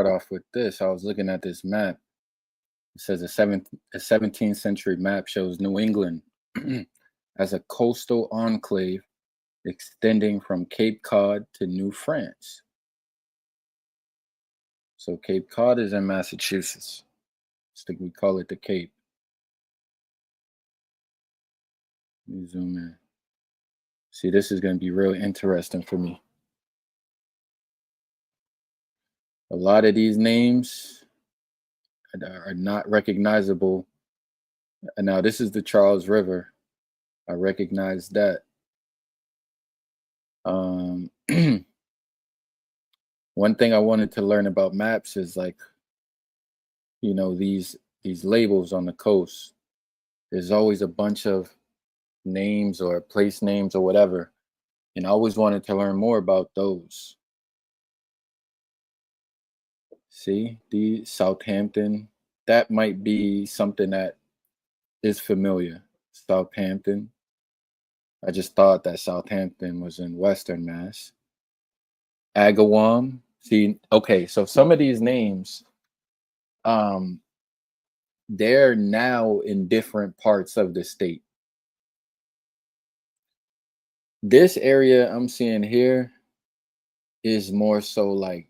start off with this. I was looking at this map. It says a 17th century map shows New England as a coastal enclave extending from Cape Cod to New France. So Cape Cod is in Massachusetts. I think we call it the Cape. Let me zoom in. See, this is going to be real interesting for me. A lot of these names are not recognizable. And now this is the Charles River. I recognize that. One thing I wanted to learn about maps is like, you know, these labels on the coast. There's always a bunch of names or place names or whatever. And I always wanted to learn more about those. See, the Southampton, that might be something that is familiar. Southampton. I just thought that Southampton was in Western Mass. Agawam. See, okay, so some of these names, they're now in different parts of the state. This area I'm seeing here is more so like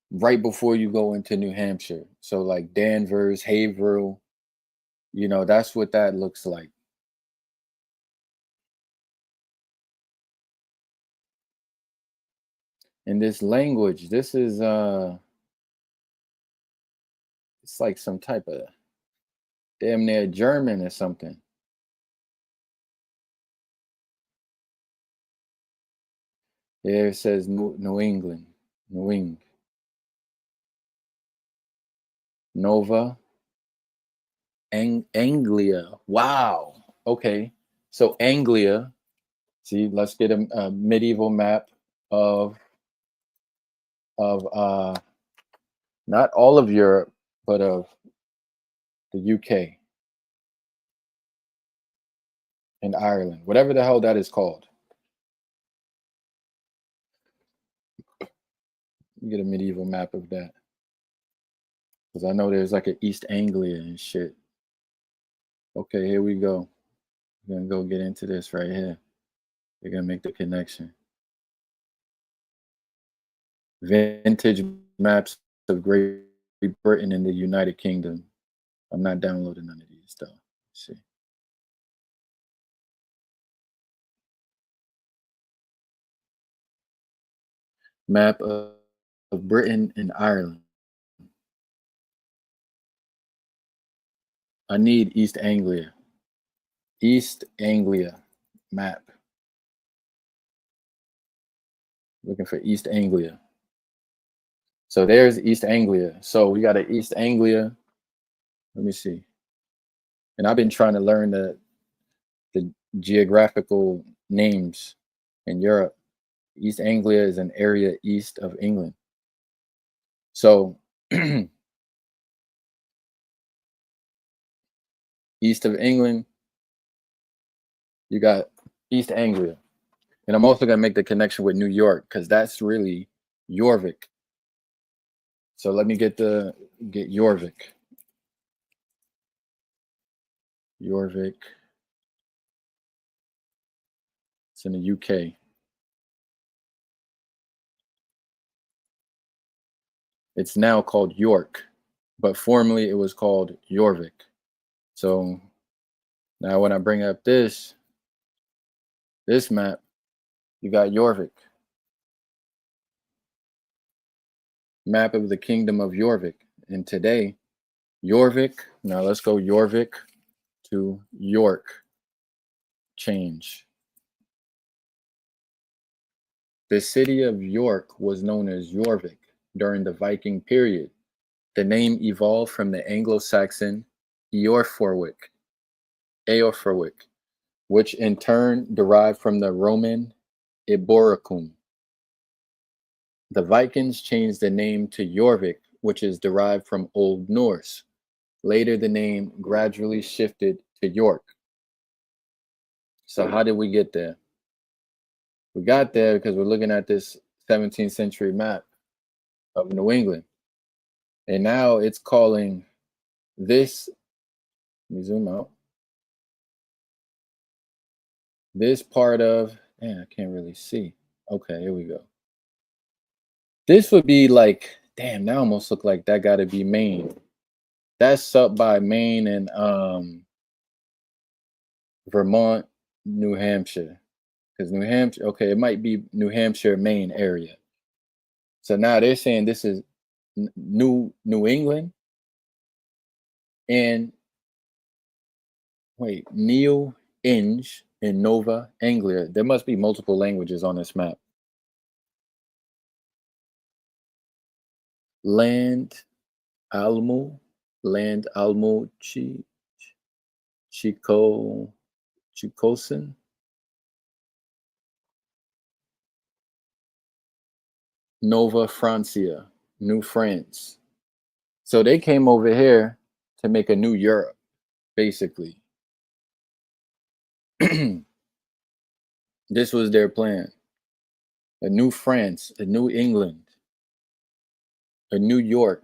right before you go into New Hampshire. So like Danvers, Haverhill, you know, that's what that looks like. In this language, this is it's like some type of damn near German or something. There it says New England, New England. Nova, Anglia. Wow. Okay. So Anglia. See, let's get a medieval map of not all of Europe, but of the UK and Ireland, whatever the hell that is called. You get a medieval map of that. Because I know there's like an East Anglia and shit. Okay, here we go. We're gonna go get into this right here. We're gonna make the connection. Vintage maps of Great Britain and the United Kingdom. I'm not downloading none of these though. Let's see. Map of Britain and Ireland. I need East Anglia. East Anglia map. Looking for East Anglia. So there's East Anglia. So we got an East Anglia. Let me see. And I've been trying to learn the geographical names in Europe. East Anglia is an area east of England. So east of England, you got East Anglia. And I'm also going to make the connection with New York because that's really Jorvik. So let me get Jorvik. Jorvik. It's in the UK. It's now called York, but formerly it was called Jorvik. So now when I bring up this map, you got Jorvik. Map of the Kingdom of Jorvik. And today, Jorvik, now let's go Jorvik to York. Change. The city of York was known as Jorvik during the Viking period. The name evolved from the Anglo-Saxon Eorforwic, which in turn derived from the Roman Eboracum. The Vikings changed the name to Jorvik, which is derived from Old Norse. Later, the name gradually shifted to York. So how did we get there? We got there because we're looking at this 17th century map of New England. And now it's calling this, let me zoom out, this part of, man, I can't really see. Okay, here we go. This would be like, damn, that almost look like that gotta be Maine. That's up by Maine and Vermont, New Hampshire. Because New Hampshire, okay, it might be New Hampshire, Maine area. So now they're saying this is New England and wait, Neo Inge and Nova Anglia. There must be multiple languages on this map. Land Almo, Land Almo Chico Chicosen. Nova Francia, New France. So they came over here to make a new Europe, basically. This was their plan. A new France, a new England, a New York.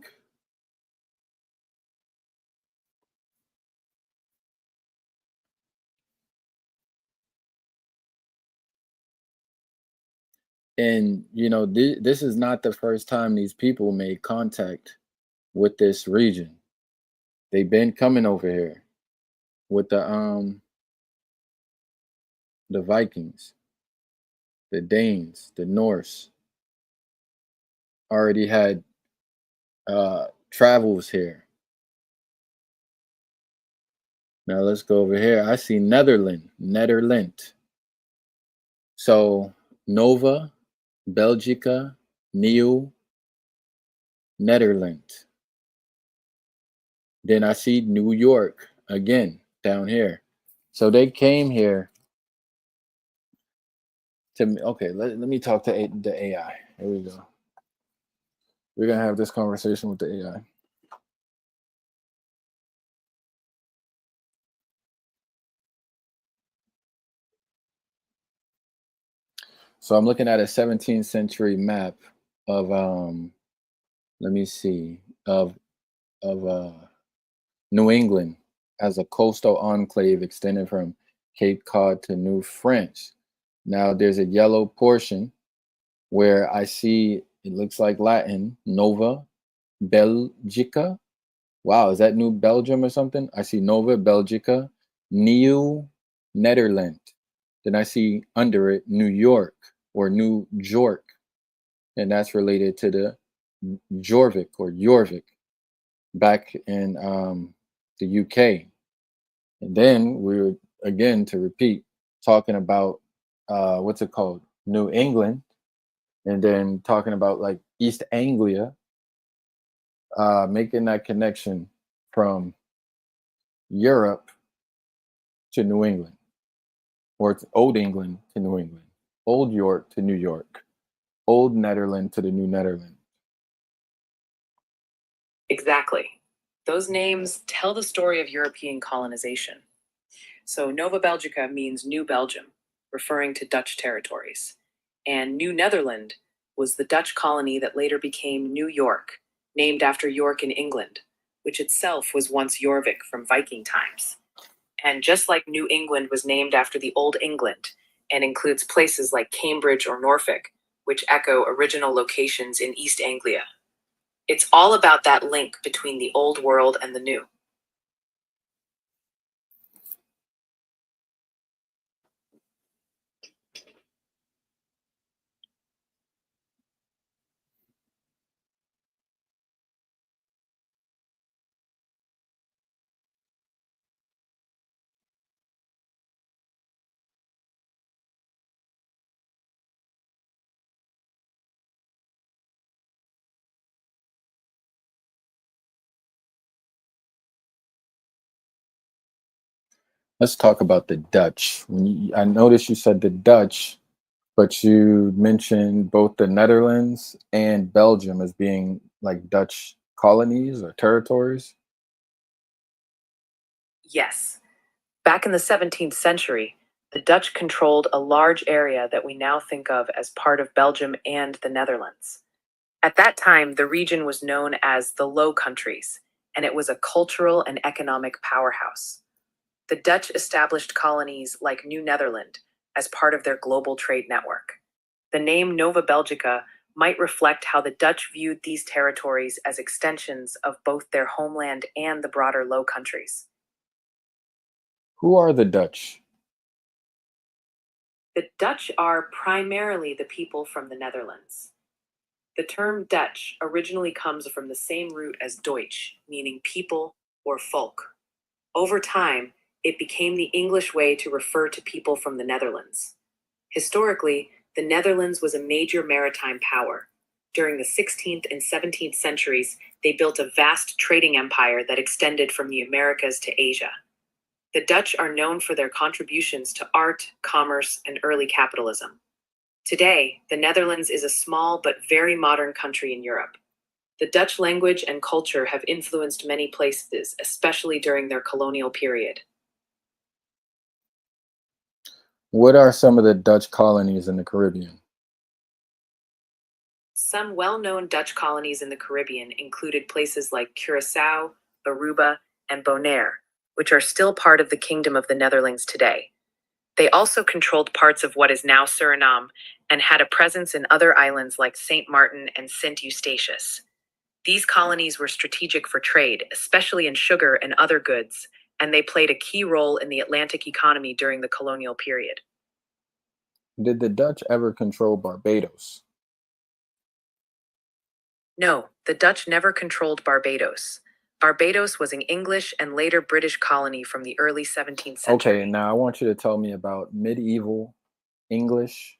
And you know, this is not the first time these people made contact with this region. They've been coming over here with the Vikings, the Danes, the Norse already had travels here. Now let's go over here. I see Netherland. So Nova, Belgica, Nieuw, Netherlands. Then I see New York again down here. So they came here to, okay, let me talk to the AI. Here we go. We're going to have this conversation with the AI. So I'm looking at a 17th century map of let me see, of New England as a coastal enclave extending from Cape Cod to New France. Now there's a yellow portion where I see it looks like Latin, Nova Belgica. Wow, is that New Belgium or something? I see Nova Belgica, New Netherland. Then I see under it New York or New York, and that's related to the Jorvik or Jorvik back in the UK. And then we were, again, to repeat, talking about what's it called? New England, and then talking about like East Anglia, making that connection from Europe to New England, or it's Old England to New England, Old York to New York, Old Netherland to the New Netherland. Exactly. Those names tell the story of European colonization. So Nova Belgica means New Belgium, referring to Dutch territories. And New Netherland was the Dutch colony that later became New York, named after York in England, which itself was once Jorvik from Viking times. And just like New England was named after the Old England and includes places like Cambridge or Norfolk, which echo original locations in East Anglia. It's all about that link between the old world and the new. Let's talk about the Dutch. I noticed you said the Dutch, but you mentioned both the Netherlands and Belgium as being like Dutch colonies or territories. Yes. Back in the 17th century, the Dutch controlled a large area that we now think of as part of Belgium and the Netherlands. At that time, the region was known as the Low Countries, and it was a cultural and economic powerhouse. The Dutch established colonies like New Netherland as part of their global trade network. The name Nova Belgica might reflect how the Dutch viewed these territories as extensions of both their homeland and the broader Low Countries. Who are the Dutch? The Dutch are primarily the people from the Netherlands. The term Dutch originally comes from the same root as Deutsch, meaning people or folk. Over time, it became the English way to refer to people from the Netherlands. Historically, the Netherlands was a major maritime power. During the 16th and 17th centuries, they built a vast trading empire that extended from the Americas to Asia. The Dutch are known for their contributions to art, commerce, and early capitalism. Today, the Netherlands is a small but very modern country in Europe. The Dutch language and culture have influenced many places, especially during their colonial period. What are some of the Dutch colonies in the Caribbean? Some well known Dutch colonies in the Caribbean included places like Curacao, Aruba, and Bonaire, which are still part of the Kingdom of the Netherlands today. They also controlled parts of what is now Suriname and had a presence in other islands like St. Martin and St. Eustatius. These colonies were strategic for trade, especially in sugar and other goods, and they played a key role in the Atlantic economy during the colonial period. Did the Dutch ever control Barbados? No, the Dutch never controlled Barbados. Barbados was an English and later British colony from the early 17th century. Okay, now I want you to tell me about medieval English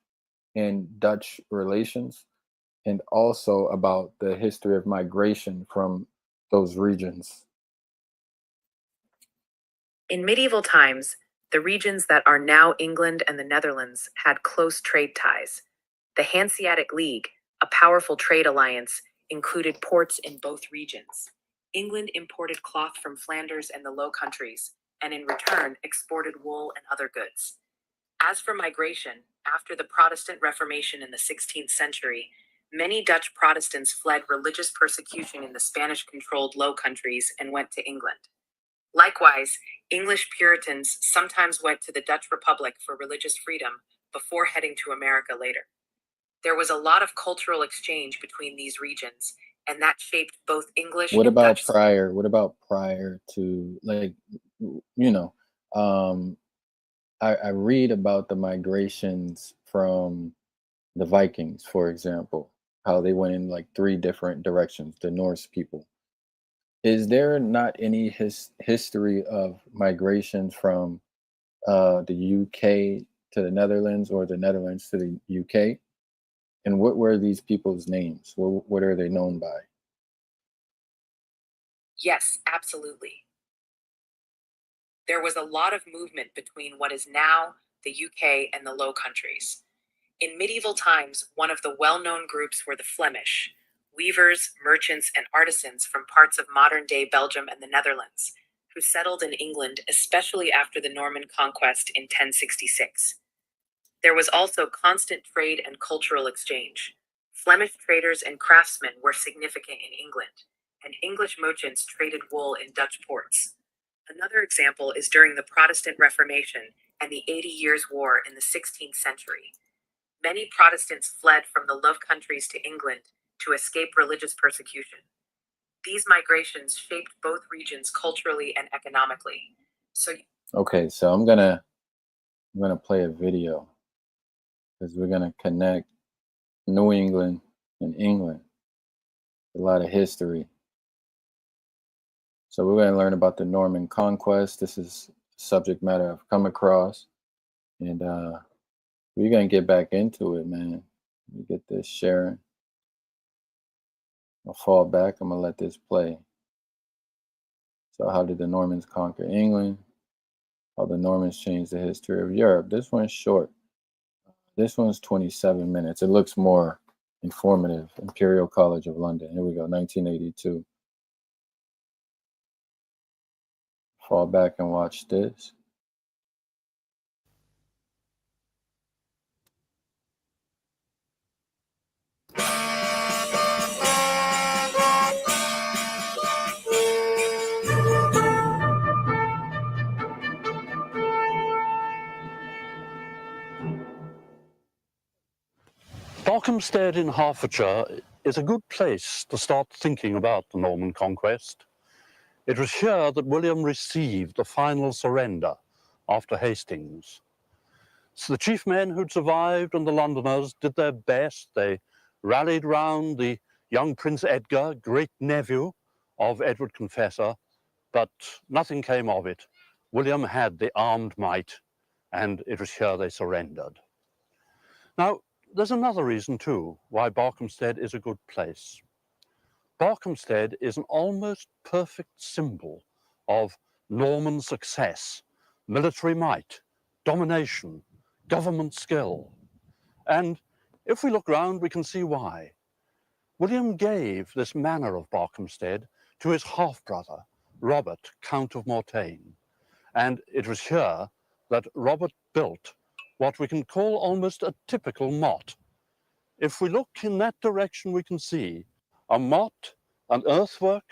and Dutch relations, and also about the history of migration from those regions. In medieval times, the regions that are now England and the Netherlands had close trade ties. The Hanseatic League, a powerful trade alliance, included ports in both regions. England imported cloth from Flanders and the Low Countries, and in return exported wool and other goods. As for migration, after the Protestant Reformation in the 16th century, many Dutch Protestants fled religious persecution in the Spanish controlled Low Countries and went to England. Likewise, English Puritans sometimes went to the Dutch Republic for religious freedom before heading to America later. There was a lot of cultural exchange between these regions, and that shaped both English What and about Dutch. prior? What about prior to, like, you know, um, I read about the migrations from the Vikings, for example, how they went in like three different directions, the Norse people. Is there not any history of migration from the UK to the Netherlands or the Netherlands to the UK? And what were these people's names? What are they known by? Yes, absolutely. There was a lot of movement between what is now the UK and the Low Countries. In medieval times, one of the well known groups were the Flemish, weavers, merchants, and artisans from parts of modern day Belgium and the Netherlands, who settled in England, especially after the Norman conquest in 1066. There was also constant trade and cultural exchange. Flemish traders and craftsmen were significant in England, and English merchants traded wool in Dutch ports. Another example is during the Protestant Reformation and the 80 Years' War in the 16th century. Many Protestants fled from the Low Countries to England to escape religious persecution. These migrations shaped both regions culturally and economically. So, Okay, so I'm gonna play a video because we're gonna connect New England and England. A lot of history. So we're gonna learn about the Norman conquest. This is subject matter I've come across, and we're gonna get back into it, man. Let me get this sharing. I'll fall back. I'm gonna let this play. So, how did the Normans conquer England? How the Normans changed the history of Europe. This one's short. This one's 27 minutes. It looks more informative. Imperial College of London. Here we go, 1982. Fall back and watch this. Barkhamsted in Hertfordshire is a good place to start thinking about the Norman conquest. It was here that William received the final surrender after Hastings. So the chief men who'd survived and the Londoners did their best. They rallied round the young Prince Edgar, great-nephew of Edward Confessor, but nothing came of it. William had the armed might, and it was here they surrendered. Now, there's another reason too why Barkhamsted is a good place. Barkhamsted is an almost perfect symbol of Norman success, military might, domination, government skill. And if we look round, we can see why. William gave this manor of Barkhamsted to his half-brother, Robert, Count of Mortain. And it was here that Robert built what we can call almost a typical motte. If we look in that direction, we can see a motte, an earthwork,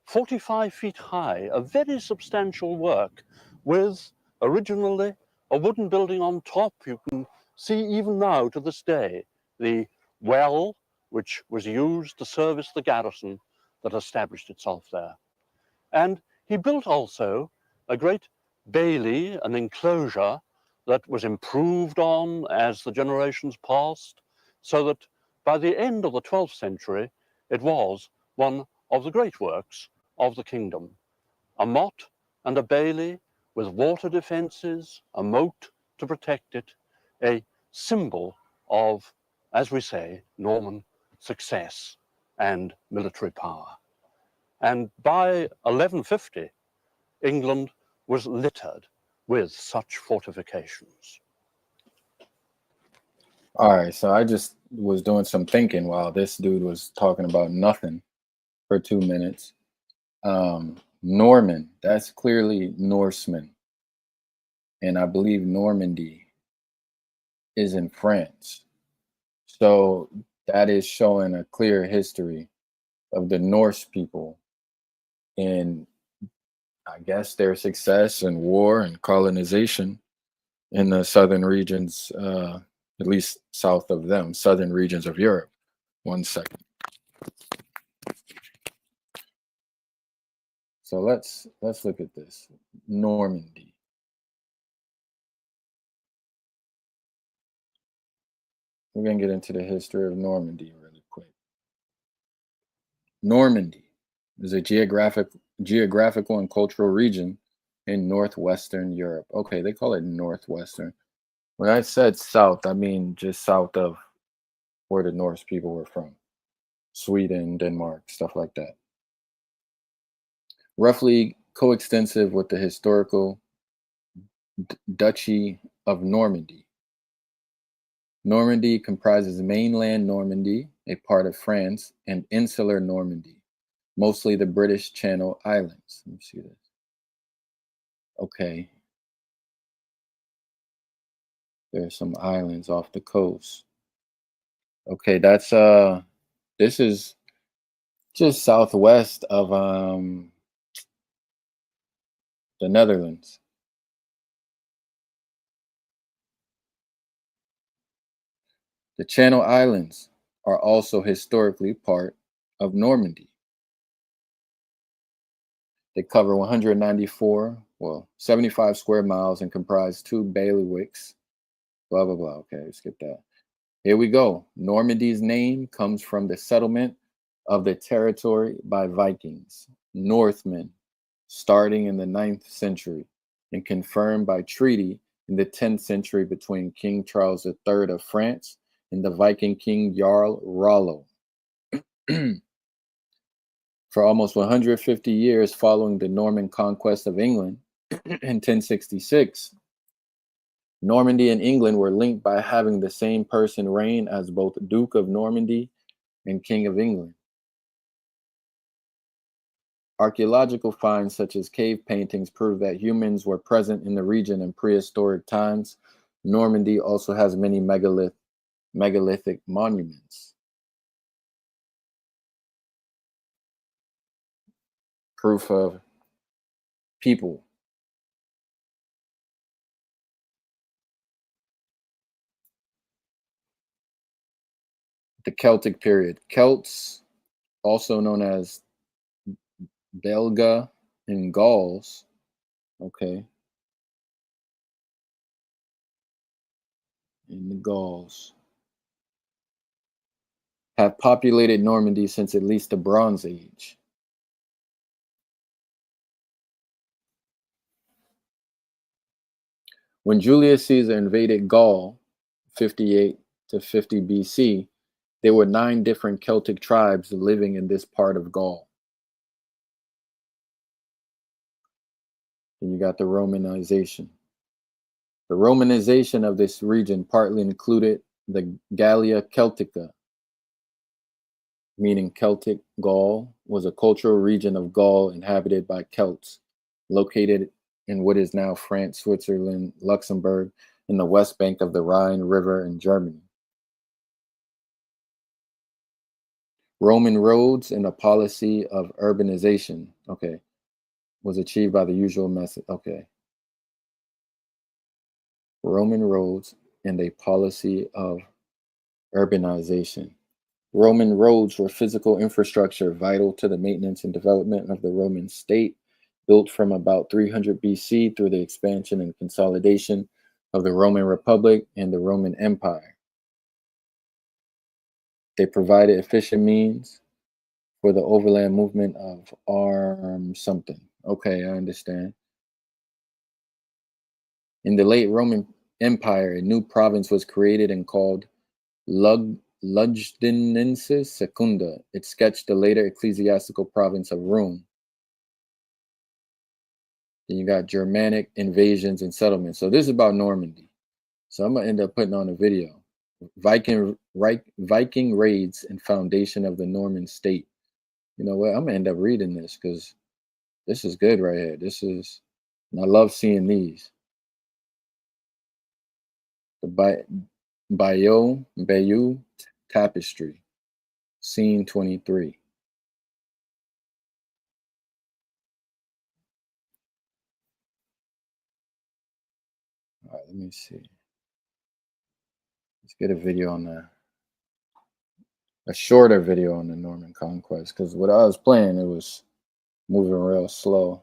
45 feet high, a very substantial work with originally a wooden building on top. You can see even now to this day the well which was used to service the garrison that established itself there. And he built also a great bailey, an enclosure that was improved on as the generations passed, so that by the end of the 12th century, it was one of the great works of the kingdom. A motte and a bailey with water defenses, a moat to protect it, a symbol of, as we say, Norman success and military power. And by 1150, England was littered with such fortifications. All right, so I just was doing some thinking while this dude was talking about nothing for 2 minutes. Norman, that's clearly Norseman. And I believe Normandy is in France. So that is showing a clear history of the Norse people in, I guess, their success in war and colonization in the southern regions, at least south of them, southern regions of Europe. 1 second. So let's look at this. Normandy. We're gonna get into the history of Normandy really quick. Normandy is a geographical and cultural region in northwestern Europe. Okay, they call it northwestern. When I said south, I mean just south of where the Norse people were from. Sweden, Denmark, stuff like that. Roughly coextensive with the historical Duchy of Normandy. Normandy comprises mainland Normandy, a part of France, and insular Normandy, mostly the British Channel Islands. Let me see this. Okay. There are some islands off the coast. Okay, that's this is just southwest of the Netherlands. The Channel Islands are also historically part of Normandy. They cover 75 square miles and comprise 2 bailiwicks. Blah, blah, blah. Okay, skip that. Here we go. Normandy's name comes from the settlement of the territory by Vikings, Northmen, starting in the 9th century and confirmed by treaty in the 10th century between King Charles III of France and the Viking king Jarl Rollo. For almost 150 years following the Norman conquest of England in 1066, Normandy and England were linked by having the same person reign as both Duke of Normandy and King of England. Archaeological finds such as cave paintings prove that humans were present in the region in prehistoric times. Normandy also has many megalithic monuments. Proof of people. the Celtic period. Celts, also known as Belga and Gauls, okay, in the Gauls, have populated Normandy since at least the Bronze Age. When Julius Caesar invaded Gaul, 58 to 50 BC, there were 9 different Celtic tribes living in this part of Gaul. And you got the Romanization. The Romanization of this region partly included the Gallia Celtica, meaning Celtic Gaul, was a cultural region of Gaul inhabited by Celts, located in what is now France, Switzerland, Luxembourg, and the west bank of the Rhine River in Germany. Roman roads and a policy of urbanization, okay, was achieved by the usual method, okay. Roman roads and a policy of urbanization. Roman roads were physical infrastructure vital to the maintenance and development of the Roman state, built from about 300 BC through the expansion and consolidation of the Roman Republic and the Roman Empire. They provided efficient means for the overland movement of something. Okay, I understand. In the late Roman Empire, a new province was created and called Lugdunensis Secunda. It sketched the later ecclesiastical province of Rome. Then you got Germanic invasions and settlements. So this is about Normandy. So I'm gonna end up putting on a video. Viking raids and foundation of the Norman state. You know what? I'm gonna end up reading this because this is good right here. And I love seeing these. The Bayeux Tapestry, scene 23. All right, let me see. Let's get a video on a shorter video on the Norman conquest, because what I was playing, it was moving real slow.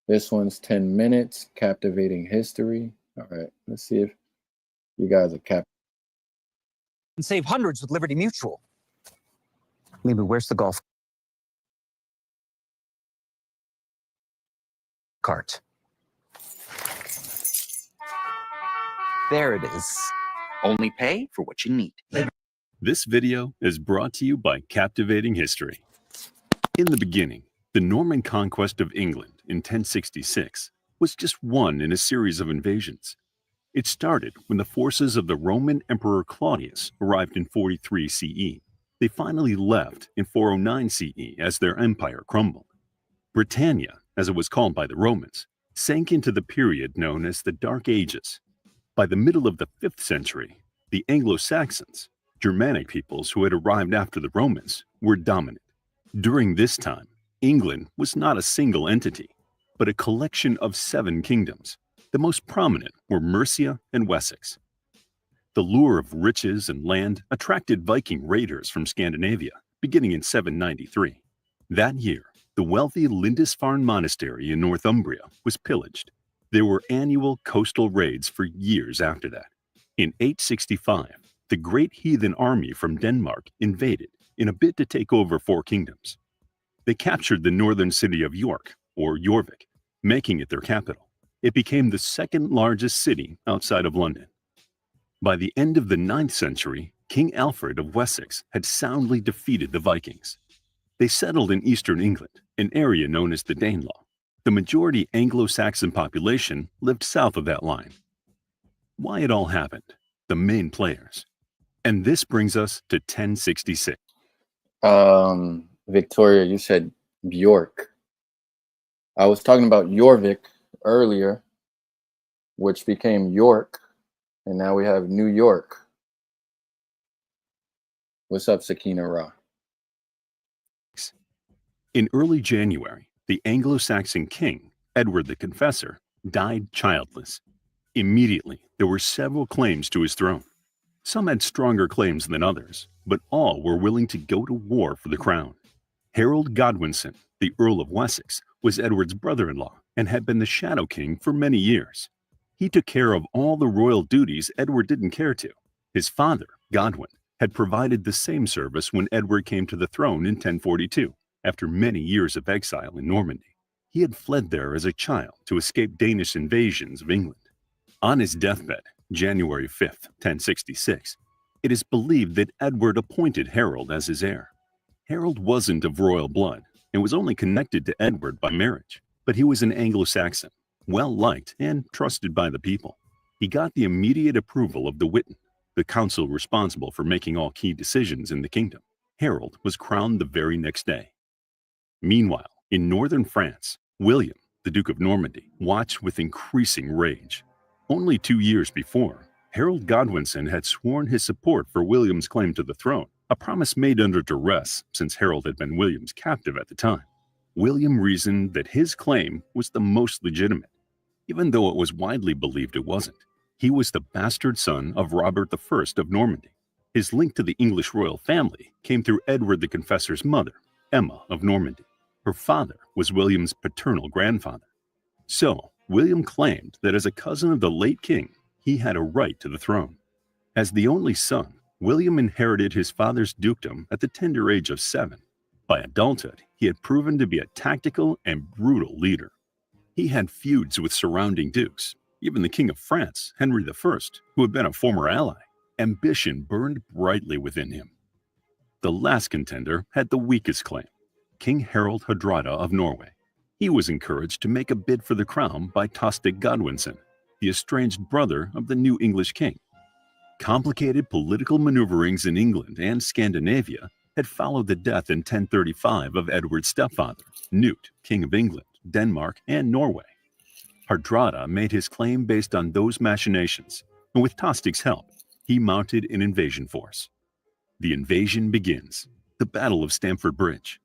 This one's 10 minutes, captivating history. All right, let's see if you guys are and save hundreds with Liberty Mutual. Maybe where's the golf cart? There it is. Only pay for what you need. This video is brought to you by Captivating History. In the beginning, the Norman conquest of England in 1066 was just one in a series of invasions. It started when the forces of the Roman Emperor Claudius arrived in 43 CE. They finally left in 409 CE as their empire crumbled. Britannia, as it was called by the Romans, sank into the period known as the Dark Ages. By the middle of the 5th century, the Anglo-Saxons, Germanic peoples who had arrived after the Romans, were dominant. During this time, England was not a single entity, but a collection of 7 kingdoms. The most prominent were Mercia and Wessex. The lure of riches and land attracted Viking raiders from Scandinavia, beginning in 793. That year, the wealthy Lindisfarne Monastery in Northumbria was pillaged. There were annual coastal raids for years after that. In 865, the Great Heathen Army from Denmark invaded in a bid to take over 4 kingdoms. They captured the northern city of York, or Jorvik, making it their capital. It became the second largest city outside of London. By the end of the 9th century, King Alfred of Wessex had soundly defeated the Vikings. They settled in eastern England, an area known as the Danelaw. The majority Anglo-Saxon population lived south of that line. Why it all happened, the main players. And this brings us to 1066. Victoria, you said Bjork. I was talking about Jorvik earlier, which became York, and now we have New York. What's up, Sakina Ra? In early January, the Anglo-Saxon king, Edward the Confessor, died childless. Immediately, there were several claims to his throne. Some had stronger claims than others, but all were willing to go to war for the crown. Harold Godwinson, the Earl of Wessex, was Edward's brother-in-law and had been the Shadow King for many years. He took care of all the royal duties Edward didn't care to. His father, Godwin, had provided the same service when Edward came to the throne in 1042, after many years of exile in Normandy. He had fled there as a child to escape Danish invasions of England. On his deathbed, January 5, 1066, it is believed that Edward appointed Harold as his heir. Harold wasn't of royal blood and was only connected to Edward by marriage, but he was an Anglo-Saxon, well-liked and trusted by the people. He got the immediate approval of the Witan, the council responsible for making all key decisions in the kingdom. Harold was crowned the very next day. Meanwhile, in northern France, William, the Duke of Normandy, watched with increasing rage. Only 2 years before, Harold Godwinson had sworn his support for William's claim to the throne, a promise made under duress since Harold had been William's captive at the time. William reasoned that his claim was the most legitimate, even though it was widely believed it wasn't. He was the bastard son of Robert I of Normandy. His link to the English royal family came through Edward the Confessor's mother, Emma of Normandy. Her father was William's paternal grandfather. So, William claimed that as a cousin of the late king, he had a right to the throne. As the only son, William inherited his father's dukedom at the tender age of 7. By adulthood, he had proven to be a tactical and brutal leader. He had feuds with surrounding dukes, even the King of France, Henry I, who had been a former ally. Ambition burned brightly within him. The last contender had the weakest claim, King Harald Hardrada of Norway. He was encouraged to make a bid for the crown by Tostig Godwinson, the estranged brother of the new English king. Complicated political maneuverings in England and Scandinavia had followed the death in 1035 of Edward's stepfather, Knut, King of England, Denmark, and Norway. Hardrada made his claim based on those machinations, and with Tostig's help, he mounted an invasion force. The invasion begins. The Battle of Stamford Bridge.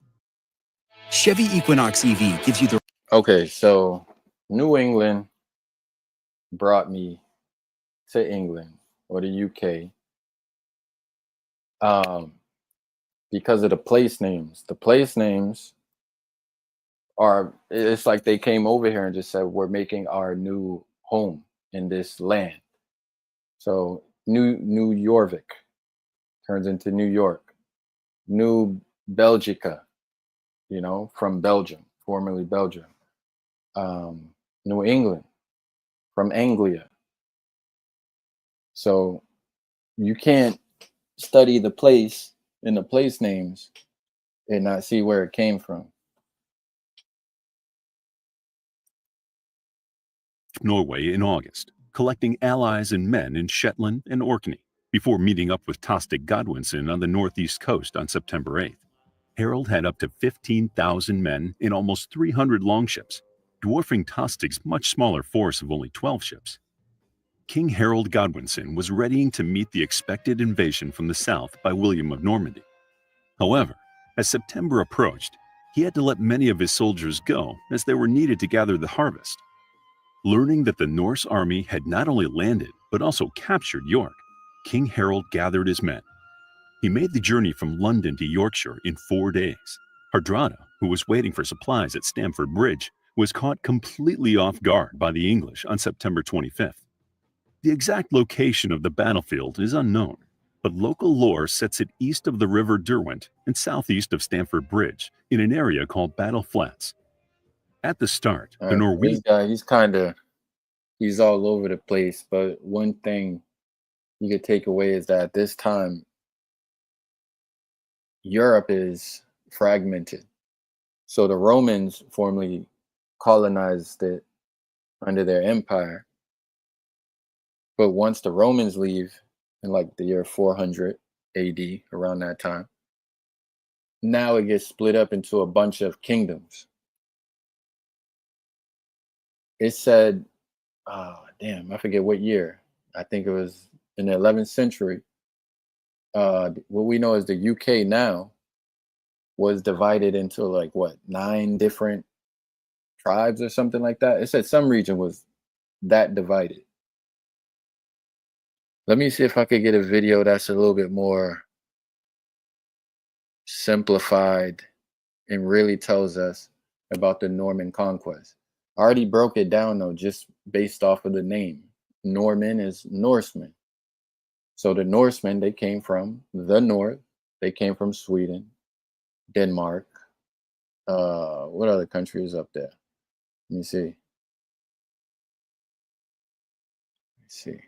Chevy Equinox EV gives you the Okay, so New England brought me to England or the UK because of the place names. The place names are, it's like they came over here and just said, we're making our new home in this land. So New Yorvik turns into New York. New Belgica, you know, from Belgium, formerly Belgium. New England, from Anglia. So you can't study the place and the place names and not see where it came from. Norway in August, collecting allies and men in Shetland and Orkney, before meeting up with Tostig Godwinson on the northeast coast on September 8th. Harold had up to 15,000 men in almost 300 longships, dwarfing Tostig's much smaller force of only 12 ships. King Harold Godwinson was readying to meet the expected invasion from the south by William of Normandy. However, as September approached, he had to let many of his soldiers go as they were needed to gather the harvest. Learning that the Norse army had not only landed but also captured York, King Harold gathered his men. He made the journey from London to Yorkshire in 4 days. Hardrada, who was waiting for supplies at Stamford Bridge, was caught completely off guard by the English on September 25th. The exact location of the battlefield is unknown, but local lore sets it east of the River Derwent and southeast of Stamford Bridge in an area called Battle Flats. At the start, the Norwegian... This guy, he's all over the place, but one thing you could take away is that at this time, Europe is fragmented. So the Romans formerly colonized it under their empire. But once the Romans leave in like the year 400 AD, around that time, now it gets split up into a bunch of kingdoms. It said, I forget what year. I think it was in the 11th century. What we know as the UK now was divided into like 9 different tribes or something like that. It said some region was that divided. Let me see if I could get a video that's a little bit more simplified and really tells us about the Norman conquest. I already broke it down though, just based off of the name. Norman is Norseman. So the Norsemen, they came from the north. They came from Sweden, Denmark. What other country is up there? Let me see. Let's see.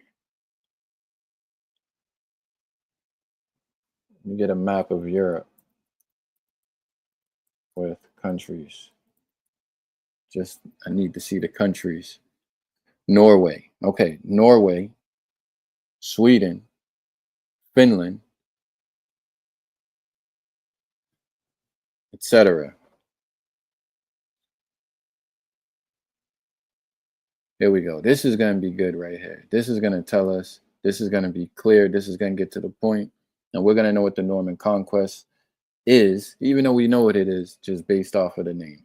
Let me get a map of Europe with countries. Just, I need to see the countries. Norway. Okay, Norway, Sweden, Finland, etc. Here we go. This is going to be good right here. This is going to tell us, this is going to be clear. This is going to get to the point, and we're going to know what the Norman conquest is, even though we know what it is, just based off of the name.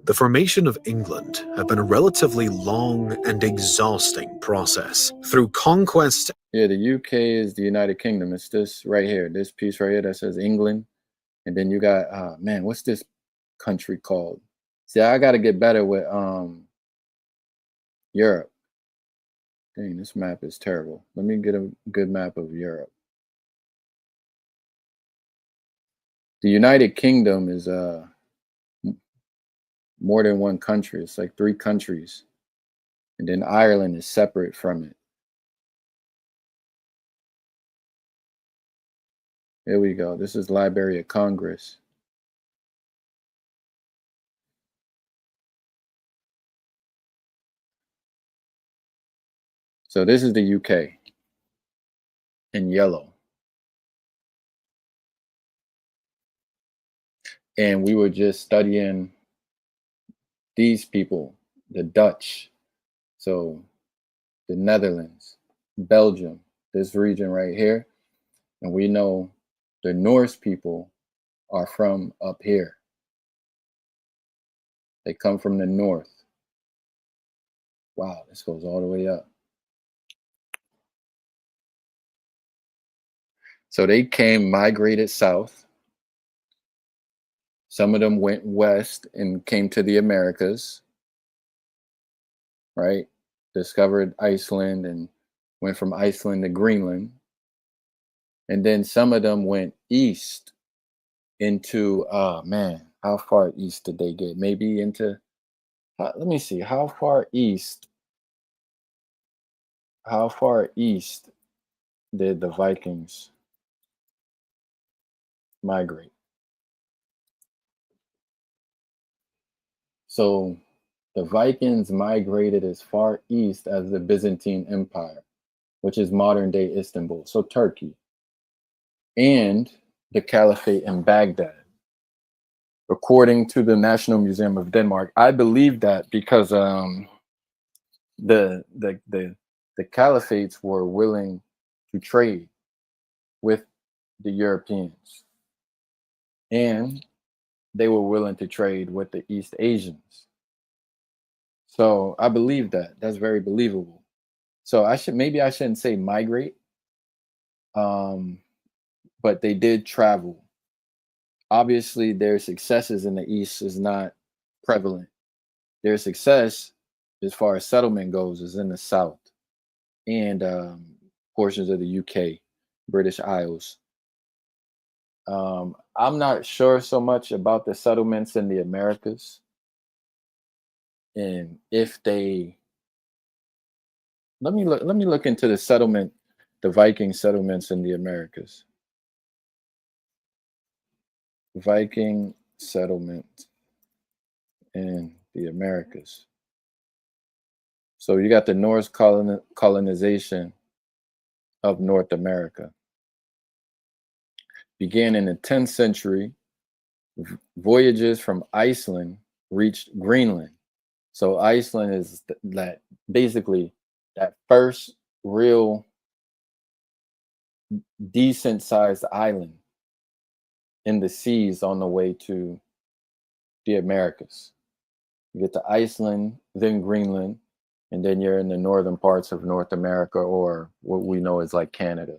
The formation of England had been a relatively long and exhausting process. Through conquest. Yeah, the UK is the United Kingdom. It's this right here, this piece right here that says England. And then you got, man, what's this country called? See, I got to get better with Europe. Dang, this map is terrible. Let me get a good map of Europe. The United Kingdom is more than one country. It's like 3 countries. And then Ireland is separate from it. Here we go. This is Library of Congress. So this is the UK in yellow. And we were just studying these people, the Dutch. So the Netherlands, Belgium, this region right here. And we know the Norse people are from up here. They come from the north. Wow, this goes all the way up. So they came, migrated south. Some of them went west and came to the Americas, right? Discovered Iceland and went from Iceland to Greenland. And then some of them went east into, man, how far east did they get? Maybe into, let me see, how far east did the Vikings migrate? So the Vikings migrated as far east as the Byzantine Empire, which is modern day Istanbul, so Turkey, and the Caliphate in Baghdad. According to the National Museum of Denmark, I believe that because the caliphates were willing to trade with the Europeans, and they were willing to trade with the East Asians. So I believe that. That's very believable. So maybe I shouldn't say migrate, but they did travel. Obviously, their successes in the East is not prevalent. Their success, as far as settlement goes, is in the South and portions of the UK, British Isles. I'm not sure so much about the settlements in the Americas, and if they, let me look into the Viking settlements in the Americas. Viking settlement in the Americas. So you got the Norse colonization of North America. Began in the 10th century. Voyages from Iceland reached Greenland. So Iceland is that basically that first real decent sized island in the seas on the way to the Americas. You get to Iceland, then Greenland, and then you're in the northern parts of North America, or what we know as like Canada.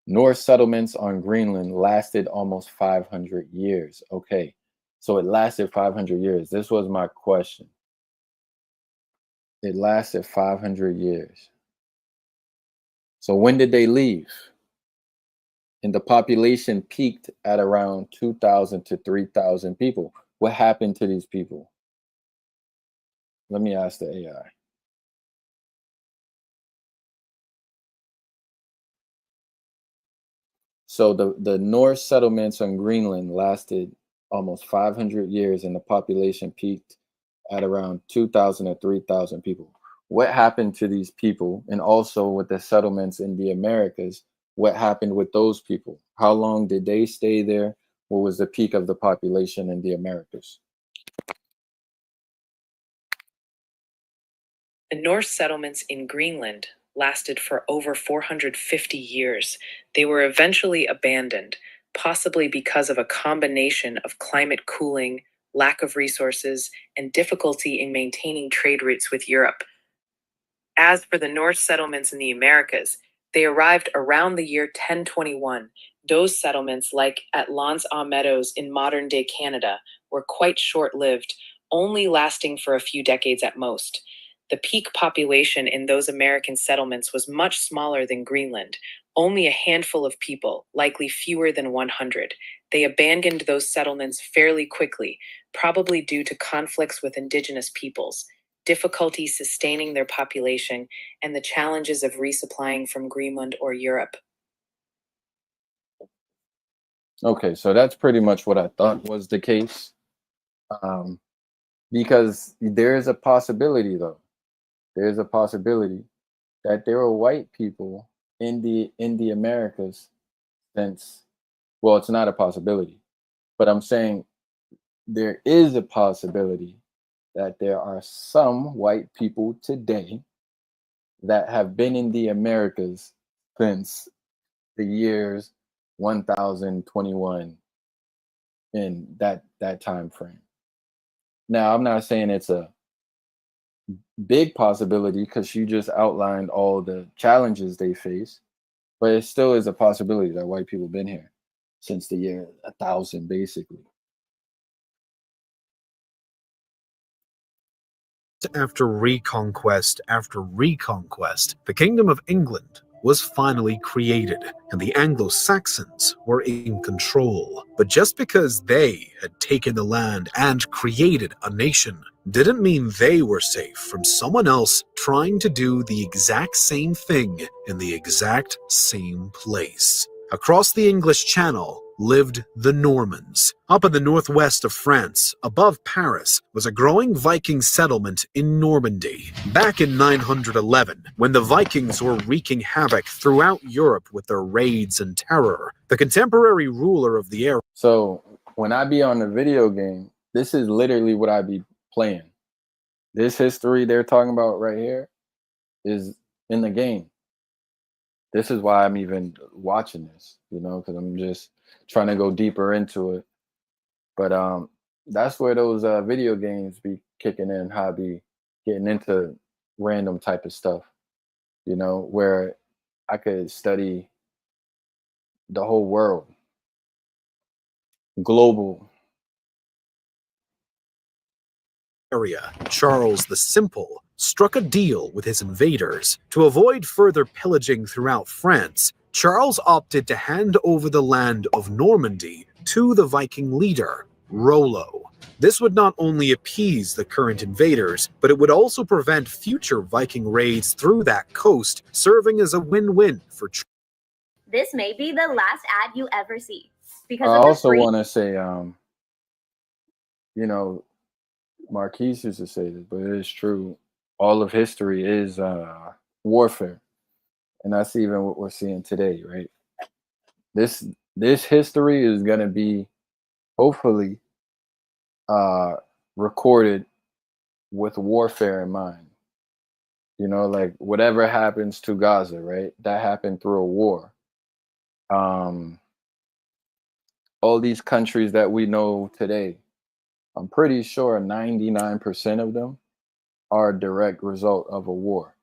Norse settlements on Greenland lasted almost 500 years. Okay, so it lasted 500 years. This was my question. It lasted 500 years. So when did they leave? And the population peaked at around 2,000 to 3,000 people. What happened to these people? Let me ask the AI. So the Norse settlements on Greenland lasted almost 500 years, and the population peaked at around 2,000 to 3,000 people. What happened to these people? And also with the settlements in the Americas, what happened with those people? How long did they stay there? What was the peak of the population in the Americas? The Norse settlements in Greenland lasted for over 450 years. They were eventually abandoned, possibly because of a combination of climate cooling, lack of resources, and difficulty in maintaining trade routes with Europe. As for the Norse settlements in the Americas, they arrived around the year 1021. Those settlements, like at L'Anse aux Meadows in modern-day Canada, were quite short-lived, only lasting for a few decades at most. The peak population in those American settlements was much smaller than Greenland, only a handful of people, likely fewer than 100. They abandoned those settlements fairly quickly, probably due to conflicts with indigenous peoples, difficulty sustaining their population, and the challenges of resupplying from Greenland or Europe. Okay, so that's pretty much what I thought was the case. Because there's a possibility, though. There's a possibility that there were white people in the Americas since, well, it's not a possibility, but I'm saying there is a possibility that there are some white people today that have been in the Americas since the years 1021 in that time frame. Now, I'm not saying it's a big possibility because you just outlined all the challenges they face, but it still is a possibility that white people been here since the year 1000, basically. After reconquest, the Kingdom of England was finally created, and the Anglo-Saxons were in control. But just because they had taken the land and created a nation didn't mean they were safe from someone else trying to do the exact same thing in the exact same place. Across the English Channel lived the Normans. Up in the northwest of France, above Paris, was a growing Viking settlement in Normandy. Back in 911, when the Vikings were wreaking havoc throughout Europe with their raids and terror, the contemporary ruler of the area. So when I be on the video game, this is literally what I be playing. This history they're talking about right here is in the game. This is why I'm even watching this, because I'm just trying to go deeper into it. But that's where those video games be kicking in, how I be getting into random type of stuff, where I could study the whole world, global. Area, Charles the Simple struck a deal with his invaders. To avoid further pillaging throughout France, Charles opted to hand over the land of Normandy to the Viking leader, Rollo. This would not only appease the current invaders, but it would also prevent future Viking raids through that coast, serving as a win-win for Charles. This may be the last ad you ever see. Because I of the also free want to say, Marquise used to say this, but it is true. All of history is warfare, and that's even what we're seeing today, right? This history is gonna be hopefully recorded with warfare in mind. Like whatever happens to Gaza, right? That happened through a war. All these countries that we know today, I'm pretty sure 99% of them are a direct result of a war.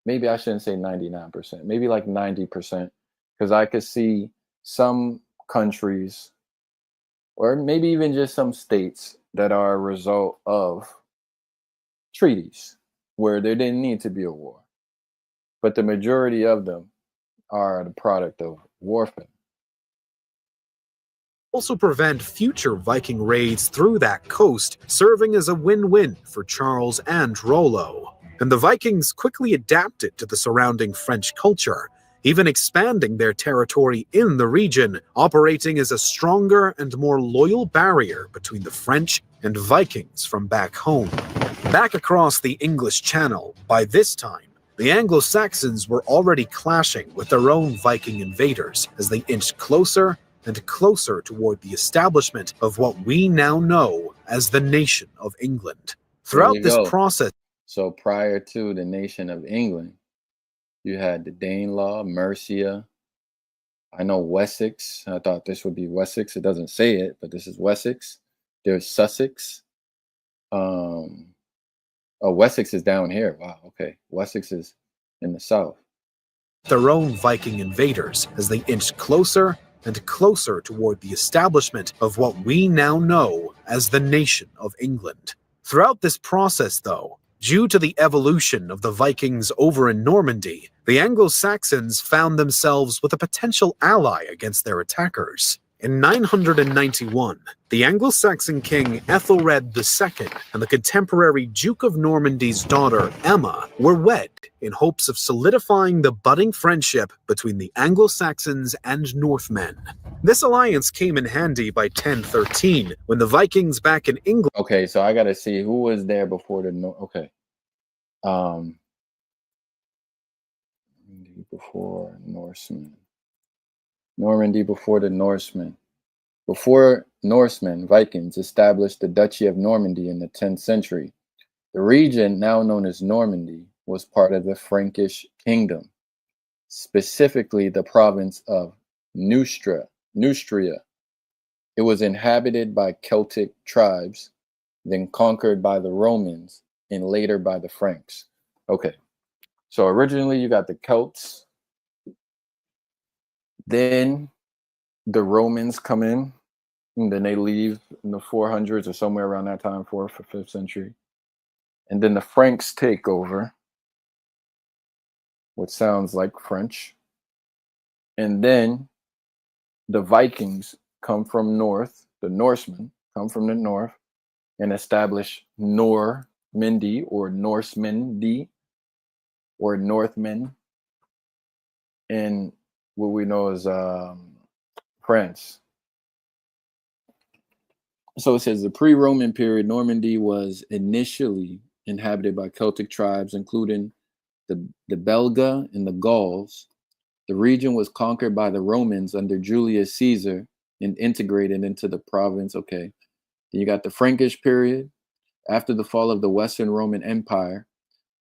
Maybe I shouldn't say 99%, maybe like 90%, because I could see some countries, or maybe even just some states, that are a result of treaties where there didn't need to be a war. But the majority of them are the product of warfare. Also prevent future Viking raids through that coast, serving as a win-win for Charles and Rollo. And the Vikings quickly adapted to the surrounding French culture, even expanding their territory in the region, operating as a stronger and more loyal barrier between the French and Vikings from back home. Back across the English Channel, by this time, the Anglo-Saxons were already clashing with their own Viking invaders as they inched closer and closer toward the establishment of what we now know as the Nation of England. Throughout this process... So prior to the Nation of England, you had the Danelaw, Mercia. I know Wessex. I thought this would be Wessex. It doesn't say it, but this is Wessex. There's Sussex. Oh, Wessex is down here. Wow, okay. Wessex is in the south. Their own Viking invaders as they inched closer and closer toward the establishment of what we now know as the Nation of England. Throughout this process, though, due to the evolution of the Vikings over in Normandy, the Anglo-Saxons found themselves with a potential ally against their attackers. In 991, the Anglo-Saxon king Ethelred II and the contemporary Duke of Normandy's daughter Emma were wed in hopes of solidifying the budding friendship between the Anglo-Saxons and Northmen. This alliance came in handy by 1013 when the Vikings back in England... Okay, so I gotta see who was there before the... Okay. Before Norsemen. Normandy before the Norsemen. Before Norsemen, Vikings established the Duchy of Normandy in the 10th century. The region, now known as Normandy, was part of the Frankish kingdom, specifically the province of Neustria. It was inhabited by Celtic tribes, then conquered by the Romans, and later by the Franks. Okay, so originally you got the Celts, then the Romans come in, and then they leave in the 400s or somewhere around that time, 4th or 5th century. And then the Franks take over, which sounds like French. And then the Vikings come from north, the Norsemen come from the north and establish Normandy or Norsemandy or Northmen in what we know as France. So it says the pre-Roman period, Normandy was initially inhabited by Celtic tribes, including the Belga and the Gauls. The region was conquered by the Romans under Julius Caesar and integrated into the province. Okay. Then you got the Frankish period. After the fall of the Western Roman Empire,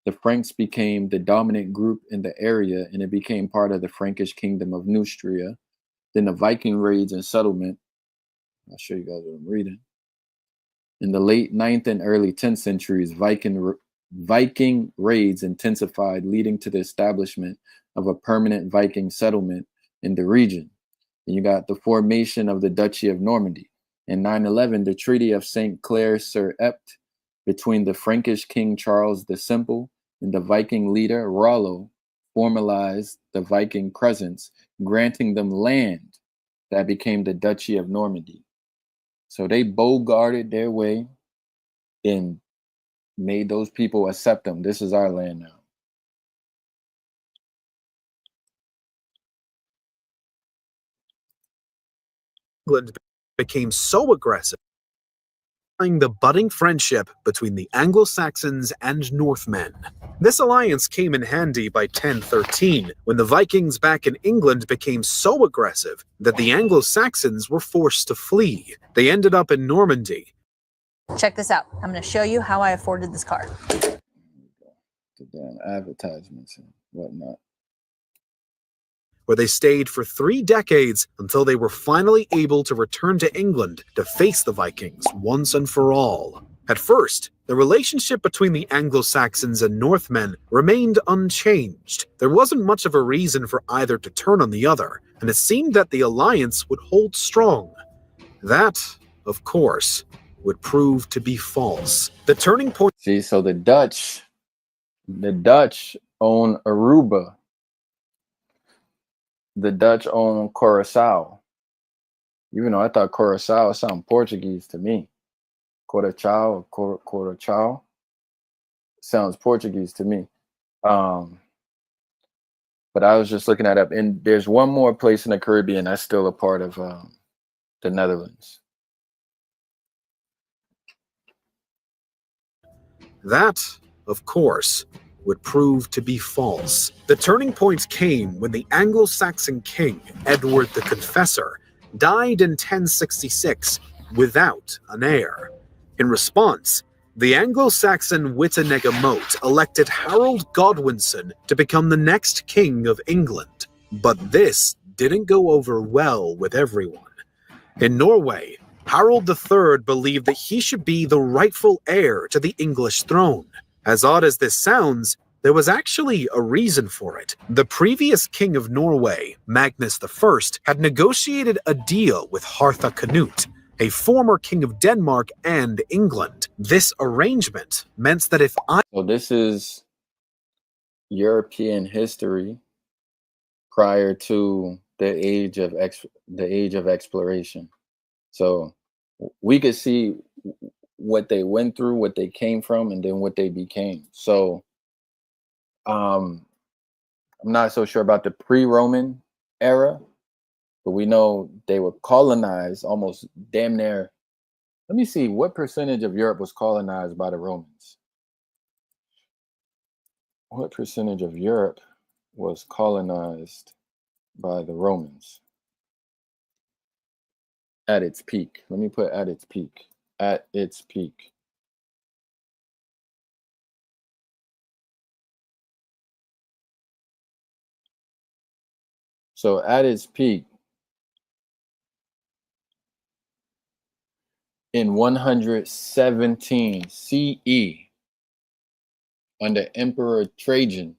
the Franks became the dominant group in the area, and it became part of the Frankish kingdom of Neustria. Then the Viking raids and settlement. I'll show you guys what I'm reading. In the late 9th and early 10th centuries, Viking raids intensified, leading to the establishment of a permanent Viking settlement in the region. And you got the formation of the Duchy of Normandy. In 911, the Treaty of St. Clair-sur-Epte between the Frankish King Charles the Simple and the Viking leader Rollo formalized the Viking presence, granting them land that became the Duchy of Normandy. So they bogarted their way and made those people accept them. This is our land now. England became so aggressive, the budding friendship between the Anglo-Saxons and Northmen. This alliance came in handy by 1013, when the Vikings back in England became so aggressive that the Anglo-Saxons were forced to flee. They ended up in Normandy. Check this out. I'm going to show you how I afforded this car. The damn advertisements and whatnot. Where they stayed for 3 decades until they were finally able to return to England to face the Vikings once and for all. At first, the relationship between the Anglo-Saxons and Northmen remained unchanged. There wasn't much of a reason for either to turn on the other, and it seemed that the alliance would hold strong. That, of course, would prove to be false. The turning point. See, so the Dutch own Aruba. The Dutch own Curaçao. Even though I thought Curaçao sounded Portuguese to me. Curaçao sounds Portuguese to me. But I was just looking that up, and there's one more place in the Caribbean that's still a part of the Netherlands. That, of course, would prove to be false. The turning point came when the Anglo-Saxon king, Edward the Confessor, died in 1066 without an heir. In response, the Anglo-Saxon Witenagemot elected Harold Godwinson to become the next king of England. But this didn't go over well with everyone. In Norway, Harold III believed that he should be the rightful heir to the English throne. As odd as this sounds, there was actually a reason for it. The previous king of Norway, Magnus I, had negotiated a deal with Hartha Canute, a former king of Denmark and England. This arrangement meant that if So this is European history prior to the age of exploration. So we could see what they went through, what they came from, and then what they became. So I'm not so sure about the pre-Roman era, but we know they were colonized almost damn near. Let me see, what percentage of Europe was colonized by the Romans? What percentage of Europe was colonized by the Romans at its peak? Let me put at its peak. At its peak. So at its peak, in 117 CE, under Emperor Trajan,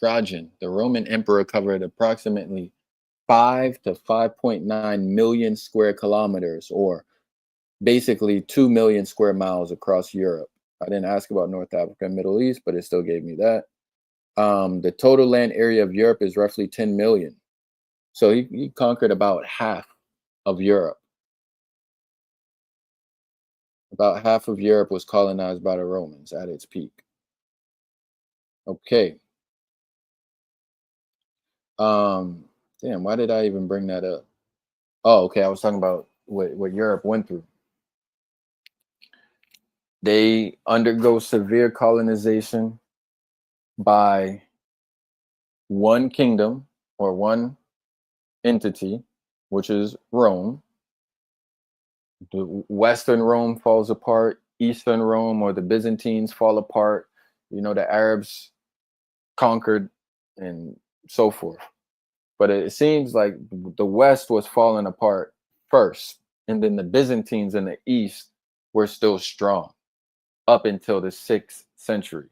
the Roman emperor covered approximately 5 to 5.9 million square kilometers, or basically 2 million square miles across Europe. I didn't ask about North Africa and Middle East, but it still gave me that. The total land area of Europe is roughly 10 million. So he conquered about half of Europe. About half of Europe was colonized by the Romans at its peak. Okay. Damn, why did I even bring that up? Oh, okay. I was talking about what Europe went through. They undergo severe colonization by one kingdom or one entity, which is Rome. The Western Rome falls apart, Eastern Rome or the Byzantines fall apart. You know, the Arabs conquered and so forth. But it seems like the West was falling apart first, and then the Byzantines in the East were still strong up until the 6th century.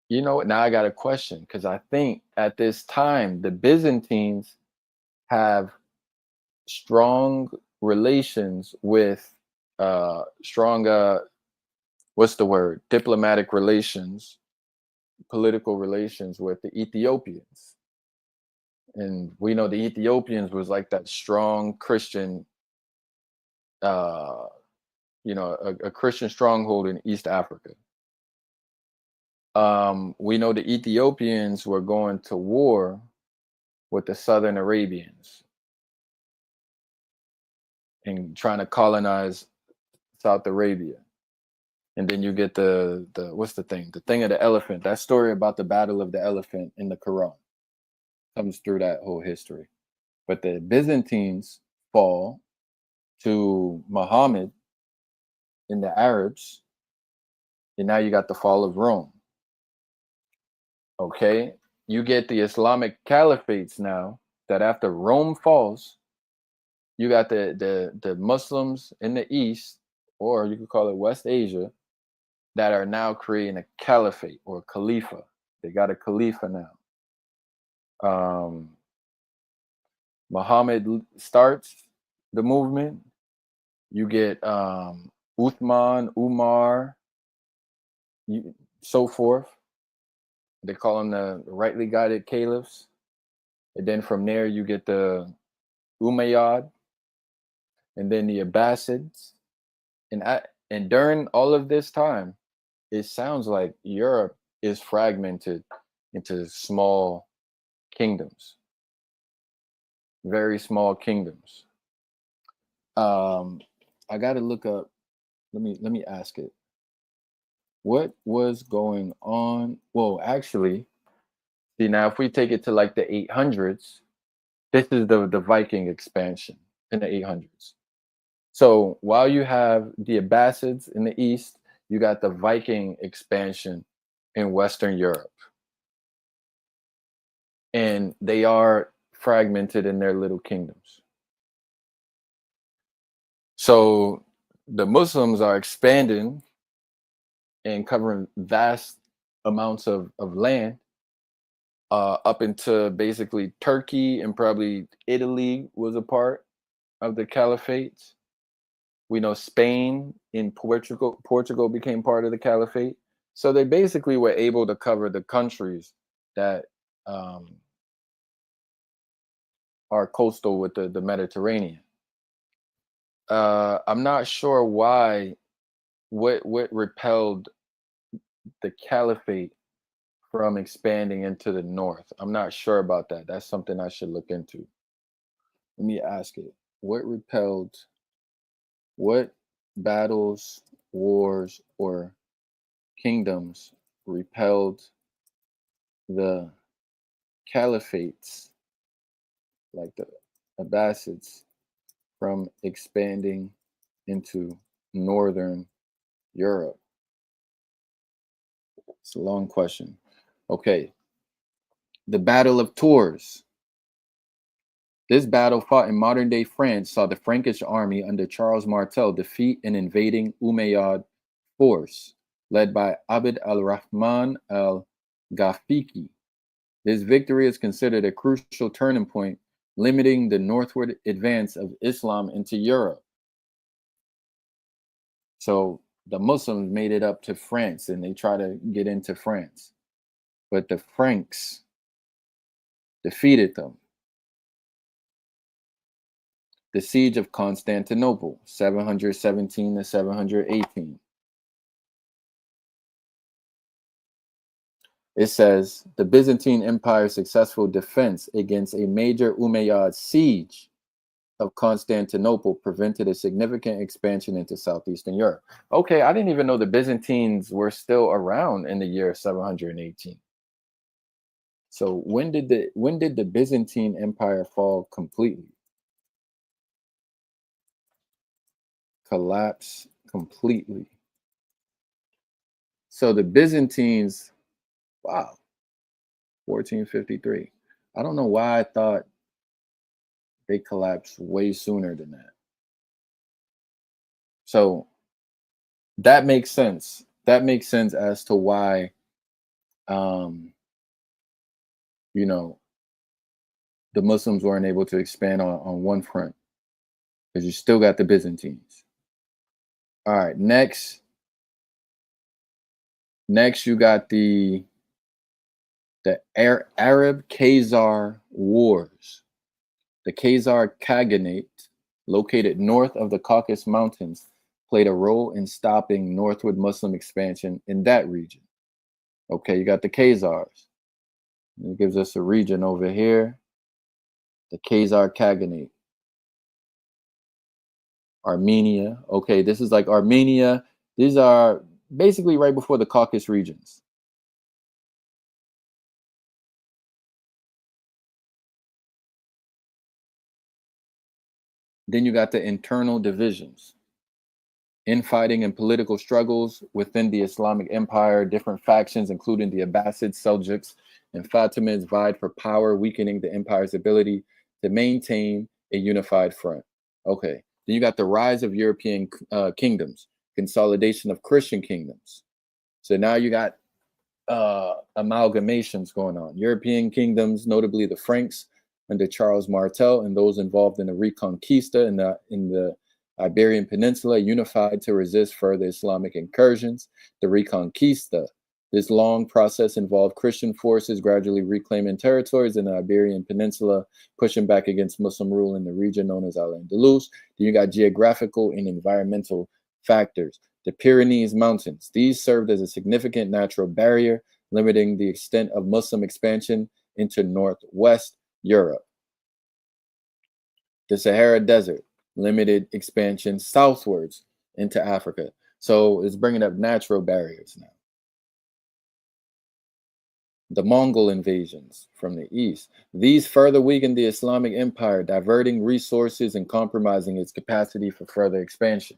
You know what? Now I got a question, because I think at this time the Byzantines have strong relations with diplomatic relations, political relations with the Ethiopians. And we know the Ethiopians was like that strong Christian, a Christian stronghold in East Africa. We know the Ethiopians were going to war with the Southern Arabians and trying to colonize South Arabia. And then you get the thing of the elephant. That story about the battle of the elephant in the Quran comes through that whole history. But the Byzantines fall to Muhammad and the Arabs, and now you got the fall of Rome. Okay, you get the Islamic caliphates now, that after Rome falls, you got the Muslims in the East, or you could call it West Asia, that are now creating a caliphate or khalifa. They got a khalifa now. Muhammad starts the movement. You get Uthman, Umar, so forth. They call them the rightly guided caliphs. And then from there, you get the Umayyad, and then the Abbasids. And during all of this time, it sounds like Europe is fragmented into small kingdoms, very small kingdoms. I got to look up. Let me ask it. What was going on? Well, actually, see, now if we take it to like the 800s, this is the Viking expansion in the 800s. So while you have the Abbasids in the East, you got the Viking expansion in Western Europe. And they are fragmented in their little kingdoms. So the Muslims are expanding and covering vast amounts of land up into basically Turkey, and probably Italy was a part of the caliphate. We know Spain and Portugal became part of the caliphate. So they basically were able to cover the countries that are coastal with the Mediterranean. I'm not sure what repelled the caliphate from expanding into the north. I'm not sure about that. That's something I should look into. Let me ask it. What battles, wars, or kingdoms repelled the caliphates, like the Abbasids, from expanding into northern Europe? It's a long question. Okay. The Battle of Tours. This battle, fought in modern-day France, saw the Frankish army under Charles Martel defeat an invading Umayyad force led by Abd al-Rahman al-Ghafiqi. This victory is considered a crucial turning point, limiting the northward advance of Islam into Europe. So the Muslims made it up to France, and they try to get into France, but the Franks defeated them. The Siege of Constantinople, 717 to 718. It says, the Byzantine Empire's successful defense against a major Umayyad siege of Constantinople prevented a significant expansion into southeastern Europe. Okay, I didn't even know the Byzantines were still around in the year 718. So when did the Byzantine Empire fall completely? Collapse completely. So the Byzantines, wow, 1453. I don't know why I thought they collapsed way sooner than that. So that makes sense. That makes sense as to why, you know, the Muslims weren't able to expand on one front, because you still got the Byzantines. All right, next you got the Arab Khazar Wars. The Khazar Khaganate, located north of the Caucasus Mountains, played a role in stopping northward Muslim expansion in that region. Okay, you got the Khazars. It gives us a region over here, the Khazar Khaganate. Armenia. Okay, this is like Armenia. These are basically right before the Caucasus regions. Then you got the internal divisions, infighting and political struggles within the Islamic Empire. Different factions, including the Abbasids, Seljuks, and Fatimids, vied for power, weakening the empire's ability to maintain a unified front. Okay. Then you got the rise of European kingdoms, consolidation of Christian kingdoms. So now you got amalgamations going on. European kingdoms, notably the Franks under Charles Martel, and those involved in the Reconquista in the Iberian Peninsula, unified to resist further Islamic incursions. The Reconquista, this long process involved Christian forces gradually reclaiming territories in the Iberian Peninsula, pushing back against Muslim rule in the region known as Al-Andalus. Then you got geographical and environmental factors. The Pyrenees Mountains. These served as a significant natural barrier, limiting the extent of Muslim expansion into northwest Europe. The Sahara Desert, limited expansion southwards into Africa. So it's bringing up natural barriers now. The Mongol invasions from the east. These further weakened the Islamic Empire, diverting resources and compromising its capacity for further expansion.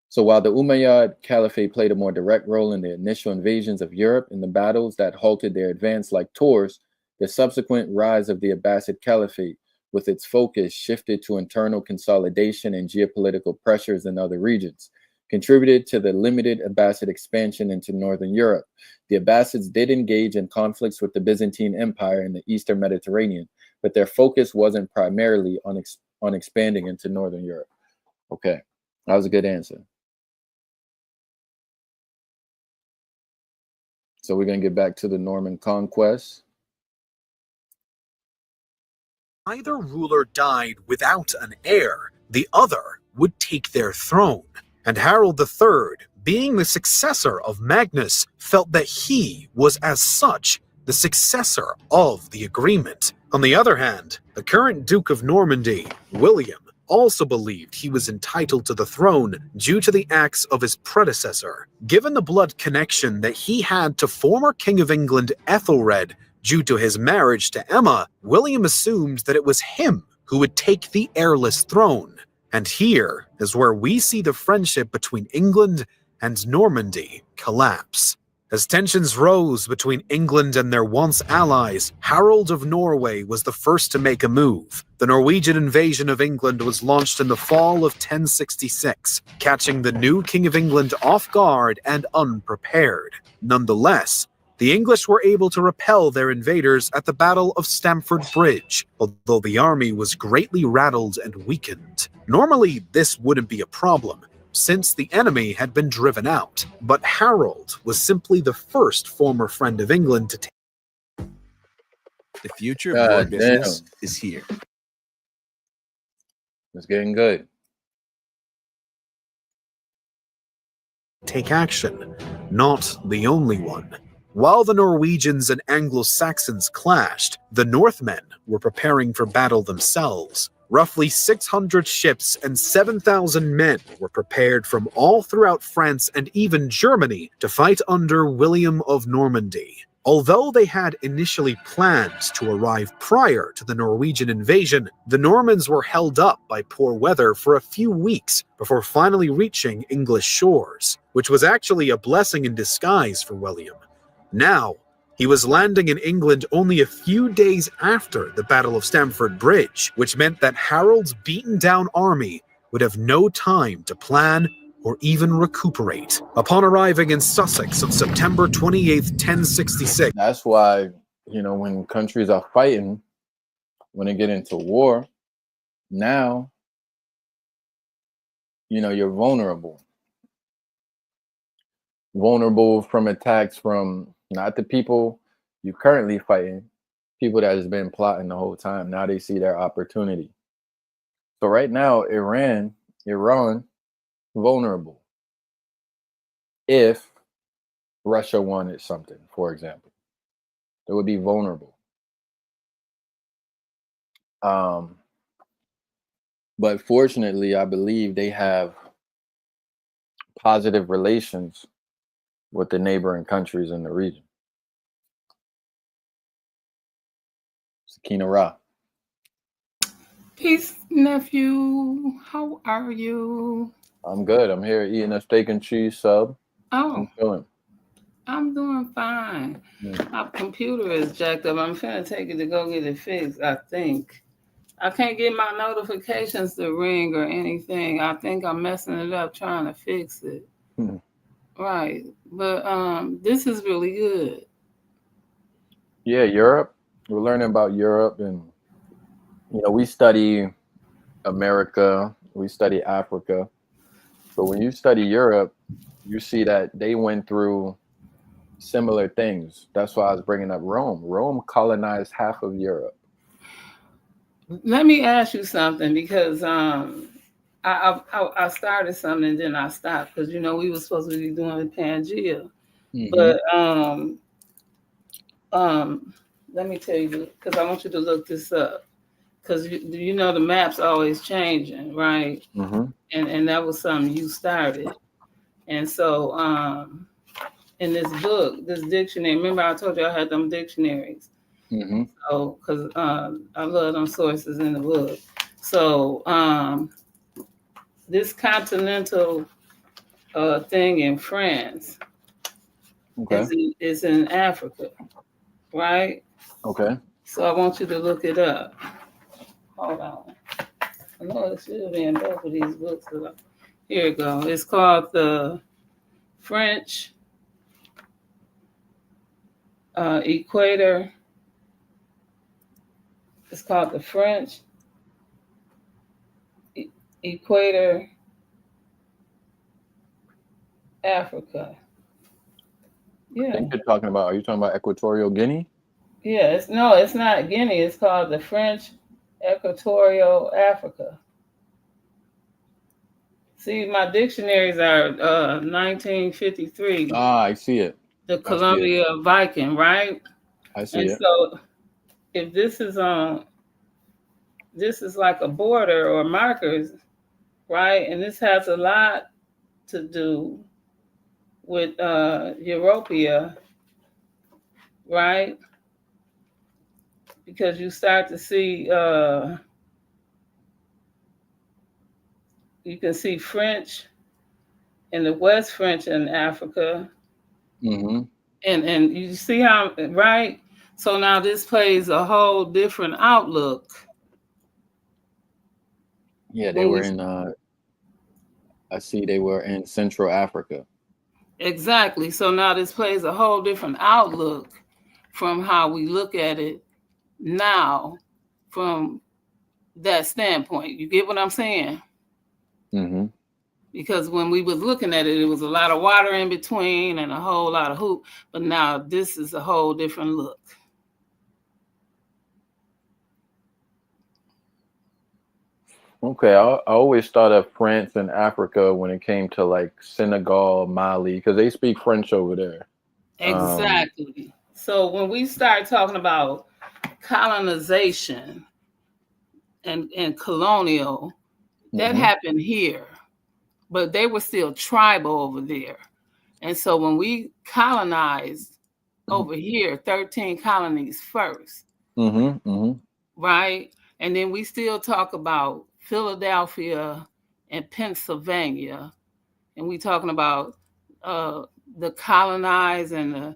So while the Umayyad Caliphate played a more direct role in the initial invasions of Europe and the battles that halted their advance like Tours, the subsequent rise of the Abbasid Caliphate, with its focus shifted to internal consolidation and geopolitical pressures in other regions, contributed to the limited Abbasid expansion into northern Europe. The Abbasids did engage in conflicts with the Byzantine Empire in the Eastern Mediterranean, but their focus wasn't primarily on expanding into northern Europe. Okay, that was a good answer. So we're going to get back to the Norman conquest. Either ruler died without an heir, the other would take their throne. And Harold III, being the successor of Magnus, felt that he was as such the successor of the agreement. On the other hand, the current Duke of Normandy, William, also believed he was entitled to the throne due to the acts of his predecessor. Given the blood connection that he had to former King of England Ethelred due to his marriage to Emma, William assumed that it was him who would take the heirless throne. And here is where we see the friendship between England and Normandy collapse. As tensions rose between England and their once allies, Harold of Norway was the first to make a move. The Norwegian invasion of England was launched in the fall of 1066, catching the new King of England off guard and unprepared. Nonetheless, the English were able to repel their invaders at the Battle of Stamford Bridge, although the army was greatly rattled and weakened. Normally, this wouldn't be a problem, since the enemy had been driven out, but Harold was simply the first former friend of England to take. The future of your business is here. It's getting good. Take action, not the only one. While the Norwegians and Anglo-Saxons clashed, the Northmen were preparing for battle themselves. Roughly 600 ships and 7,000 men were prepared from all throughout France and even Germany to fight under William of Normandy. Although they had initially planned to arrive prior to the Norwegian invasion, the Normans were held up by poor weather for a few weeks before finally reaching English shores, which was actually a blessing in disguise for William. Now, he was landing in England only a few days after the Battle of Stamford Bridge, which meant that Harold's beaten-down army would have no time to plan or even recuperate. Upon arriving in Sussex on September 28th, 1066... That's why, you know, when countries are fighting, when they get into war, now, you know, you're vulnerable. Vulnerable from attacks from not the people you're currently fighting, people that has been plotting the whole time. Now they see their opportunity. So right now, Iran, vulnerable. If Russia wanted something, for example, they would be vulnerable. But fortunately, I believe they have positive relations with the neighboring countries in the region. Sakina Ra. Peace, nephew. How are you? I'm good. I'm here eating a steak and cheese sub. Oh, I'm doing fine. My computer is jacked up. I'm finna take it to go get it fixed, I think. I can't get my notifications to ring or anything. I think I'm messing it up trying to fix it. Hmm. Right. But this is really good. Yeah, Europe. We're learning about Europe, and we study America, we study Africa, but when you study Europe, you see that they went through similar things. That's why I was bringing up Rome. Rome colonized half of Europe. Let me ask you something, because I started something and then I stopped, because we were supposed to be doing Pangea. But let me tell you, because I want you to look this up, because the map's always changing, right? And that was something you started. And so in this book, this dictionary, remember I told you I had them dictionaries. So because I love them sources in the book. So this continental thing in France is in Africa, right? Okay. So I want you to look it up. Hold on. I know it should be in both of these books. Here it goes. It's called the French Equator. It's called the French Equator Africa. Yeah. I think you're talking about, are you talking about Equatorial Guinea? Yeah, it's not Guinea. It's called the French Equatorial Africa. See, my dictionaries are 1953. Ah, I see it. The Columbia Viking, right? I see it. So if this is like a border or markers, right? And this has a lot to do with Europea, right? Because you start to see, you can see French and the West French in Africa. And you see how, right? So now this plays a whole different outlook. Yeah, they were in, I see they were in Central Africa. Exactly. So now this plays a whole different outlook from how we look at it now from that standpoint. You get what I'm saying? Because when we was looking at it, it was a lot of water in between and a whole lot of hoop. But now this is a whole different look. Okay, I always thought of France and Africa when it came to like Senegal, Mali, because they speak French over there. Exactly. So when we start talking about colonization and colonial, that happened here, but they were still tribal over there. And so when we colonized over here, 13 colonies first, right? And then we still talk about Philadelphia and Pennsylvania, and we talking about the colonized and the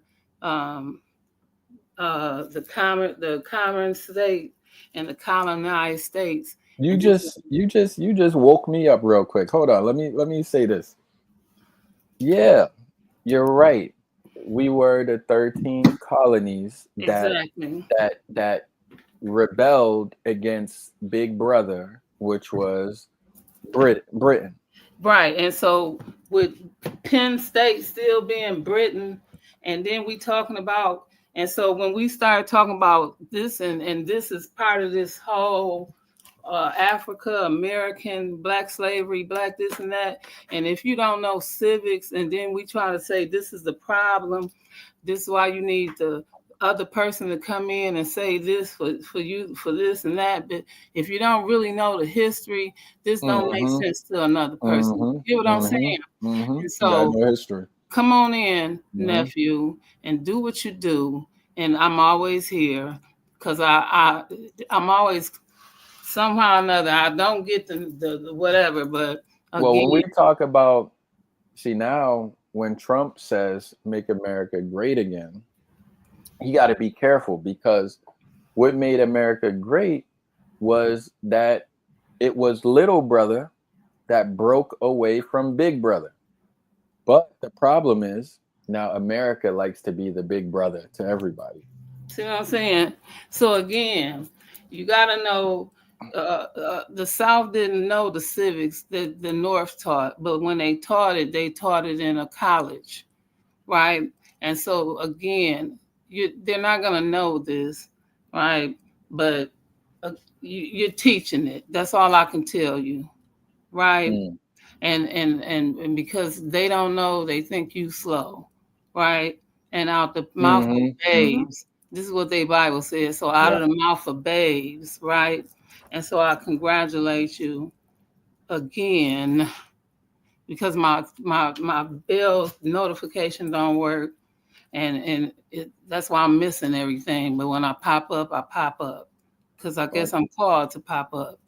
common state and the colonized states. You just woke me up real quick. Hold on, let me say this. Yeah, you're right. We were the 13 colonies that rebelled against Big Brother, which was Britain. Right, and so with Penn State still being Britain, and then we talking about, and so when we start talking about this, and this is part of this whole Africa, American, Black slavery, Black this and that, and if you don't know civics, and then we try to say this is the problem, this is why you need the other person to come in and say this for you for this and that, but if you don't really know the history, this don't make sense to another person. You get what I'm saying? And so history. Come on in, nephew, and do what you do, and I'm always here because I'm always somehow or another. I don't get the whatever, but again, well, when we talk about, see, now when Trump says make America great again, you got to be careful, because what made America great was that it was little brother that broke away from big brother. But the problem is now America likes to be the big brother to everybody. See what I'm saying? So again, you got to know the South didn't know the civics that the North taught, but when they taught it in a college, right? And so again, they're not going to know this, right? But you're teaching it. That's all I can tell you, right? And because they don't know, they think you slow, right? And out the mouth of babes, this is what their Bible says. So out of the mouth of babes, right? And so I congratulate you again, because my bell notification don't work, and that's why I'm missing everything. But when I pop up, because I guess I'm called to pop up.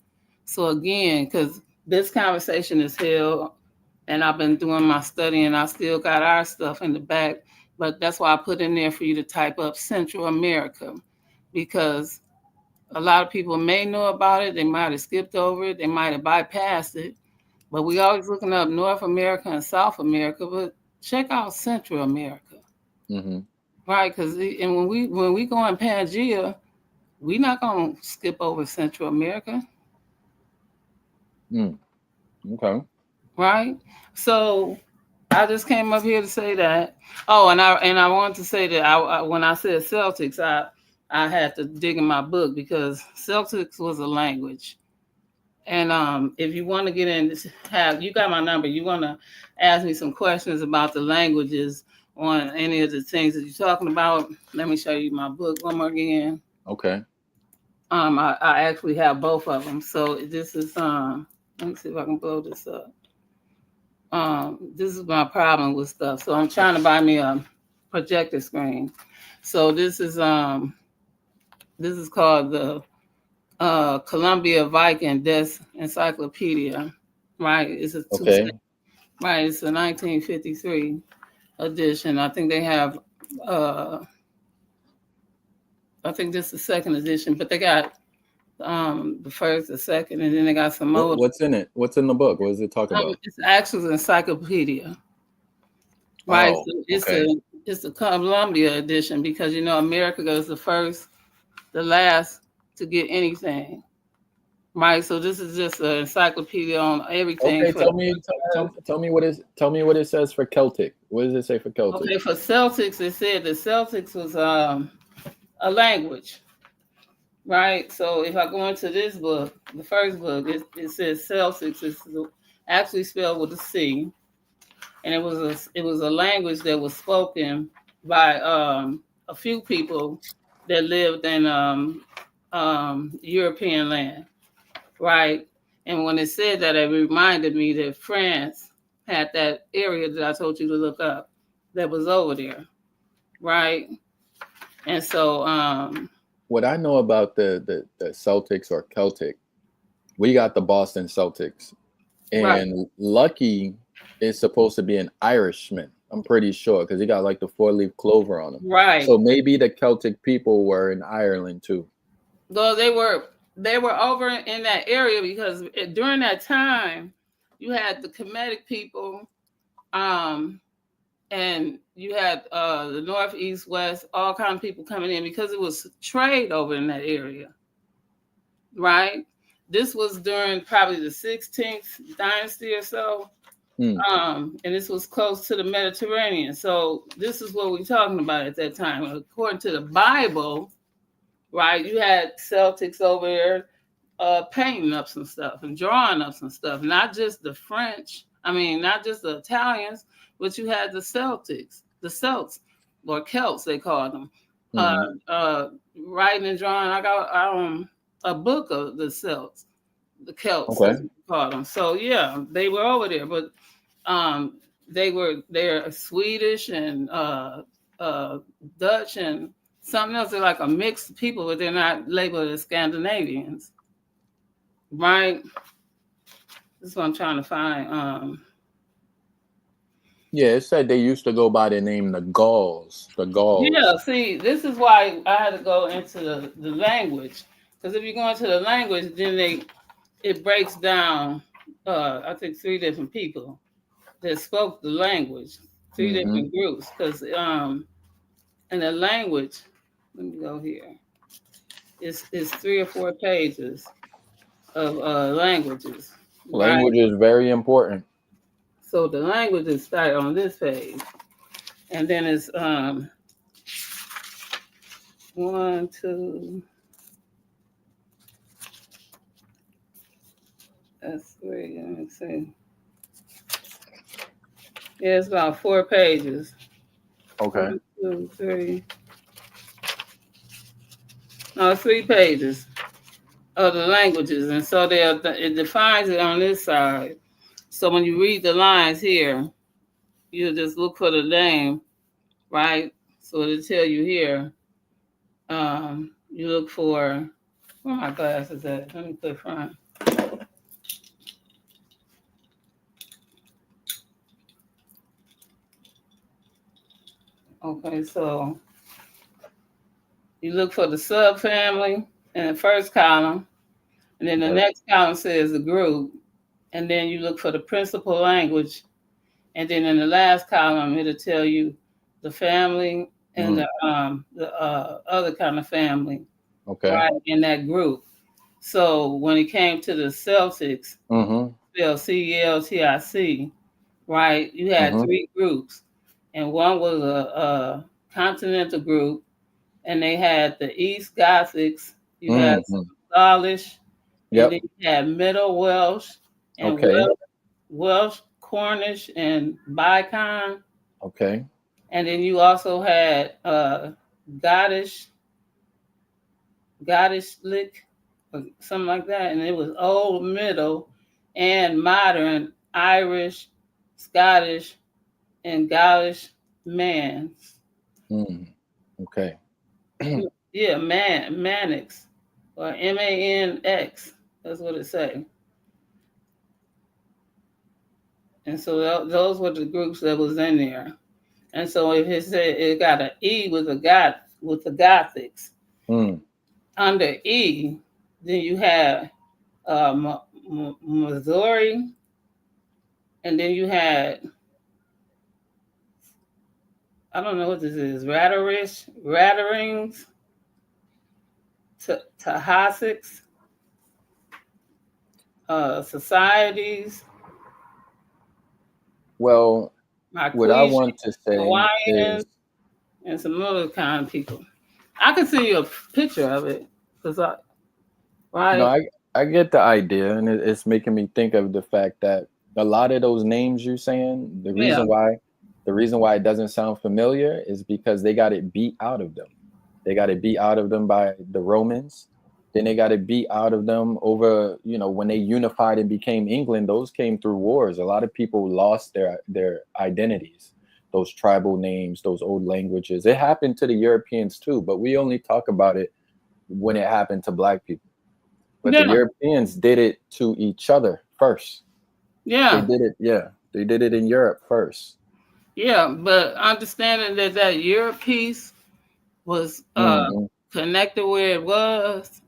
So again, because this conversation is held, and I've been doing my study, and I still got our stuff in the back. But that's why I put in there for you to type up Central America, because a lot of people may know about it. They might have skipped over it. They might have bypassed it. But we always looking up North America and South America. But check out Central America, right? Because when we go in Pangea, we're not gonna skip over Central America. Okay. Right. So I just came up here to say that. Oh, and I wanted to say that I when I said Celtics, I had to dig in my book, because Celtics was a language. And if you want to get in, you got my number. You want to ask me some questions about the languages on any of the things that you're talking about, let me show you my book one more again. Okay. I actually have both of them. So this is let me see if I can blow this up. This is my problem with stuff. So I'm trying to buy me a projector screen. So this is called the Columbia Viking Desk Encyclopedia, right? It's a right. It's a 1953 edition. I think they have. I think this is the second edition, but they got the first, the second, and then they got some more. What's in it? What's in the book? What does it talk about? It's actually an encyclopedia, right? So it's the Columbia edition, because America goes the first, the last to get anything, right? So this is just an encyclopedia on everything. Okay, tell me what it says for Celtic. What does it say for Celtic? Okay, for Celtics, it said the Celtics was a language, right? So if I go into this book, the first book, it says Celtics is actually spelled with a C, and it was a language that was spoken by a few people that lived in European land, right? And when it said that, it reminded me that France had that area that I told you to look up that was over there, right? And so what I know about the Celtics or Celtic, we got the Boston Celtics, and right. Lucky is supposed to be an Irishman. I'm pretty sure, because he got like the 4-leaf clover on him. Right. So maybe the Celtic people were in Ireland too. Though they were over in that area, because during that time you had the Kemetic people, and you had the North, East, West, all kind of people coming in, because it was trade over in that area, right? This was during probably the 16th dynasty or so. And this was close to the Mediterranean. So this is what we're talking about at that time. According to the Bible, right, you had Celtics over there painting up some stuff and drawing up some stuff. Not just the French, not just the Italians, but you had the Celtics, the Celts, or Celts, they called them, writing and drawing. I got a book of the Celts, the Celts, as we call them. So yeah, they were over there, but they're Swedish and Dutch and something else. They're like a mixed of people, but they're not labeled as Scandinavians, right? This is what I'm trying to find. Yeah, it said they used to go by the name the Gauls. The Gauls. Yeah, see, this is why I had to go into the language. Because if you go into the language, then it breaks down. I think 3 different people that spoke the language, 3 different groups. Because in the language, let me go here. It's 3 or 4 pages of languages. Language is very important. So the languages start on this page, and then it's 1, 2. That's 3. Let me see. Yeah, it's about 4 pages. Okay. 1, 2, 3. No, 3 pages of the languages, and so it defines it on this side. So when you read the lines here, you just look for the name, right? So it'll tell you here. You look for where my glasses at? Let me put front. Okay, so you look for the subfamily in the first column, and then the next column says the group, and then you look for the principal language, and then in the last column it'll tell you the family and the other kind of family, right, in that group. So when it came to the Celtics, spelled Celtic, right, you had 3 groups, and one was a continental group, and they had the East Gothics, you had Gaulish, and then you had Middle Welsh, and Welsh, Cornish, and Bicon. Okay. And then you also had Gottishlik, or something like that, and it was Old, Middle, and Modern Irish, Scottish, and Gaulish Mans. Okay. Yeah, Manx, or Manx. That's what it say. And so those were the groups that was in there. And so if it said it got an E with the Gothics, under E, then you have Missouri, and then you had, I don't know what this is, Ratterings, Tahasics, societies. Well, what I want to say Hawaiians, is, and some other kind of people. I can see you a picture of it, because I get the idea, and it's making me think of the fact that a lot of those names you're saying, the reason why it doesn't sound familiar is because they got it beat out of them. They got it beat out of them by the Romans. Then they got it beat out of them over, when they unified and became England. Those came through wars. A lot of people lost their identities, those tribal names, those old languages. It happened to the Europeans too, but we only talk about it when it happened to Black people. But the Europeans did it to each other first. Yeah. They did it. Yeah. They did it in Europe first. Yeah. But understanding that Europe piece was connected where it was,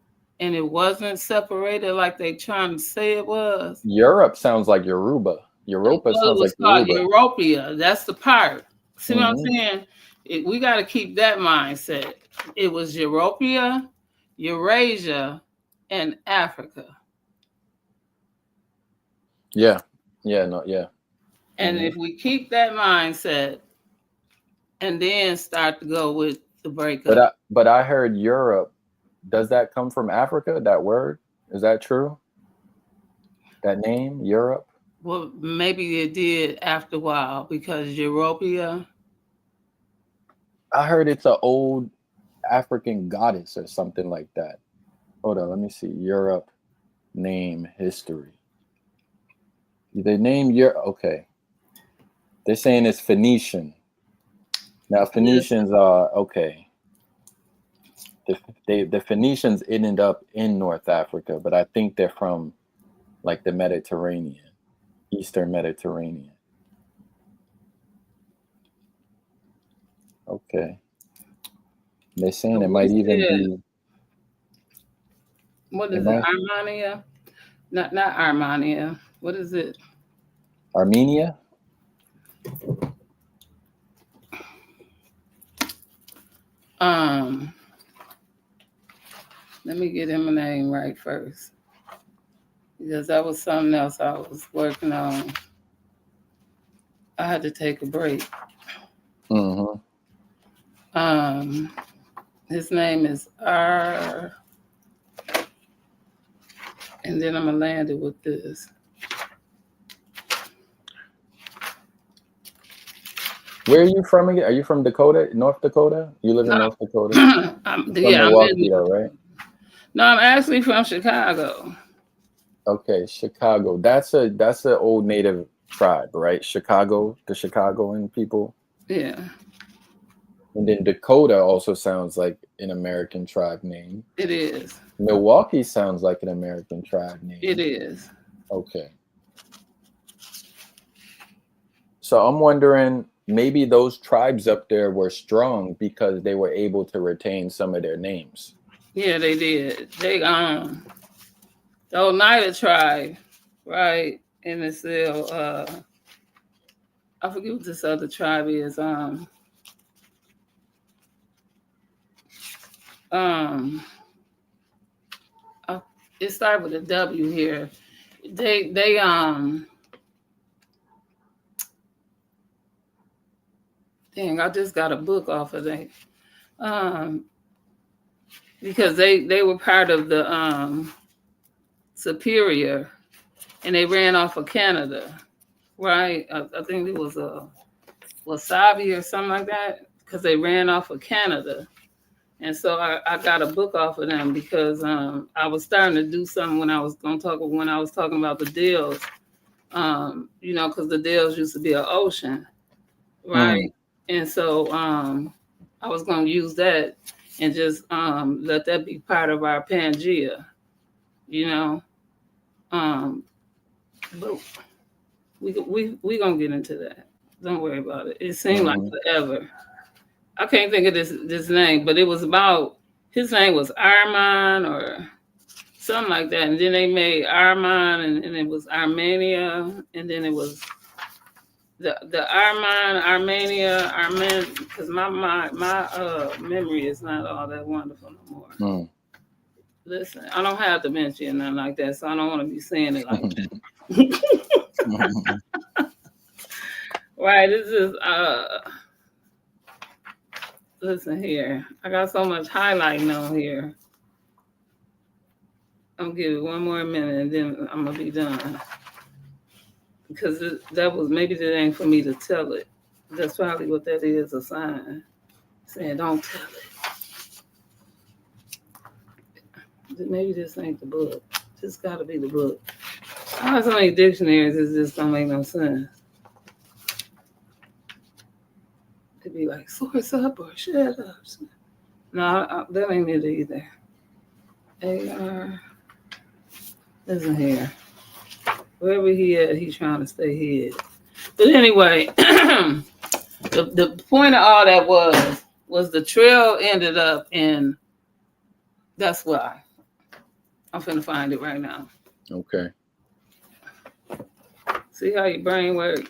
and it wasn't separated like they trying to say it was. Europe sounds like Yoruba. Europa sounds like Yoruba. Europea. That's the part. See what I'm saying? We got to keep that mindset. It was Europea, Eurasia, and Africa. Yeah. Yeah. And if we keep that mindset and then start to go with the breakup. But I heard Europe. Does that come from Africa? That word? Is that true? That name, Europe? Well, maybe it did after a while, because Europea. I heard it's an old African goddess or something like that. Hold on, let me see. Europe name history. The name Europe. Okay. They're saying it's Phoenician. Now Phoenicians are okay. The Phoenicians ended up in North Africa, but I think they're from like the Mediterranean, Eastern Mediterranean. Okay. They're saying it might even be. What is Am it? I- Armenia? Not Armenia. What is it? Armenia? Let me get him a name right first, because that was something else I was working on. I had to take a break. Mm-hmm. His name is R, and then I'm gonna land it with this. Where are you from again? Are you from Dakota, North Dakota? You live in North Dakota? I'm From Milwaukee, though, right? No, I'm actually from Chicago. Okay, Chicago. That's an old Native tribe, right? Chicago, the Chicagoan people. Yeah, And then Dakota also sounds like an American tribe name. it is. Milwaukee sounds like an American tribe name. It is. Okay. So I'm wondering, maybe those tribes up there were strong because they were able to retain some of their names. Yeah, they did. They the Oneida tribe, right? And it's still I forget what this other tribe is. It started with a W here. They dang, I just got a book off of them. Because they were part of the Superior, and they ran off of Canada, right? I think it was a Wasabi or something like that, because they ran off of Canada. And so I got a book off of them because I was starting to do something when I was talking about the Dells, you know, because the Dells used to be an ocean, right? And so I was going to use that and just let that be part of our Pangea, you know. But we gonna get into that. Don't worry about it. It seemed like forever. I can't think of this name, but it was about, his name was Arman or something like that. And then they made Arman, and it was Armenia, and then it was the Arman, Armenia, because my memory is not all that wonderful no more. Listen, I don't have dementia and nothing like that, so I don't want to be saying it like that. Right, this is listen here. I got so much highlighting on here. I'm gonna give it one more minute and then I'm gonna be done. Because maybe that ain't for me to tell it. That's probably what that is, a sign saying don't tell it. Maybe this ain't the book. This gotta be the book. I have so many dictionaries, it just don't make no sense. To be like, source up or shut up. No, that ain't it either. AR. Listen here. Wherever he at, he's trying to stay hid. But anyway, the point of all that was the trail ended up in, that's why. I'm finna find it right now. Okay. See how your brain works?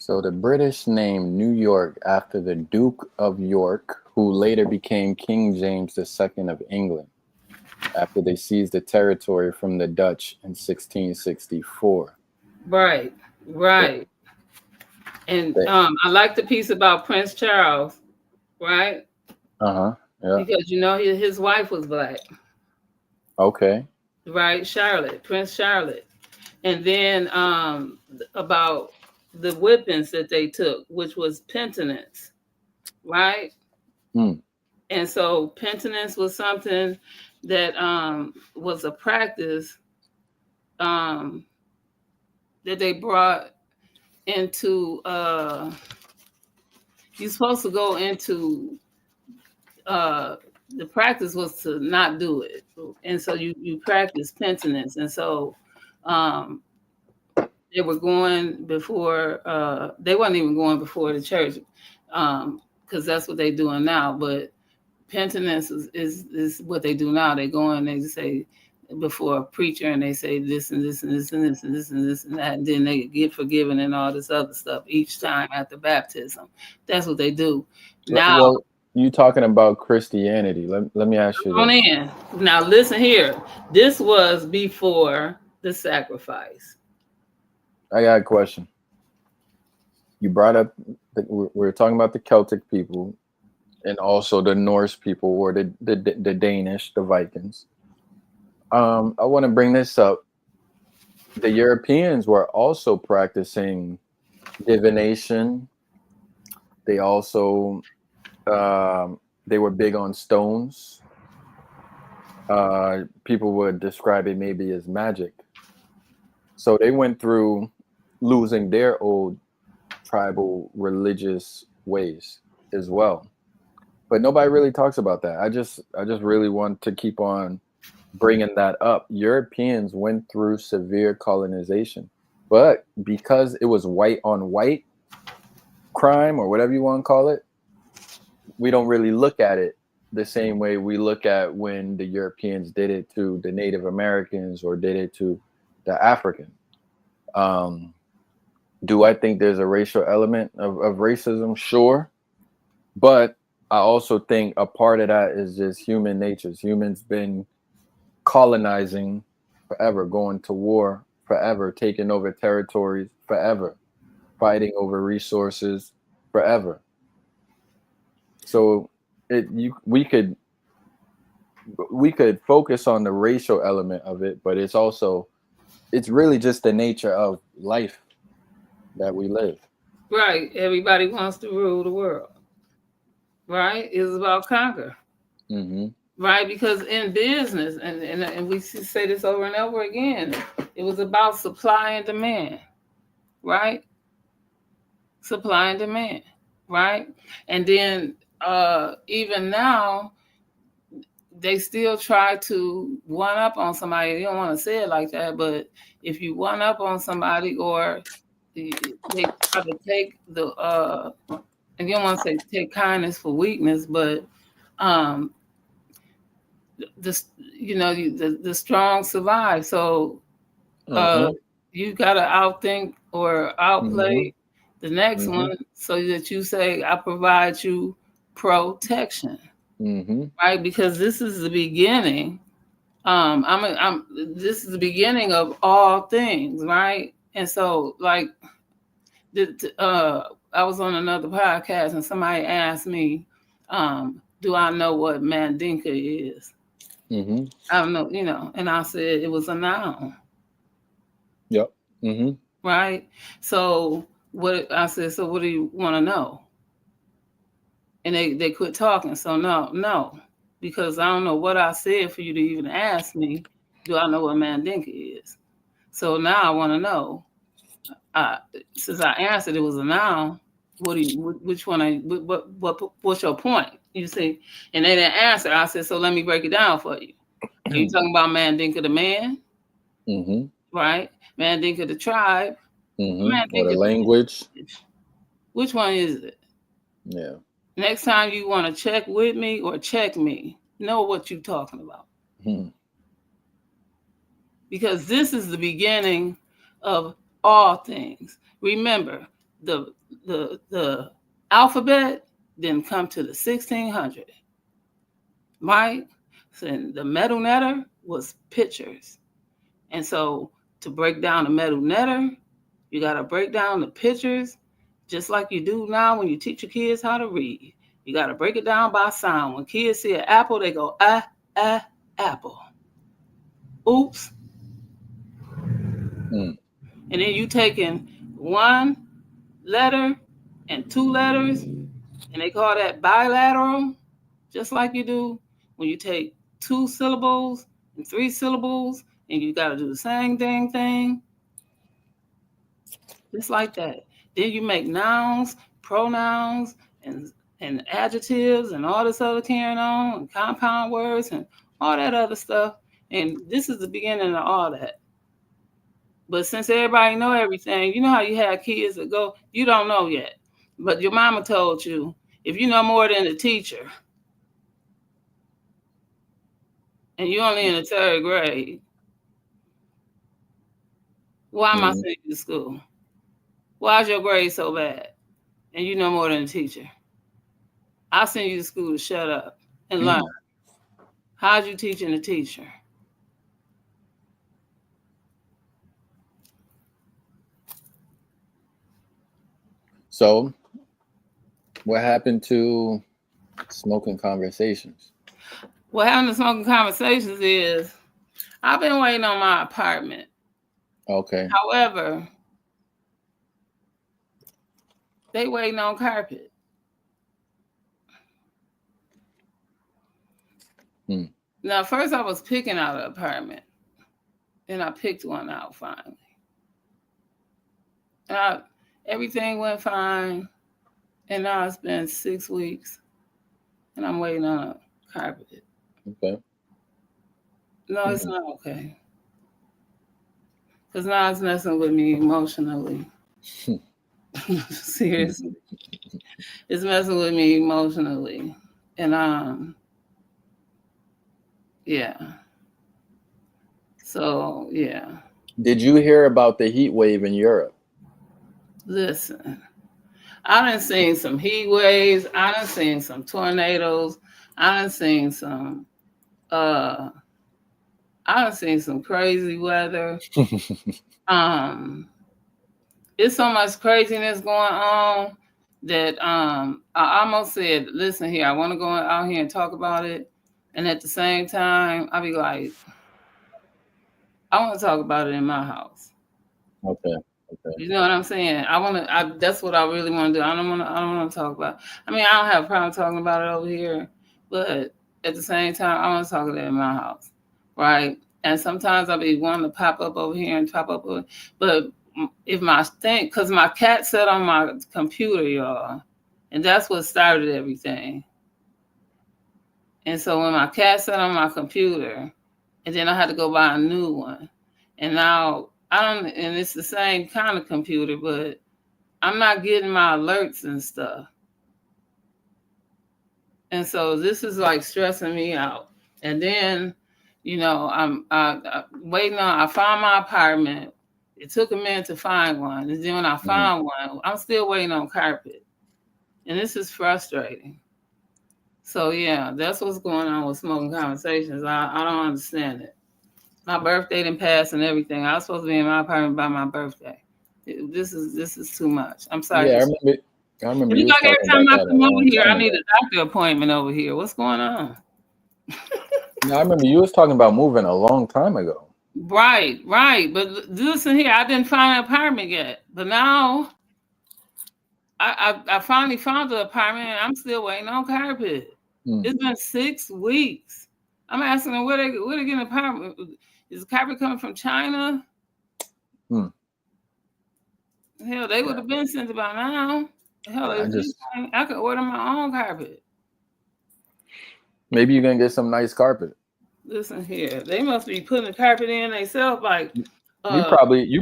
So the British named New York after the Duke of York, who later became King James II of England, after they seized the territory from the Dutch in 1664. Right. And I like the piece about Prince Charles, right? Yeah. Because you know his wife was black. Okay. Right, Prince Charlotte. And then about the whippings that they took, which was penitence, right? And so penitence was something that was a practice that they brought into you're supposed to go into the practice was to not do it, and so you practice penitence, and so they were going before they wasn't even going before the church, because that's what they're doing now. But penitence is what they do now. They go and they say before a preacher and they say this and this and this and this and this and this and that, and then they get forgiven and all this other stuff each time after baptism. That's what they do. Now, well, you talking about Christianity. Let me ask you on in. Now listen here. This was before the sacrifice. I got a question. You brought up we're talking about the Celtic people and also the Norse people, or the Danish, the Vikings. I want to bring this up. The Europeans were also practicing divination. They also they were big on stones. People would describe it maybe as magic. So they went through losing their old tribal religious ways as well. But nobody really talks about that. I just really want to keep on bringing that up. Europeans went through severe colonization, but because it was white on white crime, or whatever you want to call it, we don't really look at it the same way we look at when the Europeans did it to the Native Americans or did it to the African. Do I think there's a racial element of racism? Sure. But I also think a part of that is just human nature. Humans been colonizing forever, going to war forever, taking over territories forever, fighting over resources forever. So we could focus on the racial element of it, but it's really just the nature of life that we live. Right. Everybody wants to rule the world. Right. It's about conquer. Mm-hmm. Right. Because in business, and we say this over and over again, it was about supply and demand. Right. Supply and demand. Right. And then even now, they still try to one up on somebody. You don't want to say it like that, but if you one up on somebody, or they try to take the and you don't want to say take kindness for weakness, but the strong survive. So you gotta outthink or outplay the next one, so that you say, I provide you protection. Right, because this is the beginning. This is the beginning of all things, right? And so, like, I was on another podcast, and somebody asked me, "Do I know what Mandinka is?" I don't know, and I said it was a noun. Yep. Right. So what I said? So what do you want to know? And they quit talking. So no, because I don't know what I said for you to even ask me, do I know what Mandinka is? So now I want to know. Since I answered it was a noun, what's your point? You see, and they didn't answer. I said, so let me break it down for you. Are you talking about Mandinka the man? Right? Mandinka the tribe? Mandinka or the language? Which one is it? Yeah. Next time you want to check with me or check me, know what you're talking about. Because this is the beginning of all things. Remember, the alphabet didn't come to the 1600s, right? So the metal netter was pictures. And so to break down the metal netter, you got to break down the pictures, just like you do now when you teach your kids how to read. You got to break it down by sound. When kids see an apple, they go, apple. Oops. And then you taking one letter and two letters, and they call that bilateral, just like you do when you take 2 syllables and 3 syllables, and you got to do the same dang thing. Just like that. Then you make nouns, pronouns, and adjectives and all this other carrying on and compound words and all that other stuff. And this is the beginning of all that. But since everybody know everything, you know how you have kids that go, you don't know yet. But your mama told you, if you know more than the teacher, and you're only in the 3rd grade, why am I sending you to school? Why is your grade so bad? And you know more than the teacher. I send you to school to shut up and learn. How's you teaching the teacher? So, what happened to smoking conversations? What happened to smoking conversations is I've been waiting on my apartment. Okay. However, they waiting on carpet. Now, first I was picking out an apartment, and I picked one out finally. And everything went fine, and now it's been 6 weeks, and I'm waiting on a carpet. Okay. No, it's not okay. Because now it's messing with me emotionally. Seriously. It's messing with me emotionally. And yeah. So, yeah. Did you hear about the heat wave in Europe? Listen, I done seen some heat waves. I done seen some tornadoes. I done seen some crazy weather. It's so much craziness going on that I almost said, listen here, I want to go out here and talk about it. And at the same time, I'll be like, I want to talk about it in my house. Okay. You know what I'm saying? That's what I really want to do. I don't want to talk about. I mean, I don't have a problem talking about it over here, but at the same time, I want to talk about it in my house, right? And sometimes I'll be wanting to pop up over here and pop up over, but if my thing, because my cat sat on my computer, y'all, and that's what started everything. And so when my cat sat on my computer, and then I had to go buy a new one, and now and it's the same kind of computer, but I'm not getting my alerts and stuff. And so this is like stressing me out. And then, I'm waiting on, I found my apartment. It took a minute to find one. And then when I found one, I'm still waiting on carpet. And this is frustrating. So yeah, that's what's going on with smoking conversations. I don't understand it. My birthday didn't pass and everything. I was supposed to be in my apartment by my birthday. This is too much. I'm sorry. Yeah, I remember. You like every time I come over here, I need a doctor appointment over here. What's going on? No, I remember you was talking about moving a long time ago. Right. But listen here, I didn't find an apartment yet. But now I finally found the apartment and I'm still waiting on carpet. It's been 6 weeks. I'm asking them where they getting an apartment. Is the carpet coming from China? Hell, they would have been sent by now. Hell, I could order my own carpet. Maybe you're gonna get some nice carpet. Listen here, they must be putting the carpet in themselves. Like you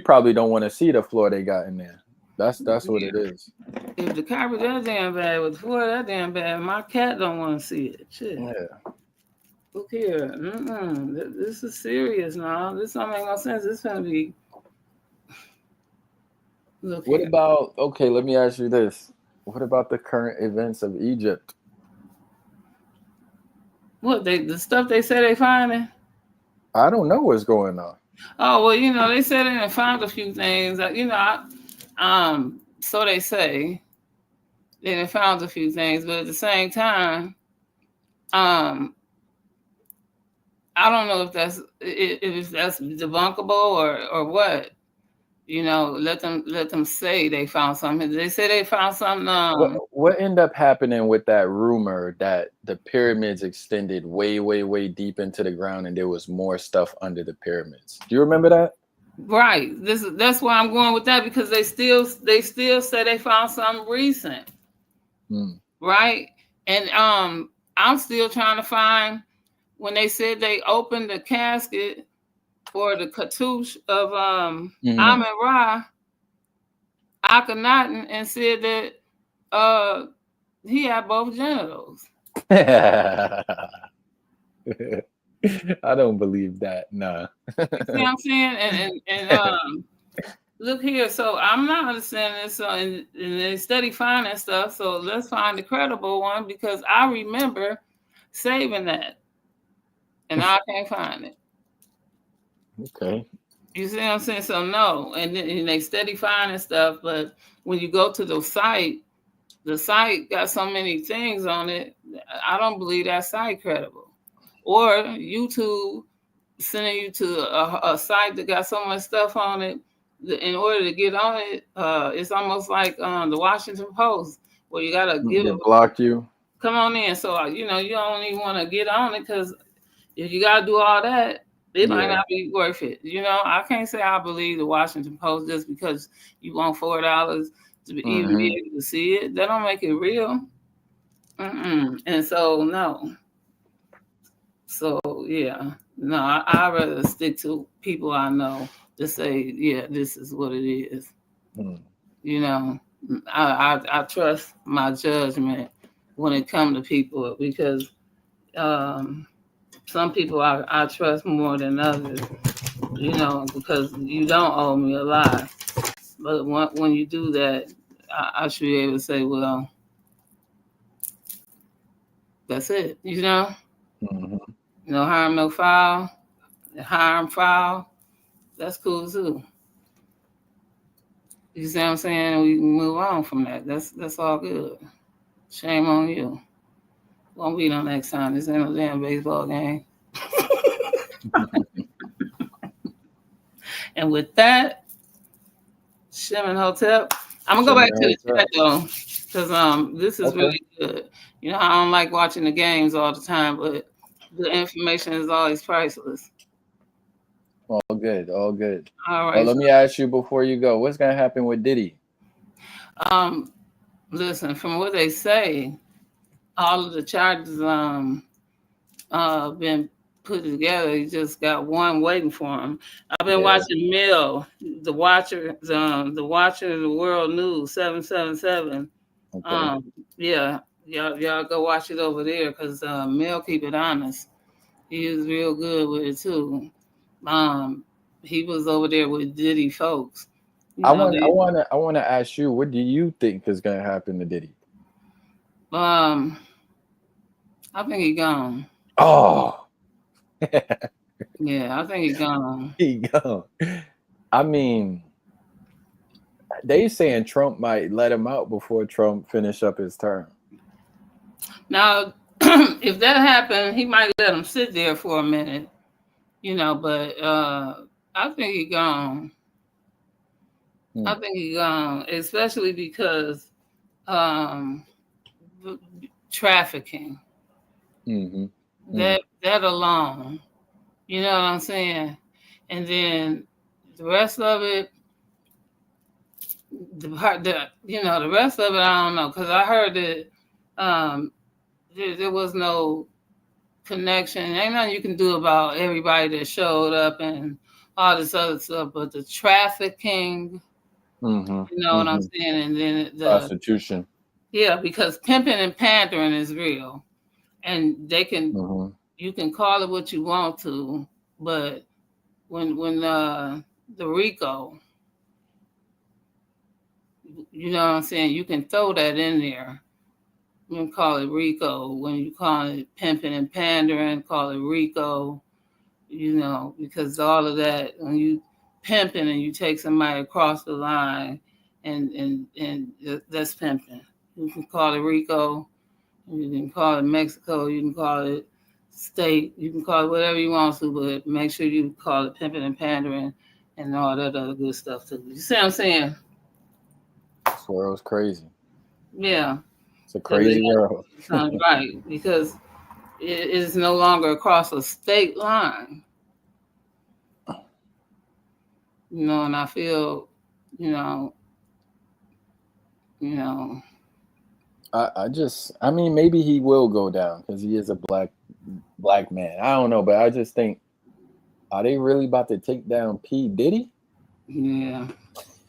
probably don't want to see the floor they got in there. That's what it is. If the carpet that damn bad, with the floor that damn bad, my cat don't want to see it. Shit. Yeah. Look here. This is serious now. This don't make no sense. This gonna be. What about? Okay, let me ask you this. What about the current events of Egypt? What the stuff they say they finding? I don't know what's going on. Oh well, they said they found a few things. So they say they found a few things, but at the same time, I don't know if that's debunkable or what. Let them say they found something. They say they found something. What ended up happening with that rumor that the pyramids extended way, way, way deep into the ground and there was more stuff under the pyramids? Do you remember that? Right. That's why I'm going with that, because they still say they found something recent. right? And I'm still trying to find when they said they opened the casket for the cartouche of Amun Ra, Akhenaten, and said that he had both genitals. I don't believe that. Nah. You see what I'm saying? And look here. So I'm not understanding this. So and they study finding stuff. So let's find the credible one because I remember saving that, and I can't find it. Okay. You see what I'm saying? So no, and they study finding stuff, but when you go to the site got so many things on it. I don't believe that site credible. Or YouTube sending you to a site that got so much stuff on it. In order to get on it, it's almost like the Washington Post, where you gotta block you. Come on in. So you don't even want to get on it because if you gotta do all that, it might not be worth it. I can't say I believe the Washington Post just because you want $4 to even be able to see it. That don't make it real. And so no. So yeah, no, I'd rather stick to people I know to say, yeah, this is what it is. I trust my judgment when it comes to people because some people I trust more than others, because you don't owe me a lie. But when you do that, I should be able to say, well, that's it, No harm, no foul. Harm, foul, that's cool too. You see what I'm saying? We can move on from that. That's all good. Shame on you. Won't be no next time. This ain't no damn baseball game. And with that, Shimon Hotep, I'm gonna go back to the chat though, because this is really good. I don't like watching the games all the time, but the information is always priceless. All good. All right. Well, let me ask you before you go, what's gonna happen with Diddy? Listen, from what they say, all of the charges been put together. He just got one waiting for him. I've been watching Mill, the Watcher of the World News 777. Okay. Y'all go watch it over there because Mill keep it honest. He is real good with it too. He was over there with Diddy folks. I want to ask you, what do you think is gonna happen to Diddy? I think he gone. Oh. Yeah, I think he gone. He gone. I mean, they saying Trump might let him out before Trump finish up his term. Now, if that happened, he might let him sit there for a minute, but I think he gone. I think he gone, especially because trafficking. That alone, you know what I'm saying? And then the rest of it, the rest of it, I don't know, because I heard that there was no connection. Ain't nothing you can do about everybody that showed up and all this other stuff, but the trafficking, you know what I'm saying? And then the prostitution. Yeah, because pimping and pandering is real. And they can, you can call it what you want to, but when the RICO, you know what I'm saying, you can throw that in there. You can call it RICO. When you call it pimping and pandering, call it RICO, because all of that, when you pimping and you take somebody across the line and that's pimping. You can call it RICO. You can call it Mexico. You can call it state. You can call it whatever you want to, but make sure you call it pimping and pandering and all that other good stuff too. You see what I'm saying? This world's crazy. Yeah. It's a crazy world. Sounds right, because it is no longer across a state line. And I feel, I mean, maybe he will go down because he is a black man. I don't know, but I just think, are they really about to take down P. Diddy? Yeah.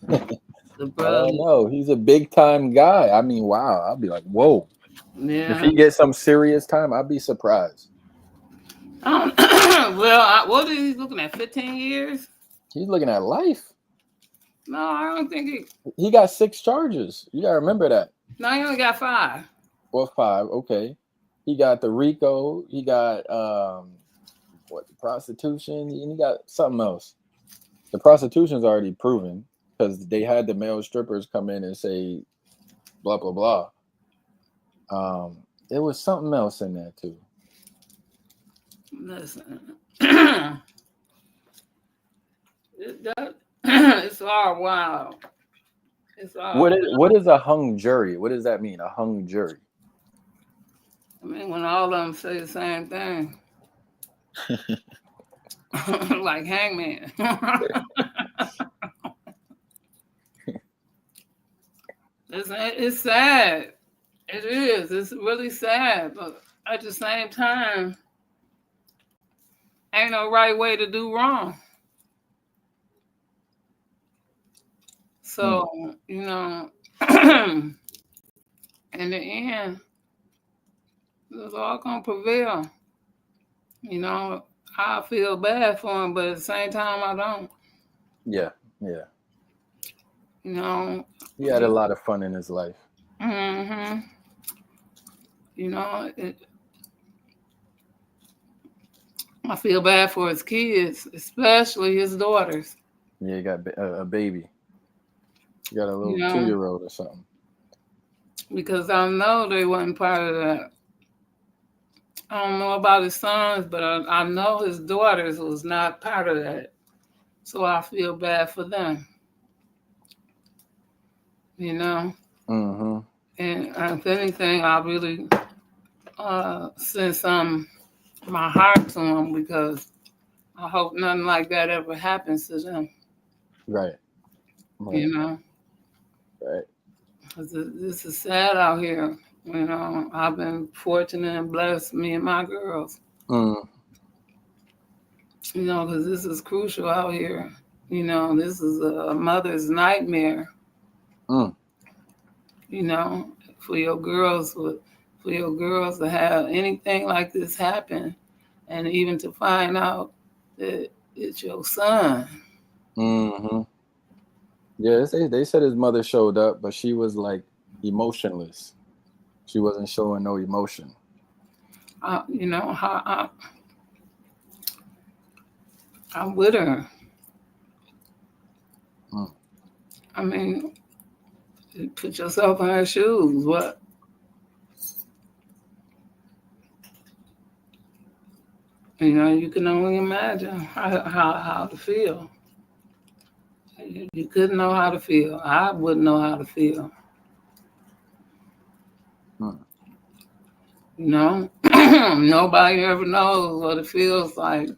The I brother. don't know. He's a big time guy. I mean, wow. I'll be like, whoa. Yeah. If he gets some serious time, I'd be surprised. Well, what is he looking at? 15 years? He's looking at life. No, I don't think he got 6 charges. You gotta remember that. No, he only got 5. Or 5, okay. He got the RICO. He got prostitution, and he got something else. The prostitution's already proven because they had the male strippers come in and say blah blah blah. There was something else in there too. Listen, it's all wild. It's all What is a hung jury? What does that mean? A hung jury? I mean, when all of them say the same thing, like hangman. It's sad. It is. It's really sad. But at the same time, ain't no right way to do wrong. So, you know, in the end, it's all gonna prevail. You know, I feel bad for him, but at the same time, I don't. Yeah. You know, he had a lot of fun in his life. Mm-hmm. You know, I feel bad for his kids, especially his daughters. Yeah, he got a baby. He got a little 2-year-old or something. Because I know they wasn't part of that. I don't know about his sons, but I know his daughters was not part of that. So I feel bad for them. You know? Mm-hmm. And if anything, I really send my heart to them because I hope nothing like that ever happens to them. Right. You know? Right. Because this is sad out here. You know, I've been fortunate and blessed, me and my girls. Mm. You know, because this is crucial out here. You know, this is a mother's nightmare. Mm. You know, for your girls to have anything like this happen, and even to find out that it's your son. Mm-hmm. Yeah, they said his mother showed up, but she was like emotionless. She wasn't showing no emotion. You know, how I'm with her. Mm. I mean, put yourself in her shoes. What? You know, you can only imagine how to feel. You couldn't know how to feel. I wouldn't know how to feel. Mm. You know, nobody ever knows what it feels like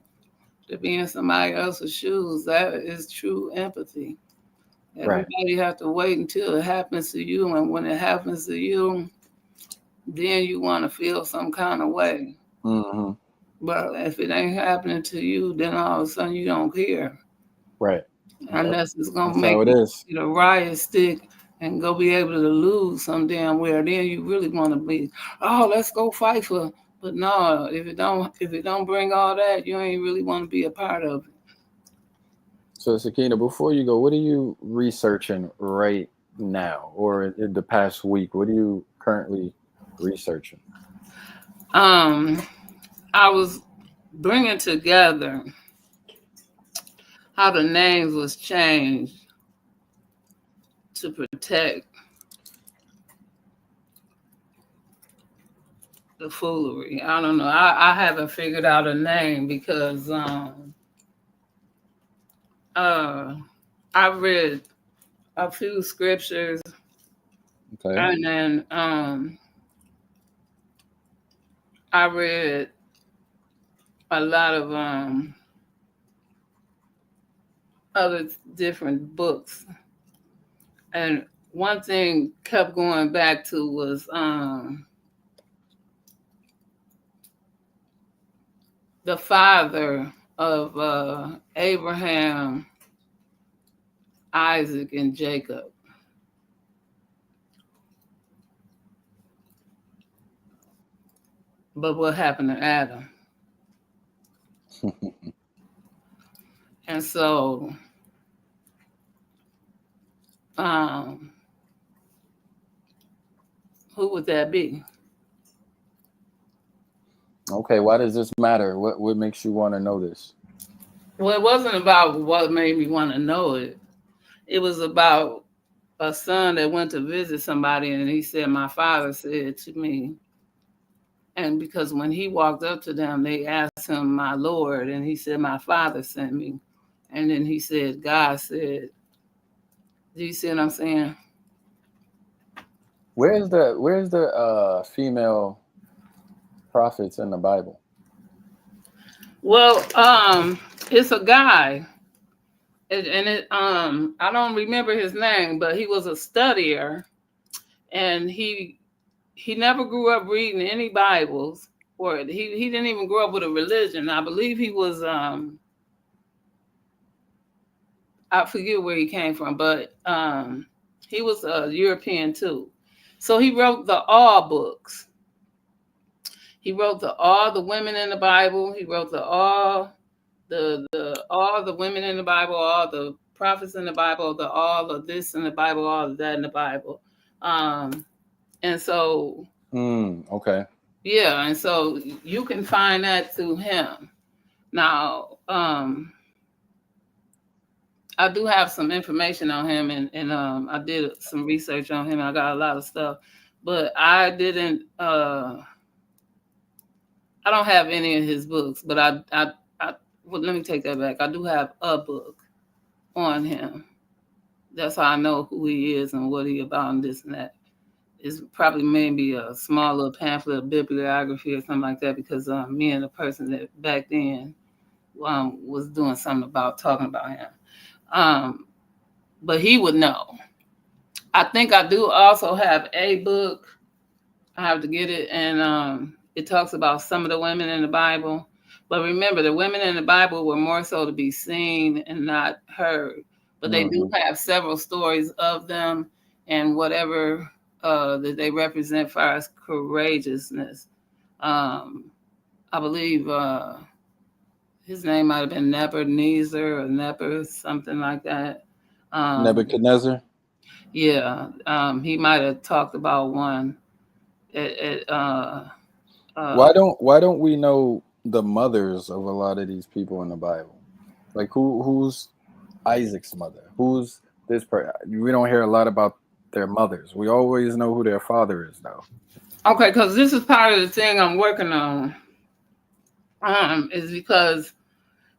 to be in somebody else's shoes. That is true empathy. Everybody have to wait until it happens to you, and when it happens to you, then you want to feel some kind of way. Mm-hmm. But if it ain't happening to you, then all of a sudden you don't care. Right. Unless it's gonna That's make how it is. you the riot stick and go be able to lose some damn where, then you really want to be, let's go fight for. But no, if it don't bring all that, you ain't really want to be a part of it. So Sakina, before you go, what are you researching right now, or in the past week? What are you currently researching? I was bringing together how the names was changed to protect the foolery. I don't know. I haven't figured out a name because I read a few scriptures, and then I read a lot of other different books, and one thing kept going back to was the father of Abraham, Isaac, and Jacob. But what happened to Adam? And so who would that be? Okay, why does this matter? What makes you want to know this? Well, it wasn't about what made me want to know it. It was about a son that went to visit somebody, and he said, my father said to me. And because when he walked up to them, they asked him, my Lord, and he said, my father sent me. And then he said, God said. Do you see what I'm saying? Where's the female prophets in the Bible? Well, it's a guy, and I don't remember his name, but he was a studier, and he never grew up reading any Bibles, or he didn't even grow up with a religion. I believe he was I forget where he came from, but he was a European too. So he wrote the All books. He wrote all the women in the Bible. He wrote all the women in the Bible, all the prophets in the Bible, all of this in the Bible, all of that in the Bible. And so okay. Yeah, and so you can find that through him. Now, I do have some information on him, and I did some research on him. I got a lot of stuff, but I didn't. I don't have any of his books, but well, let me take that back. I do have a book on him. That's how I know who he is and what he about and this and that. It's probably maybe a small little pamphlet, a bibliography or something like that, because me and the person that back then was doing something about talking about him. But he would know. I think I do also have a book. I have to get it, and it talks about some of the women in the Bible. But remember, the women in the Bible were more so to be seen and not heard. But they do have several stories of them and whatever that they represent as far as courageousness. I believe his name might have been Nebuchadnezzar or Nebuchadnezzar, something like that. Nebuchadnezzar? Yeah, he might have talked about one. Why don't we know the mothers of a lot of these people in the Bible? Like who's Isaac's mother? Who's this person? We don't hear a lot about their mothers. We always know who their father is, though. Okay, because this is part of the thing I'm working on. Is because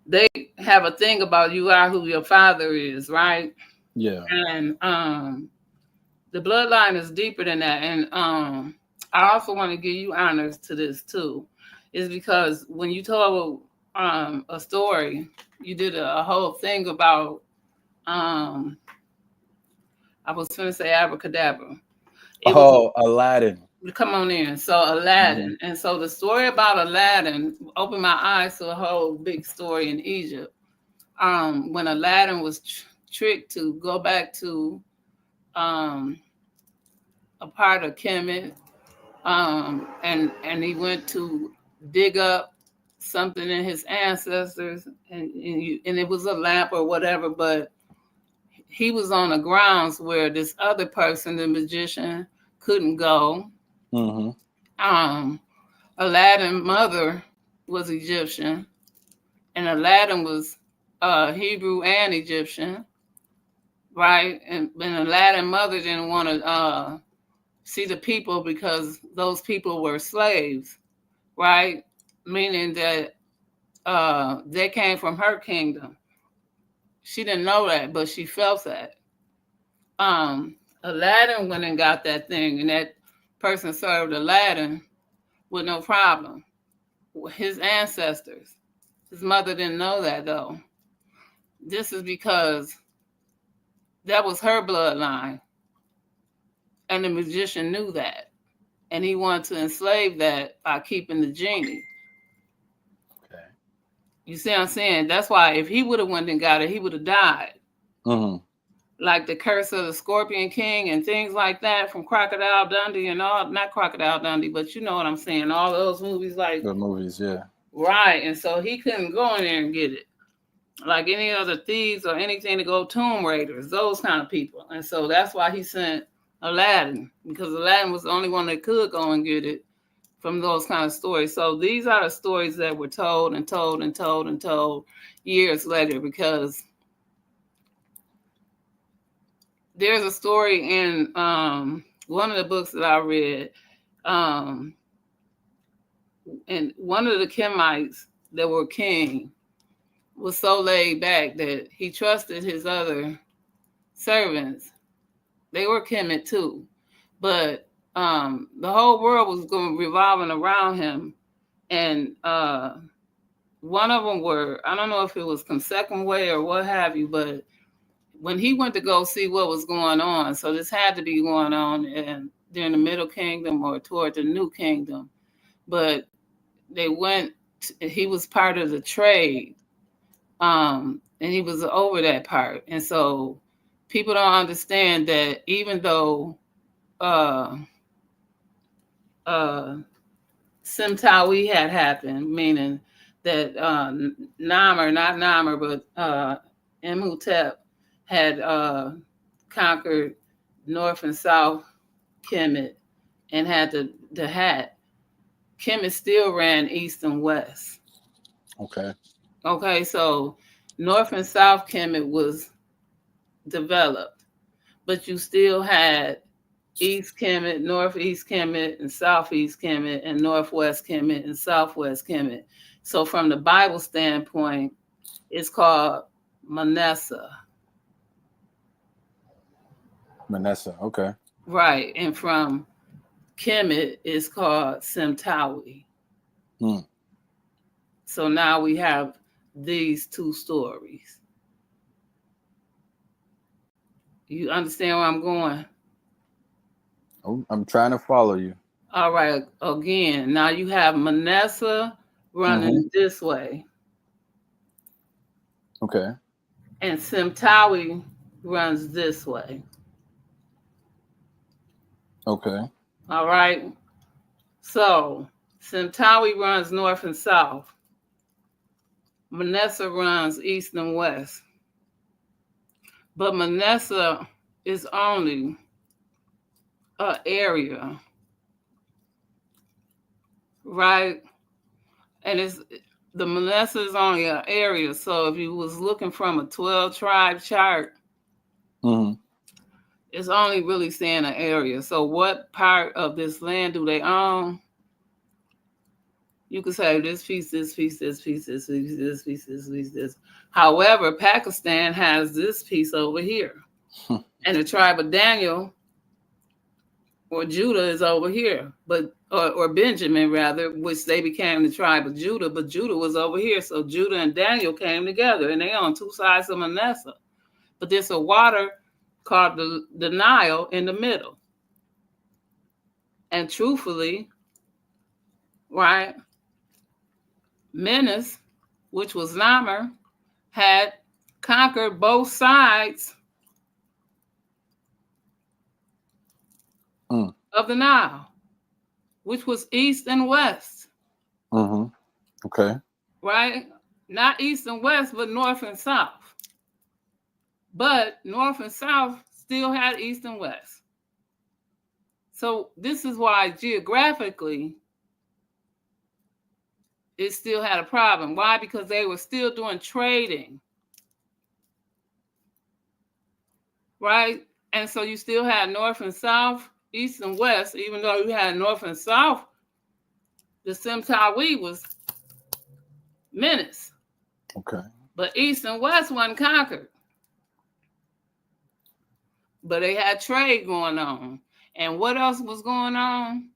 they have a thing about you are who your father is, right? Yeah. And the bloodline is deeper than that. And I also want to give you honors to this too, is because when you told a story, you did a whole thing about I was going to say abracadabra. Aladdin. Come on in. So Aladdin. And so the story about Aladdin opened my eyes to a whole big story in Egypt. When Aladdin was tricked to go back to a part of Kemet, and he went to dig up something in his ancestors, and it was a lamp or whatever, but he was on the grounds where this other person, the magician, couldn't go. Aladdin's mother was Egyptian, and Aladdin was Hebrew and Egyptian, right? And Aladdin's mother didn't want to see the people because those people were slaves, right? Meaning that they came from her kingdom. She didn't know that, but she felt that. Aladdin went and got that thing, and that person served Aladdin with no problem. His ancestors. His mother didn't know that, though. This is because that was her bloodline. And the magician knew that. And he wanted to enslave that by keeping the genie. Okay. You see what I'm saying? That's why if he would have went and got it, he would have died. Mm-hmm. Like the Curse of the Scorpion King and things like that from Crocodile Dundee and all, not Crocodile Dundee, but you know what I'm saying, all those movies like. The movies, yeah. Right, and so he couldn't go in there and get it. Like any other thieves or anything to go Tomb Raiders, those kind of people. And so that's why he sent Aladdin, because Aladdin was the only one that could go and get it from those kind of stories. So these are the stories that were told and told and told and told years later, because there's a story in one of the books that I read, and one of the Kemites that were king was so laid back that he trusted his other servants. They were Kemet too, but the whole world was going revolving around him, and one of them were, I don't know if it was Consequenway or what have you, but when he went to go see what was going on, so this had to be going on during the Middle Kingdom or toward the New Kingdom, but they went, he was part of the trade, and he was over that part. And so people don't understand that even though Simtawi had happened, meaning that Namr, not Namr, but Imhotep had conquered North and South Kemet and had the hat. Kemet still ran east and west. Okay. Okay, so North and South Kemet was developed, but you still had East Kemet, Northeast Kemet, and Southeast Kemet, and Northwest Kemet, and Southwest Kemet. So from the Bible standpoint, it's called Manasseh. Manasseh, okay. Right, and from Kemet, it's called Simtawi. Hmm. So now we have these two stories. You understand where I'm going? I'm trying to follow you. All right, again, now you have Manasseh running this way. Okay. And Simtawi runs this way. Okay. All right. So Simtawi runs north and south. Manasseh runs east and west. But Manasseh is only an area, right? And the Manasseh is only an area. So if you was looking from a 12-tribe chart, it's only really saying an area. So what part of this land do they own? You could say this piece, this piece, this piece, this piece, this piece, this piece, this. However, Pakistan has this piece over here. And the tribe of Daniel or Judah is over here, but or Benjamin rather, which they became the tribe of Judah, but Judah was over here. So Judah and Daniel came together, and they on two sides of Manasseh. But there's a water called the Nile in the middle. And truthfully, right, Menes, which was Namr, had conquered both sides of the Nile, which was east and west. Okay. Right? Not east and west, but north and south. But north and south still had east and west. So this is why geographically it still had a problem. Why? Because they were still doing trading. Right? And so you still had north and south, east and west, even though you had north and south. The Simtawi was Menes. Okay. But east and west wasn't conquered. But they had trade going on. And what else was going on?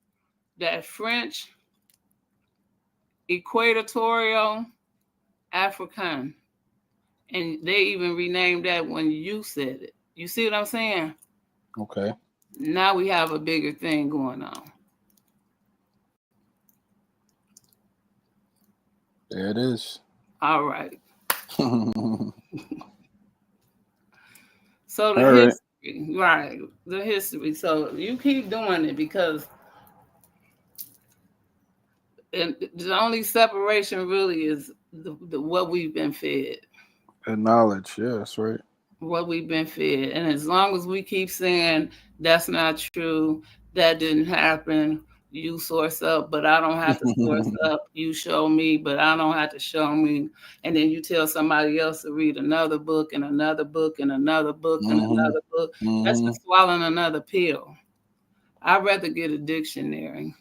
That French Equatorial African. And they even renamed that when you said it. You see what I'm saying? Okay. Now we have a bigger thing going on. There it is. All right. So All right. history, right? The history. So you keep doing it because the only separation really is the what we've been fed. And knowledge, yeah, that's right. What we've been fed. And as long as we keep saying that's not true, that didn't happen, you source up, but I don't have to source up. You show me, but I don't have to show me. And then you tell somebody else to read another book and another book and another book and another book. That's just swallowing another pill. I'd rather get a dictionary.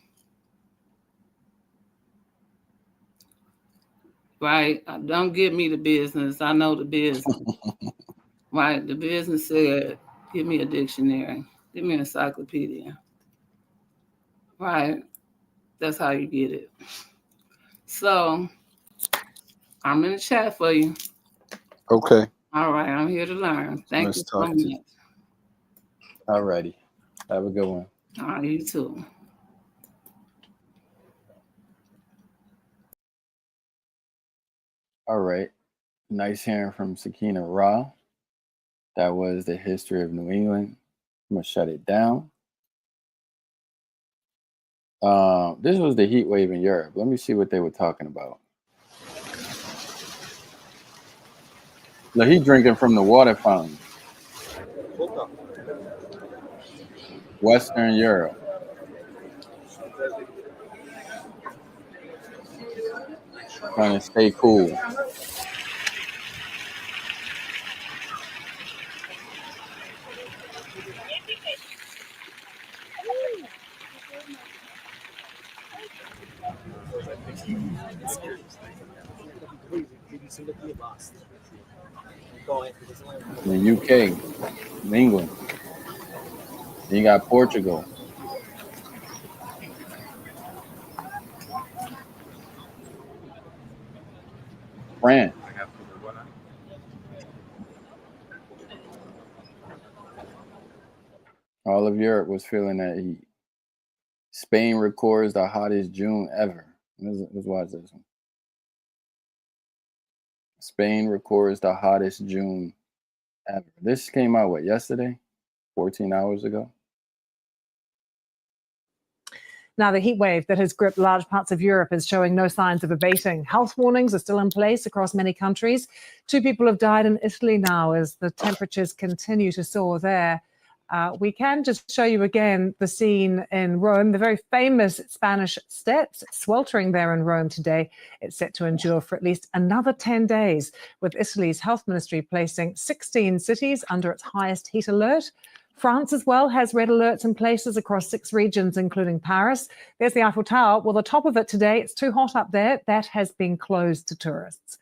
Right? Don't give me the business. I know the business. Right? The business said, give me a dictionary. Give me an encyclopedia. Right? That's how you get it. So, I'm in the chat for you. Okay. All right. I'm here to learn. Thank you so much. All righty. Have a good one. All right. You too. All right. Nice hearing from Sakina Ra. That was the history of New England. I'm going to shut it down. This was the heat wave in Europe. Let me see what they were talking about. Look, he's drinking from the water fountain. Western Europe. Trying to stay cool. The UK, England. Then you got Portugal. France. All of Europe was feeling that heat. Spain records the hottest June ever. Let's watch this one. Spain records the hottest June ever. This came out, what, yesterday? 14 hours ago? Now, the heat wave that has gripped large parts of Europe is showing no signs of abating. Health warnings are still in place across many countries. 2 people have died in Italy now as the temperatures continue to soar there. We can just show you again the scene in Rome, the very famous Spanish steps, sweltering there in Rome today. It's set to endure for at least another 10 days, with Italy's health ministry placing 16 cities under its highest heat alert. France as well has red alerts in places across 6 regions, including Paris. There's the Eiffel Tower. Well, the top of it today, it's too hot up there. That has been closed to tourists.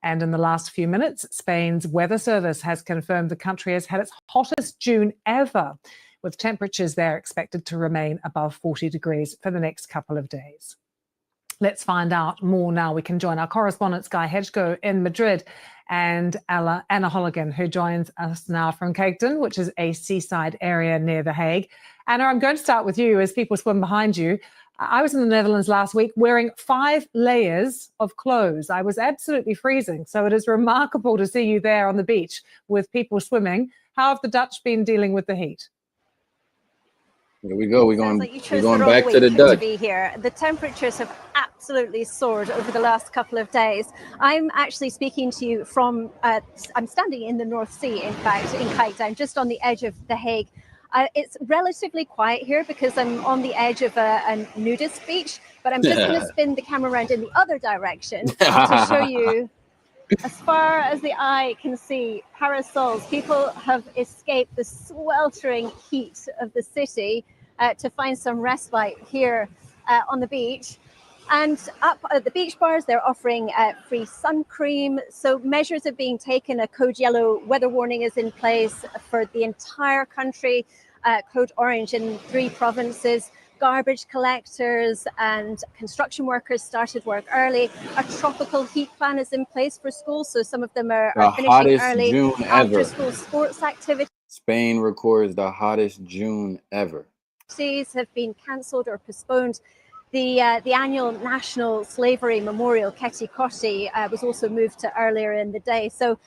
And in the last few minutes, Spain's weather service has confirmed the country has had its hottest June ever, with temperatures there expected to remain above 40 degrees for the next couple of days. Let's find out more now. We can join our correspondent, Sky Hedgeko, in Madrid, and Anna Holligan, who joins us now from Kegden, which is a seaside area near The Hague. Anna, I'm going to start with you as people swim behind you. I was in the Netherlands last week wearing 5 layers of clothes. I was absolutely freezing. So it is remarkable to see you there on the beach with people swimming. How have the Dutch been dealing with the heat? Here we go. We're going the back to the Dutch. To be here. The temperatures have absolutely soared over the last couple of days. I'm actually speaking to you from, I'm standing in the North Sea, in fact, in Kegden, just on the edge of The Hague. It's relatively quiet here because I'm on the edge of a nudist beach, but I'm just going to spin the camera around in the other direction to show you, as far as the eye can see, parasols. People have escaped the sweltering heat of the city to find some respite here on the beach. And up at the beach bars, they're offering free sun cream. So measures are being taken. A code yellow weather warning is in place for the entire country, code orange in 3 provinces. Garbage collectors and construction workers started work early. A tropical heat plan is in place for schools. So some of them are finishing early. June after ever. school sports activities. Spain records the hottest June ever. Seas have been cancelled or postponed. The annual National Slavery Memorial, Ketty Kotti, was also moved to earlier in the day. So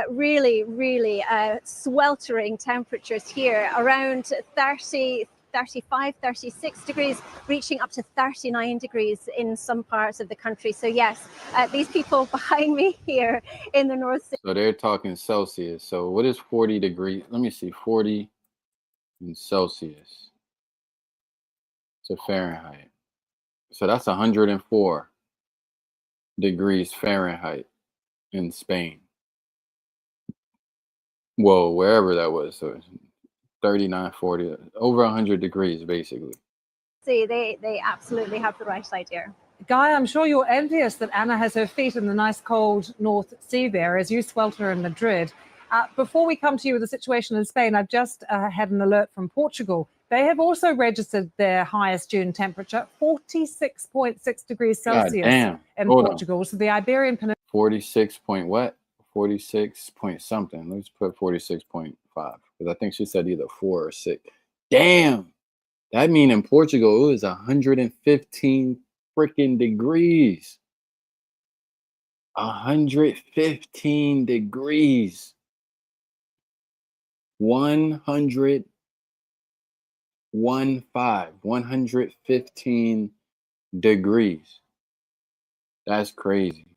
really sweltering temperatures here, around 30, 35, 36 degrees, reaching up to 39 degrees in some parts of the country. So yes, these people behind me here in the North Sea. So they're talking Celsius. So what is 40 degrees? Let me see, 40 in Celsius to Fahrenheit. So that's 104 degrees Fahrenheit in Spain. Whoa, wherever that was. So 39, 40, over 100 degrees, basically. See, they absolutely have the right idea. Guy, I'm sure you're envious that Anna has her feet in the nice cold North Sea there as you swelter in Madrid. Before we come to you with the situation in Spain, I've just had an alert from Portugal. They have also registered their highest June temperature, 46.6 degrees Celsius in Portugal. So the Iberian Peninsula. 46 point what? 46 point something. Let's put 46.5 because I think she said either 4 or 6. Damn. That mean in Portugal it was 115 freaking degrees. 115 degrees. 115 degrees. That's crazy.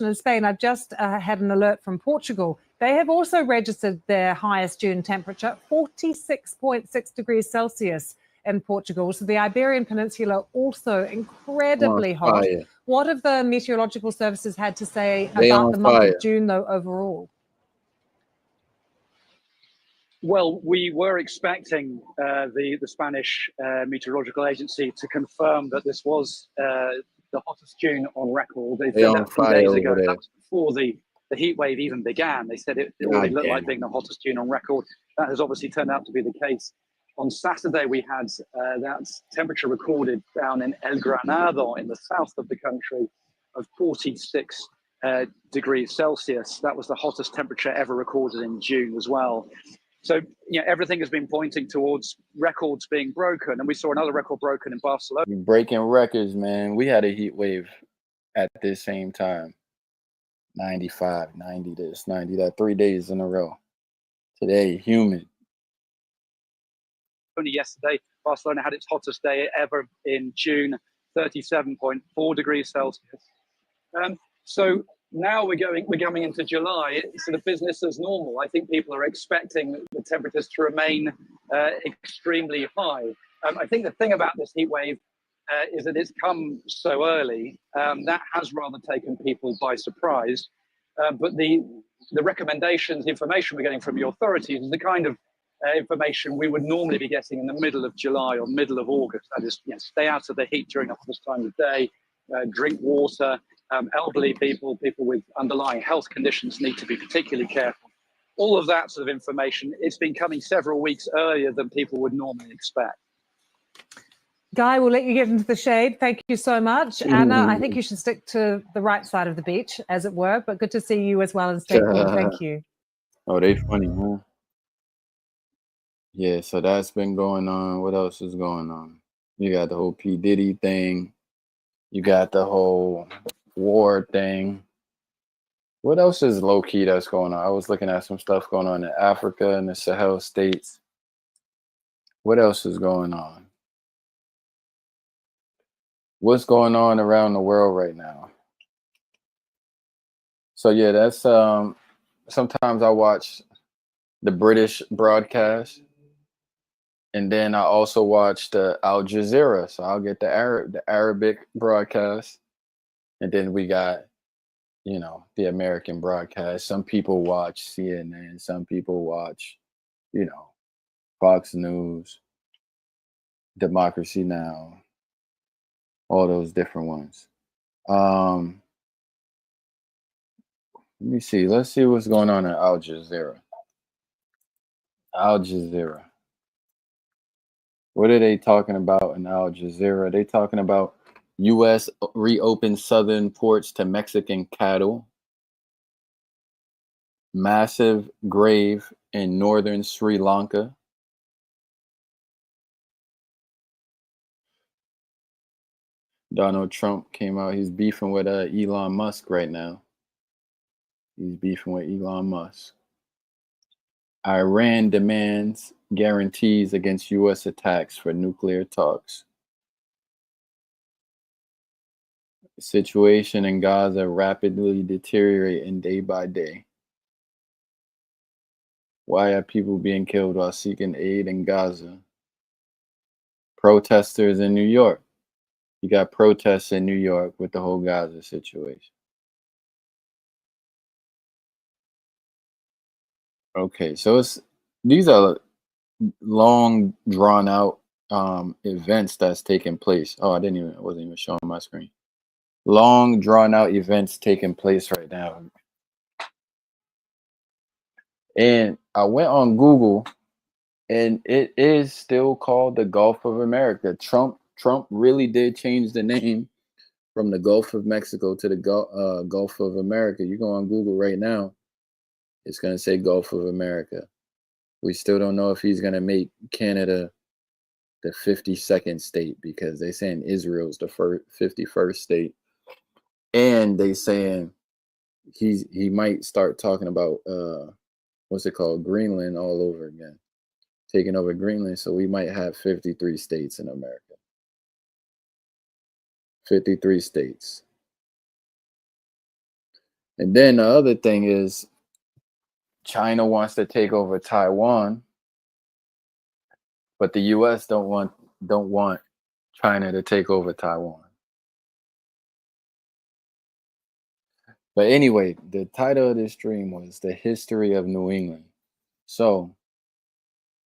In Spain, I've just had an alert from Portugal. They have also registered their highest June temperature, 46.6 degrees Celsius in Portugal. So the Iberian Peninsula also incredibly hot. What have the meteorological services had to say about the month of June, though, overall? Well, we were expecting the Spanish Meteorological Agency to confirm that this was the hottest June on record. They said that 2 days ago. That was before the heat wave even began. They said it already looked like being the hottest June on record. That has obviously turned out to be the case. On Saturday, we had that temperature recorded down in El Granado in the south of the country of 46 degrees Celsius. That was the hottest temperature ever recorded in June as well. So, everything has been pointing towards records being broken. And we saw another record broken in Barcelona. Breaking records, man. We had a heat wave at this same time. 95, 90 this, 90 that, 3 days in a row. Today, humid. Only yesterday, Barcelona had its hottest day ever in June, 37.4 degrees Celsius. So now we're coming into July. It's sort of business as normal. I think people are expecting the temperatures to remain extremely high. I think the thing about this heat wave is that it's come so early. That has rather taken people by surprise. But the recommendations, the information we're getting from the authorities is the kind of information we would normally be getting in the middle of July or middle of August. That is, stay out of the heat during the hottest time of day, drink water. Elderly people, people with underlying health conditions need to be particularly careful. All of that sort of information, it's been coming several weeks earlier than people would normally expect. Guy, we'll let you get into the shade. Thank you so much. Anna, I think you should stick to the right side of the beach, as it were, but good to see you as well and stay cool. Thank you. Oh, they funny, huh? Yeah, so that's been going on. What else is going on? You got the whole P. Diddy thing. You got the whole war thing. What else is low-key that's going on? I was looking at some stuff going on in Africa and the Sahel states. What else is going on? What's going on around the world right now? So yeah, that's sometimes I watch the British broadcast, and then I also watch the Al Jazeera. So I'll get the Arabic broadcast, and then we got, the American broadcast. Some people watch CNN, some people watch, Fox News, Democracy Now, all those different ones. Let me see. Let's see what's going on in Al Jazeera. Al Jazeera. What are they talking about in Al Jazeera? They talking about U.S. reopens southern ports to Mexican cattle. massive grave in northern Sri Lanka. Donald Trump came out. He's beefing with Elon Musk right now. He's beefing with Elon Musk. Iran demands guarantees against U.S. attacks for nuclear talks. The situation in Gaza rapidly deteriorating day by day. Why are people being killed while seeking aid in Gaza? Protesters in New York. You got protests in New York with the whole Gaza situation. Okay, so these are long drawn out events that's taking place. Oh, I wasn't even showing my screen. Long drawn out events taking place right now. And I went on Google, and it is still called the Gulf of America. Trump really did change the name from the Gulf of Mexico to the Gulf of America. You go on Google right now, it's going to say Gulf of America. We still don't know if he's going to make Canada the 52nd state, because they saying Israel's the 51st state. And they saying he might start talking about what's it called, Greenland all over again, taking over Greenland. So we might have 53 states in America. 53 states. And then the other thing is China wants to take over Taiwan, but the US don't want China to take over Taiwan. But anyway, the title of this stream was The History of New England. So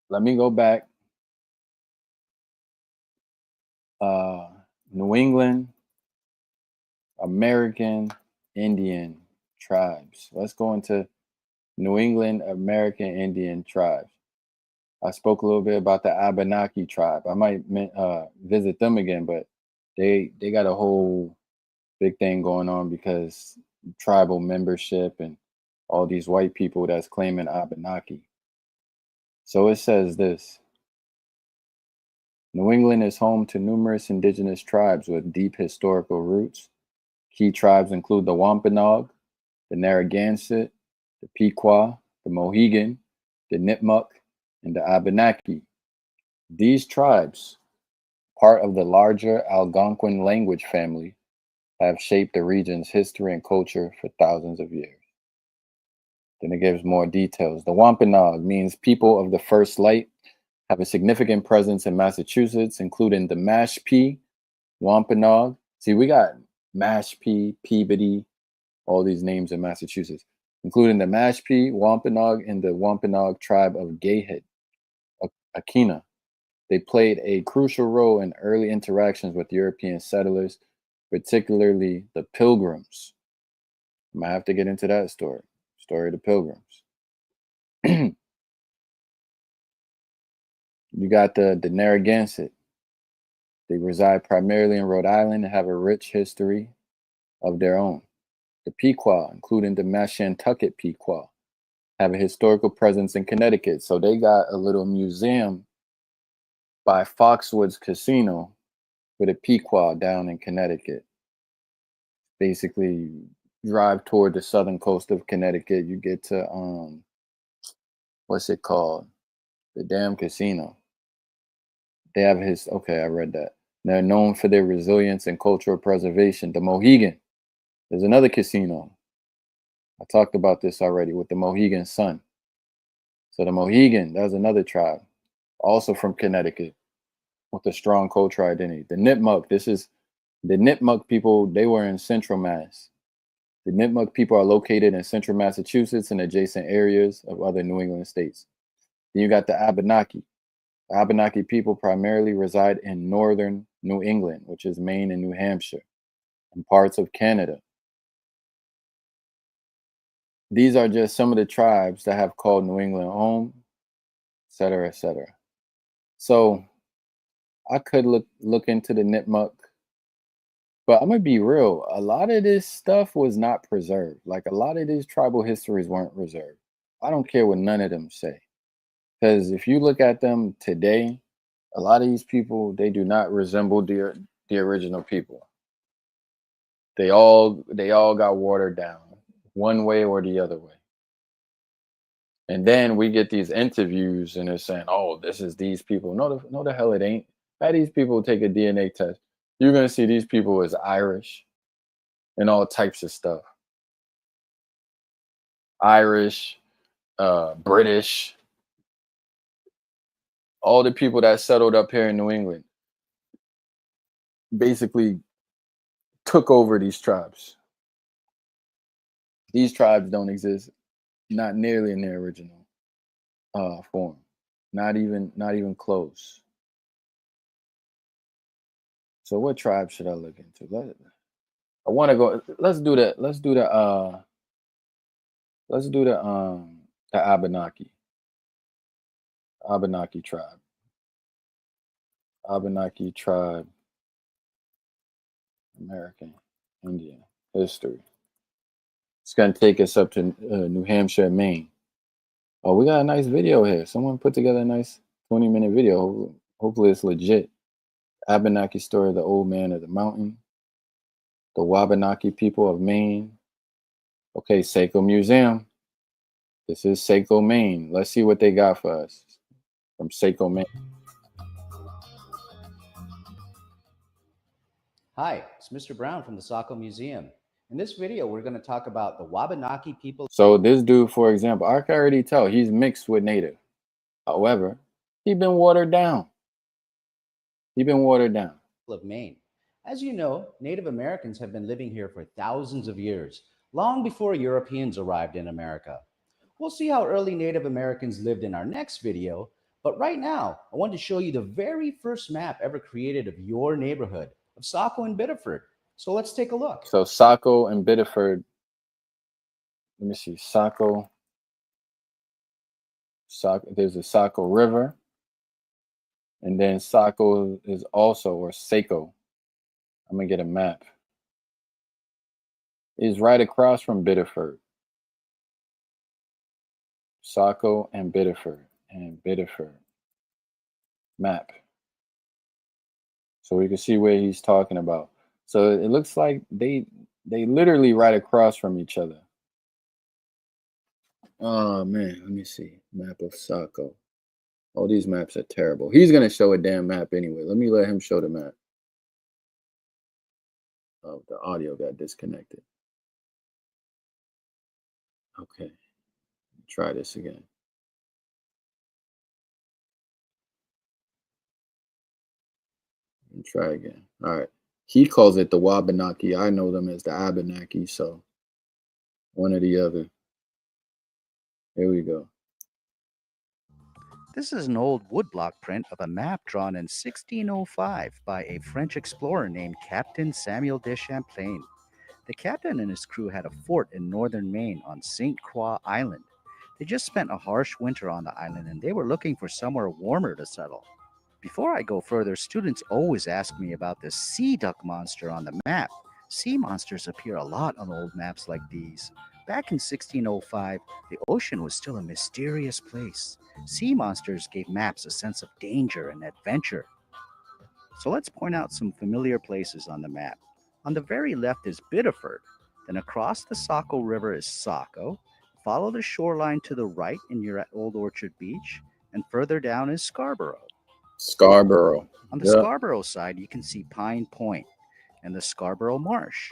let me go back. New England, American Indian tribes. Let's go into New England American Indian tribes. I spoke a little bit about the Abenaki tribe. I might visit them again, but they got a whole big thing going on because tribal membership and all these white people that's claiming Abenaki. So it says this: New England is home to numerous indigenous tribes with deep historical roots. Key tribes include the Wampanoag, the Narragansett, the Pequot, the Mohegan, the Nipmuc, and the Abenaki. These tribes, part of the larger Algonquin language family, have shaped the region's history and culture for thousands of years. Then it gives more details. The Wampanoag means people of the first light, have a significant presence in Massachusetts, including the Mashpee, Wampanoag. See, we got Mashpee, Peabody, all these names in Massachusetts, including the Mashpee, Wampanoag, and the Wampanoag tribe of Gayhead, Akina. They played a crucial role in early interactions with European settlers, particularly the Pilgrims. I might have to get into that story of the Pilgrims. You got the Narragansett. They reside primarily in Rhode Island and have a rich history of their own. The Pequot, including the Mashantucket Pequot, have a historical presence in Connecticut. So they got a little museum by Foxwoods Casino with a Pequot down in Connecticut. Basically, you drive toward the southern coast of Connecticut, you get to what's it called? The damn casino. They have okay, I read that. They're known for their resilience and cultural preservation. The Mohegan, there's another casino. I talked about this already with the Mohegan Sun. So the Mohegan, that's another tribe, also from Connecticut, with a strong cultural identity. The Nipmuc, the Nipmuc people, they were in Central Mass. The Nipmuc people are located in Central Massachusetts and adjacent areas of other New England states. Then you got the Abenaki. The Abenaki people primarily reside in northern New England, which is Maine and New Hampshire, and parts of Canada. These are just some of the tribes that have called New England home, et cetera, et cetera. So I could look into the Nipmuc But I'm gonna be real. A lot of this stuff was not preserved. Like a lot of these tribal histories weren't preserved. I don't care what none of them say. Because if you look at them today, a lot of these people, they do not resemble the original people. They all got watered down one way or the other way. And then we get these interviews and they're saying, "Oh, this is these people." No, the hell it ain't. Had these people take a DNA test, you're gonna see these people as Irish and all types of stuff. Irish, British, all the people that settled up here in New England basically took over these tribes. These tribes don't exist, not nearly in their original form. Not even close. So what tribe should I look into? I want to go. Let's do that. Let's do the Abenaki. Abenaki tribe. Abenaki tribe. American Indian history. It's gonna take us up to New Hampshire, Maine. Oh, we got a nice video here. Someone put together a nice 20-minute video. Hopefully it's legit. Abenaki story of the old man of the mountain. The Wabanaki people of Maine. Okay, Saco Museum. This is Saco, Maine. Let's see what they got for us from Saco, Maine. Hi, it's Mr. Brown from the Saco Museum. In this video, we're going to talk about the Wabanaki people. So this dude, for example, I can already tell he's mixed with Native. However, he's been watered down. Of Maine. As you know, Native Americans have been living here for thousands of years, long before Europeans arrived in America. We'll see how early Native Americans lived in our next video, but right now, I want to show you the very first map ever created of your neighborhood, of Saco and Biddeford. So let's take a look. So Saco and Biddeford. Let me see. Saco. There's a Saco River. And then Saco is also, or Saco. I'm going to get a map. Is right across from Biddeford. Saco and Biddeford. Map. So we can see where he's talking about. So it looks like they literally right across from each other. Oh man, let me see. Map of Saco. Oh, these maps are terrible. He's gonna show a damn map anyway. Let me let him show the map. Oh, the audio got disconnected. Okay. Try this again. And try again. All right. He calls it the Wabanaki. I know them as the Abenaki, so one or the other. Here we go. This is an old woodblock print of a map drawn in 1605 by a French explorer named Captain Samuel de Champlain. The captain and his crew had a fort in northern Maine on St. Croix Island. They just spent a harsh winter on the island and they were looking for somewhere warmer to settle. Before I go further, students always ask me about the sea duck monster on the map. Sea monsters appear a lot on old maps like these. Back in 1605, the ocean was still a mysterious place. Sea monsters gave maps a sense of danger and adventure. So let's point out some familiar places on the map. On the very left is Biddeford. Then across the Saco River is Saco. Follow the shoreline to the right and you're at Old Orchard Beach. And further down is Scarborough. Scarborough. On the Scarborough side, you can see Pine Point and the Scarborough Marsh.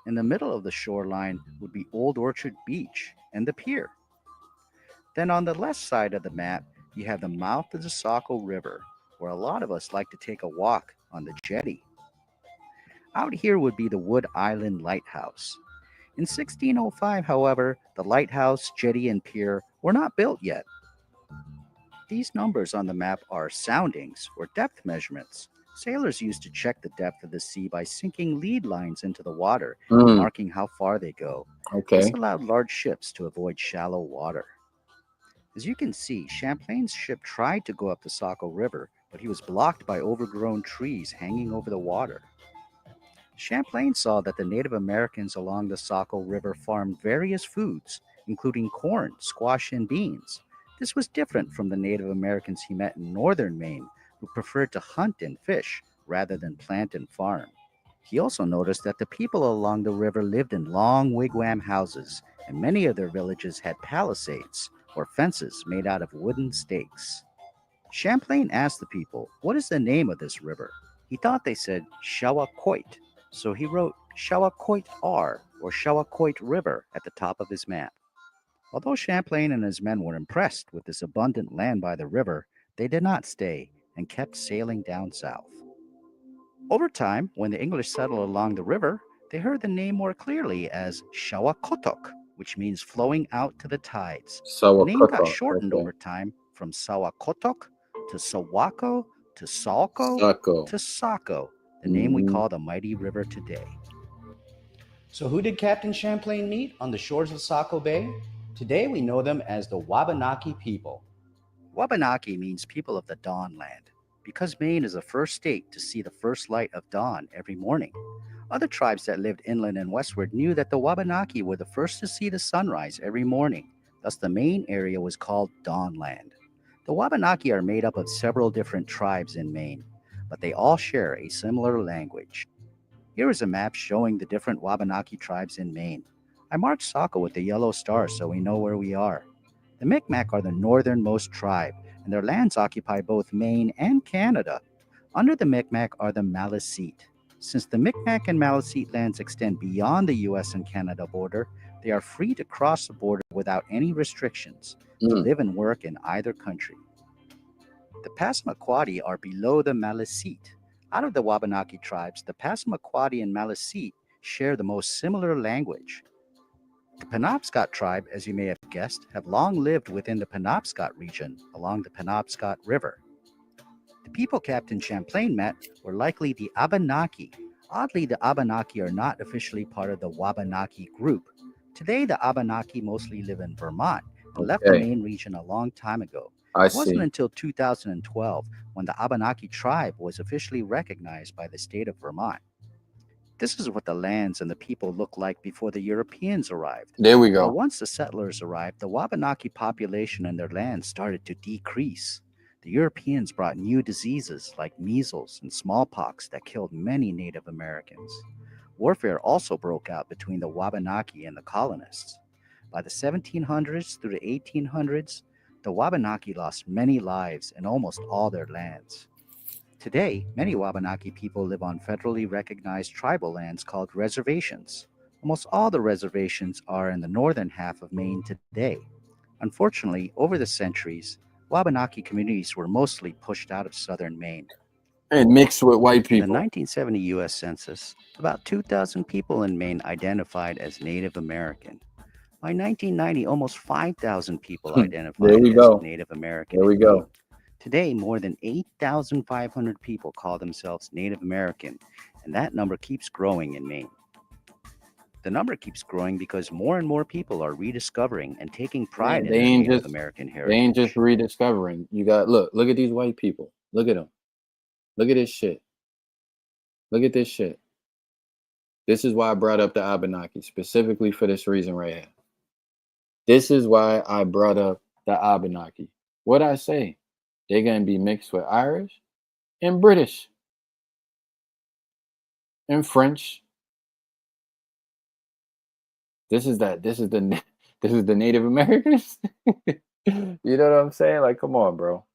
In the middle of the shoreline would be Old Orchard Beach and the pier. Then on the left side of the map, you have the mouth of the Saco River, where a lot of us like to take a walk on the jetty. Out here would be the Wood Island Lighthouse. In 1605, however, the lighthouse, jetty, and pier were not built yet. These numbers on the map are soundings or depth measurements. Sailors used to check the depth of the sea by sinking lead lines into the water, marking how far they go. Okay. This allowed large ships to avoid shallow water. As you can see, Champlain's ship tried to go up the Saco River, but he was blocked by overgrown trees hanging over the water. Champlain saw that the Native Americans along the Saco River farmed various foods, including corn, squash, and beans. This was different from the Native Americans he met in northern Maine, who preferred to hunt and fish rather than plant and farm. He also noticed that the people along the river lived in long wigwam houses, and many of their villages had palisades, or fences made out of wooden stakes. Champlain asked the people, "What is the name of this river?" He thought they said Shawakoit, so he wrote Shawakoit R, or Shawakoit River, at the top of his map. Although Champlain and his men were impressed with this abundant land by the river, they did not stay and kept sailing down south. Over time, when the English settled along the river, they heard the name more clearly as Shawakotok, which means flowing out to the tides. The name got Sawakotok, shortened okay. over time from Sawakotok to Sawako to Salko Saco. to Saco, the name we Mhm. call the mighty river today. So who did Captain Champlain meet on the shores of Saco Bay? Today we know them as the Wabanaki people. Wabanaki means people of the dawn land, because Maine is the first state to see the first light of dawn every morning. Other tribes that lived inland and westward knew that the Wabanaki were the first to see the sunrise every morning. Thus, the Maine area was called Dawnland. The Wabanaki are made up of several different tribes in Maine, but they all share a similar language. Here is a map showing the different Wabanaki tribes in Maine. I marked Saco with the yellow star so we know where we are. The Micmac are the northernmost tribe, and their lands occupy both Maine and Canada. Under the Micmac are the Maliseet. Since the Micmac and Maliseet lands extend beyond the US and Canada border, they are free to cross the border without any restrictions to live and work in either country. The Passamaquoddy are below the Maliseet. Out of the Wabanaki tribes, the Passamaquoddy and Maliseet share the most similar language. The Penobscot tribe, as you may have guessed, have long lived within the Penobscot region along the Penobscot River. The people Captain Champlain met were likely the Abenaki. Oddly, the Abenaki are not officially part of the Wabanaki group. Today, the Abenaki mostly live in Vermont and left the Okay. Maine region a long time ago. I It wasn't see. until 2012 when the Abenaki tribe was officially recognized by the state of Vermont. This is what the lands and the people looked like before the Europeans arrived. There we But go. once the settlers arrived, the Wabanaki population and their lands started to decrease. The Europeans brought new diseases like measles and smallpox that killed many Native Americans. Warfare also broke out between the Wabanaki and the colonists. By the 1700s through the 1800s, the Wabanaki lost many lives and almost all their lands. Today, many Wabanaki people live on federally recognized tribal lands called reservations. Almost all the reservations are in the northern half of Maine today. Unfortunately, over the centuries, Wabanaki communities were mostly pushed out of southern Maine. And mixed with white In the people. 1970 U.S. Census, about 2,000 people in Maine identified as Native American. By 1990, almost 5,000 people There identified we as go. Native American. There we in Maine. go. Today, more than 8,500 people call themselves Native American, and that number keeps growing in Maine. The number keeps growing because more and more people are rediscovering and taking pride in They their ain't Native just American they heritage. ain't just rediscovering. You got look at these white people. Look at them. Look at this shit. Look at this shit. This is why I brought up the Abenaki specifically for this reason right here. This is why I brought up the Abenaki. What I say? They're gonna be mixed with Irish and British and French. This is the this is the Native Americans. You know what I'm saying? Like, come on, bro.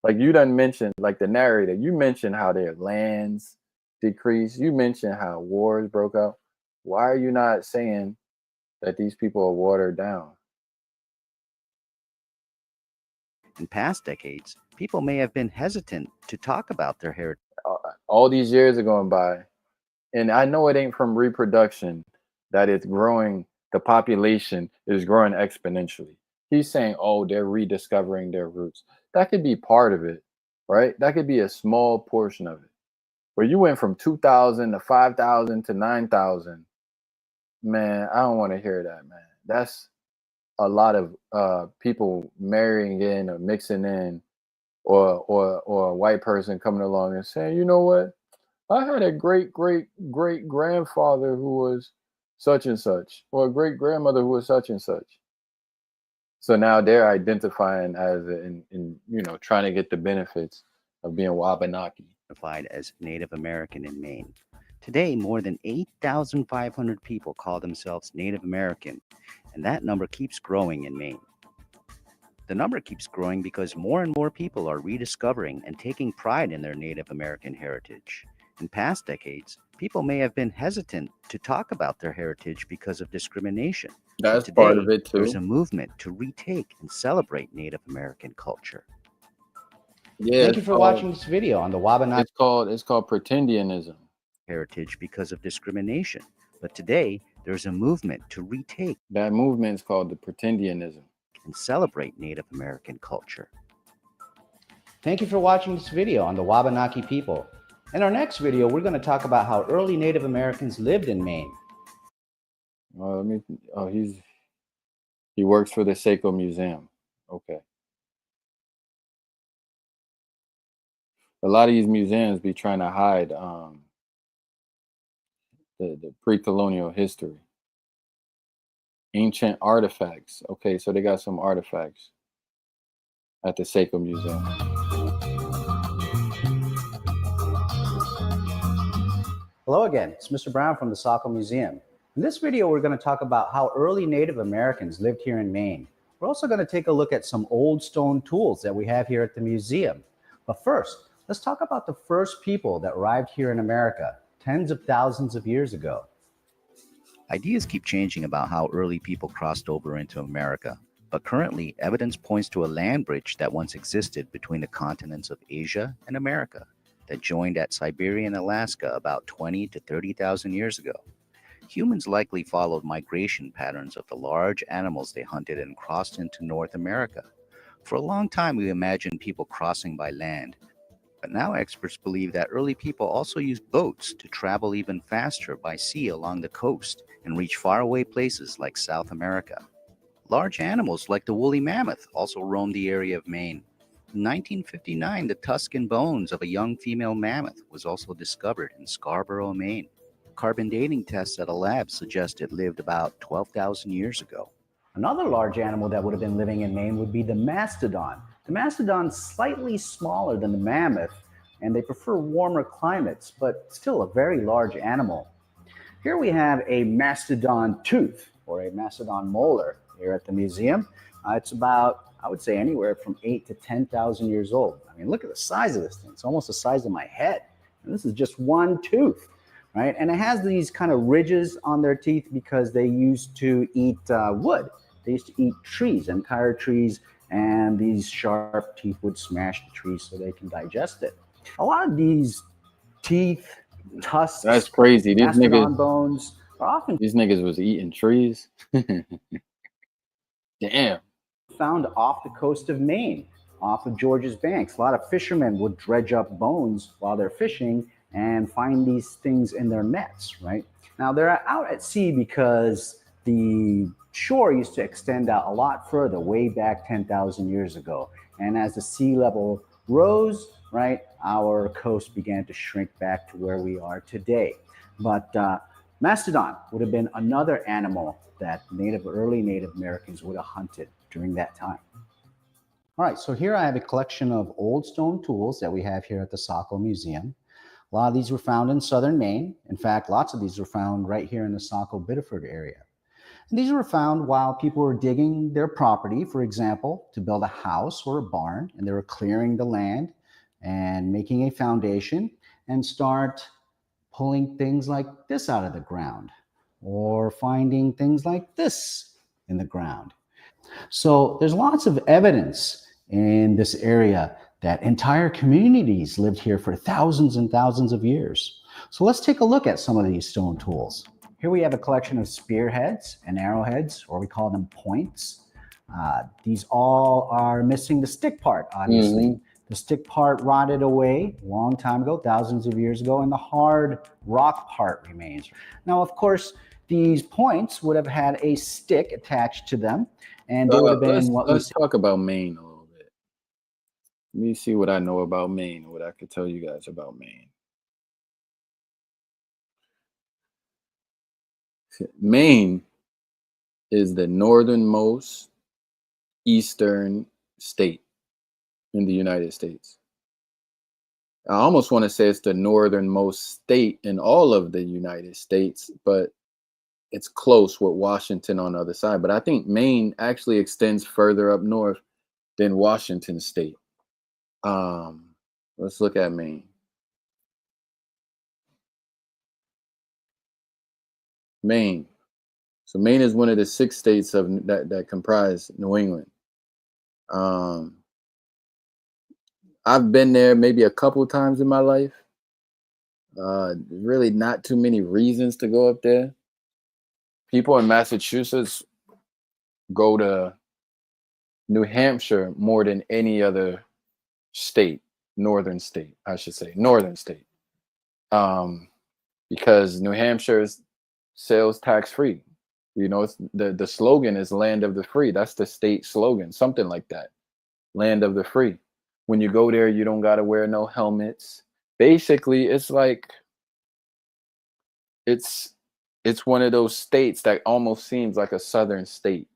Like you done mentioned, like the narrator, you mentioned how their lands decreased. You mentioned how wars broke out. Why are you not saying that these people are watered down? In past decades, people may have been hesitant to talk about their heritage. All these years are going by, and I know it ain't from reproduction that it's growing. The population is growing exponentially. He's saying, oh, they're rediscovering their roots. That could be part of it, right? That could be a small portion of it. Where you went from 2,000 to 5,000 to 9,000, man, I don't want to hear that, man. That's a lot of people marrying in or mixing in, or a white person coming along and saying, you know what, I had a great grandfather who was such and such, or a great grandmother who was such and such. So now they're identifying as in trying to get the benefits of being Wabanaki. Identified as Native American in Maine. Today, more than 8,500 people call themselves Native American, and that number keeps growing in Maine. The number keeps growing because more and more people are rediscovering and taking pride in their Native American heritage. In past decades, people may have been hesitant to talk about their heritage because of discrimination. That's Today, part of it too. there's a movement to retake and celebrate Native American culture. Yeah, Thank you for watching this video on the Wabanaki. It's called Pretendianism. Heritage because of discrimination. But today, there's a movement to retake That movement is called the Pretendianism. and celebrate Native American culture. Thank you for watching this video on the Wabanaki people. In our next video, we're going to talk about how early Native Americans lived in Maine. He works for the Saco Museum. Okay. A lot of these museums be trying to hide the pre-colonial history. Ancient artifacts. Okay, so they got some artifacts at the Saco Museum. Hello again, it's Mr. Brown from the Saco Museum. In this video, we're going to talk about how early Native Americans lived here in Maine. We're also going to take a look at some old stone tools that we have here at the museum. But first, let's talk about the first people that arrived here in America tens of thousands of years ago. Ideas keep changing about how early people crossed over into America, but currently evidence points to a land bridge that once existed between the continents of Asia and America that joined at Siberia and Alaska about 20 to 30,000 years ago. Humans likely followed migration patterns of the large animals they hunted and crossed into North America. For a long time, we imagined people crossing by land, but now experts believe that early people also used boats to travel even faster by sea along the coast and reach faraway places like South America. Large animals like the woolly mammoth also roamed the area of Maine. In 1959, the tusk and bones of a young female mammoth was also discovered in Scarborough, Maine. Carbon dating tests at a lab suggest it lived about 12,000 years ago. Another large animal that would have been living in Maine would be the mastodon. The mastodon's slightly smaller than the mammoth, and they prefer warmer climates, but still a very large animal. Here we have a mastodon tooth, or a mastodon molar, here at the museum. It's about, I would say, anywhere from 8 to 10,000 years old. I mean, look at the size of this thing. It's almost the size of my head. And this is just one tooth, right? And it has these kind of ridges on their teeth because they used to eat wood. They used to eat trees, entire trees, and these sharp teeth would smash the trees so they can digest it. A lot of these teeth, tusks, That's crazy. These mastodon niggas, bones are often these niggas was eating trees. Damn. found off the coast of Maine, off of George's Banks. A lot of fishermen would dredge up bones while they're fishing and find these things in their nets, right? Now, they're out at sea because the shore used to extend out a lot further, way back 10,000 years ago. And as the sea level rose, right, our coast began to shrink back to where we are today. But mastodon would have been another animal that early Native Americans would have hunted during that time. All right, so here I have a collection of old stone tools that we have here at the Saco Museum. A lot of these were found in southern Maine. In fact, lots of these were found right here in the Saco-Biddeford area. And these were found while people were digging their property, for example, to build a house or a barn, and they were clearing the land and making a foundation and start pulling things like this out of the ground or finding things like this in the ground. So there's lots of evidence in this area that entire communities lived here for thousands and thousands of years. So let's take a look at some of these stone tools. Here we have a collection of spearheads and arrowheads, or we call them points. These all are missing the stick part, obviously. Mhm. The stick part rotted away a long time ago, thousands of years ago, and the hard rock part remains. Now, of course, these points would have had a stick attached to them, and they would have been let's talk about Maine a little bit. Let me see what I know about Maine, what I could tell you guys about Maine. Maine is the northernmost eastern state in the United States. I almost want to say it's the northernmost state in all of the United States, but it's close with Washington on the other side. But I think Maine actually extends further up north than Washington state. Let's look at Maine. Maine. So Maine is one of the 6 states of that comprise New England. I've been there maybe a couple times in my life. Really not too many reasons to go up there. People in Massachusetts go to New Hampshire more than any other state, northern state, I should say, northern state. Because New Hampshire is sales tax free. You know, it's the slogan is land of the free. That's the state slogan, something like that. Land of the free. When you go there, you don't got to wear no helmets. Basically, it's like it's one of those states that almost seems like a southern state,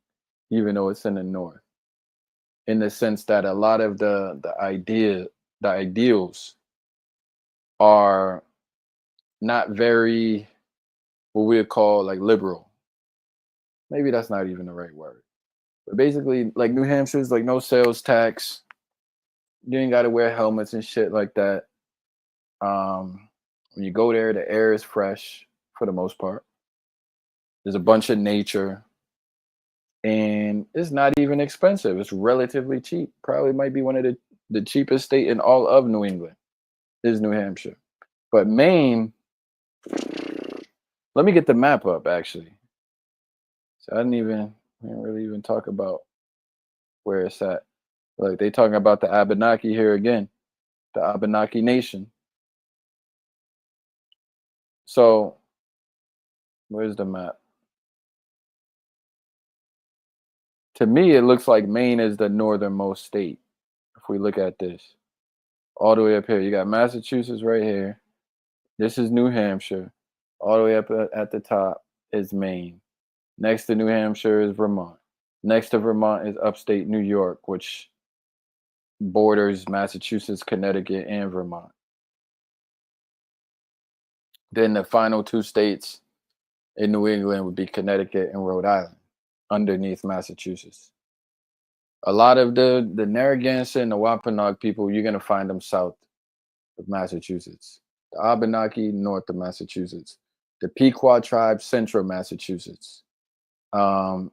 even though it's in the north. In the sense that a lot of the ideals are not very, what we would call like liberal. Maybe that's not even the right word. But basically, like New Hampshire's like no sales tax. You ain't got to wear helmets and shit like that. When you go there, the air is fresh for the most part. There's a bunch of nature. And it's not even expensive. It's relatively cheap. Probably might be one of the cheapest state in all of New England is New Hampshire. But Maine, let me get the map up actually. So I didn't really even talk about where it's at. Like they talking about the Abenaki here again, the Abenaki Nation. So where's the map? To me, it looks like Maine is the northernmost state. If we look at this, all the way up here, you got Massachusetts right here. This is New Hampshire. All the way up at the top is Maine. Next to New Hampshire is Vermont. Next to Vermont is upstate New York, which borders Massachusetts, Connecticut, and Vermont. Then the final 2 states in New England would be Connecticut and Rhode Island, underneath Massachusetts. A lot of the Narragansett and the Wampanoag people, you're going to find them south of Massachusetts. The Abenaki, north of Massachusetts. The Pequot tribe, central Massachusetts. I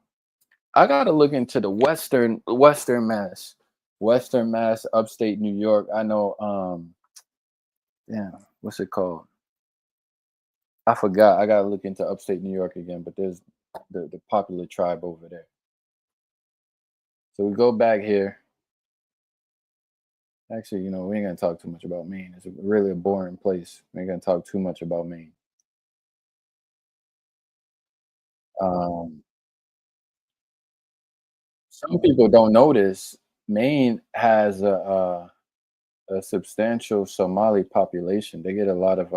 got to look into the Western Mass. Western Mass, upstate New York. I know, what's it called? I forgot. I got to look into upstate New York again, but there's the popular tribe over there. So we go back here. Actually, we ain't going to talk too much about Maine. It's really a boring place. We ain't going to talk too much about Maine. Some people don't know this. Maine has a substantial Somali population. They get a lot of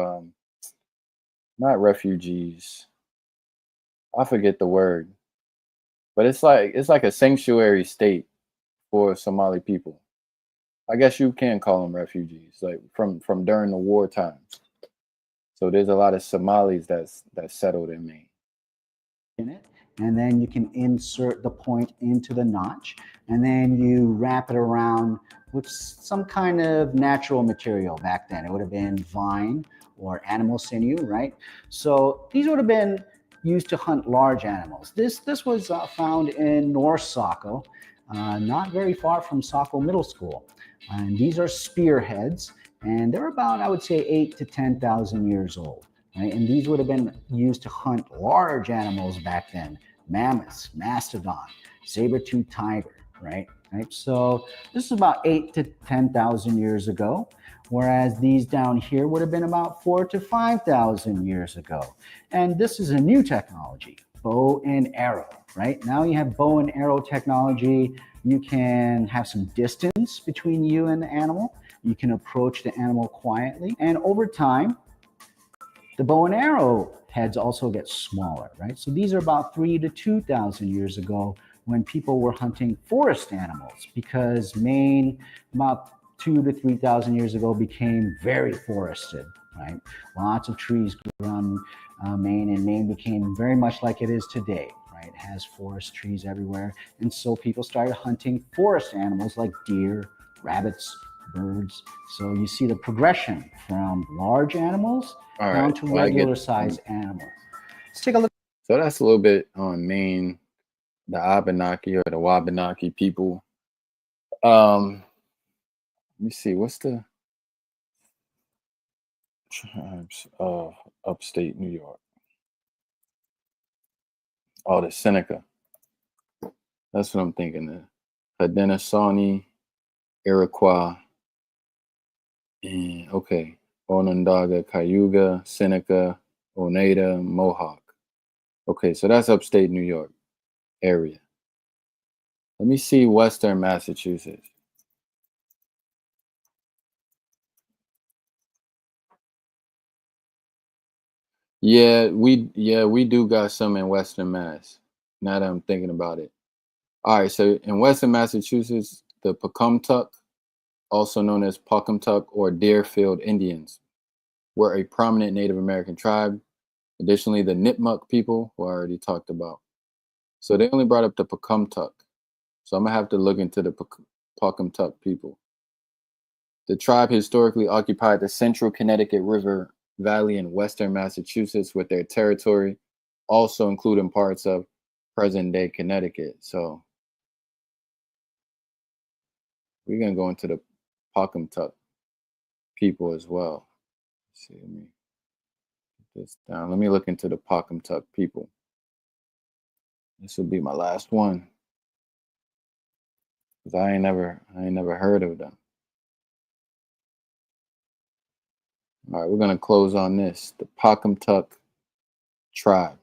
not refugees. I forget the word, but it's like a sanctuary state for Somali people. I guess you can call them refugees, like from during the war times. So there's a lot of Somalis that's settled in Maine. In it, and then you can insert the point into the notch, and then you wrap it around with some kind of natural material. Back then it would have been vine or animal sinew, right? So these would have been used to hunt large animals. This was found in North Saco, not very far from Saco Middle School. And these are spearheads, and they're about, I would say, 8,000 to 10,000 years old. Right? And these would have been used to hunt large animals back then: mammoths, mastodon, saber-toothed tiger, right? So this is about 8,000 to 10,000 years ago, whereas these down here would have been about 4,000 to 5,000 years ago. And this is a new technology, bow and arrow, right? Now you have bow and arrow technology. You can have some distance between you and the animal. You can approach the animal quietly, and over time, The bow and arrow heads also get smaller, right? So these are about 3,000 to 2,000 years ago when people were hunting forest animals, because Maine about 2,000 to 3,000 years ago became very forested, right? Lots of trees grew on Maine, and Maine became very much like it is today, right? It has forest trees everywhere. And so people started hunting forest animals like deer, rabbits, birds. So you see the progression from large animals down to well, I get regular size animals. Let's take a look. So that's a little bit on Maine, the Abenaki or the Wabanaki people. Let me see, what's the tribes of upstate New York? Oh, the Seneca. That's what I'm thinking of. Haudenosaunee, Iroquois, and okay, Onondaga, Cayuga, Seneca, Oneida, Mohawk. Okay, so that's upstate New York area. Let me see Western Massachusetts. Yeah, we do got some in Western Mass. Now that I'm thinking about it. All right, so in Western Massachusetts, the Pocumtuck, also known as Pocumtuck or Deerfield Indians, were a prominent Native American tribe. Additionally, the Nipmuc people, who I already talked about. So they only brought up the Pocumtuck. So I'm gonna have to look into the Pocumtuck people. The tribe historically occupied the central Connecticut River Valley in Western Massachusetts, with their territory also including parts of present-day Connecticut. So we're gonna go into the Pocumtuck people as well. Let's see, let me put this down. Let me look into the Pocumtuck people. This will be my last one, because I ain't never heard of them. All right, we're gonna close on this. The Pocumtuck tribe.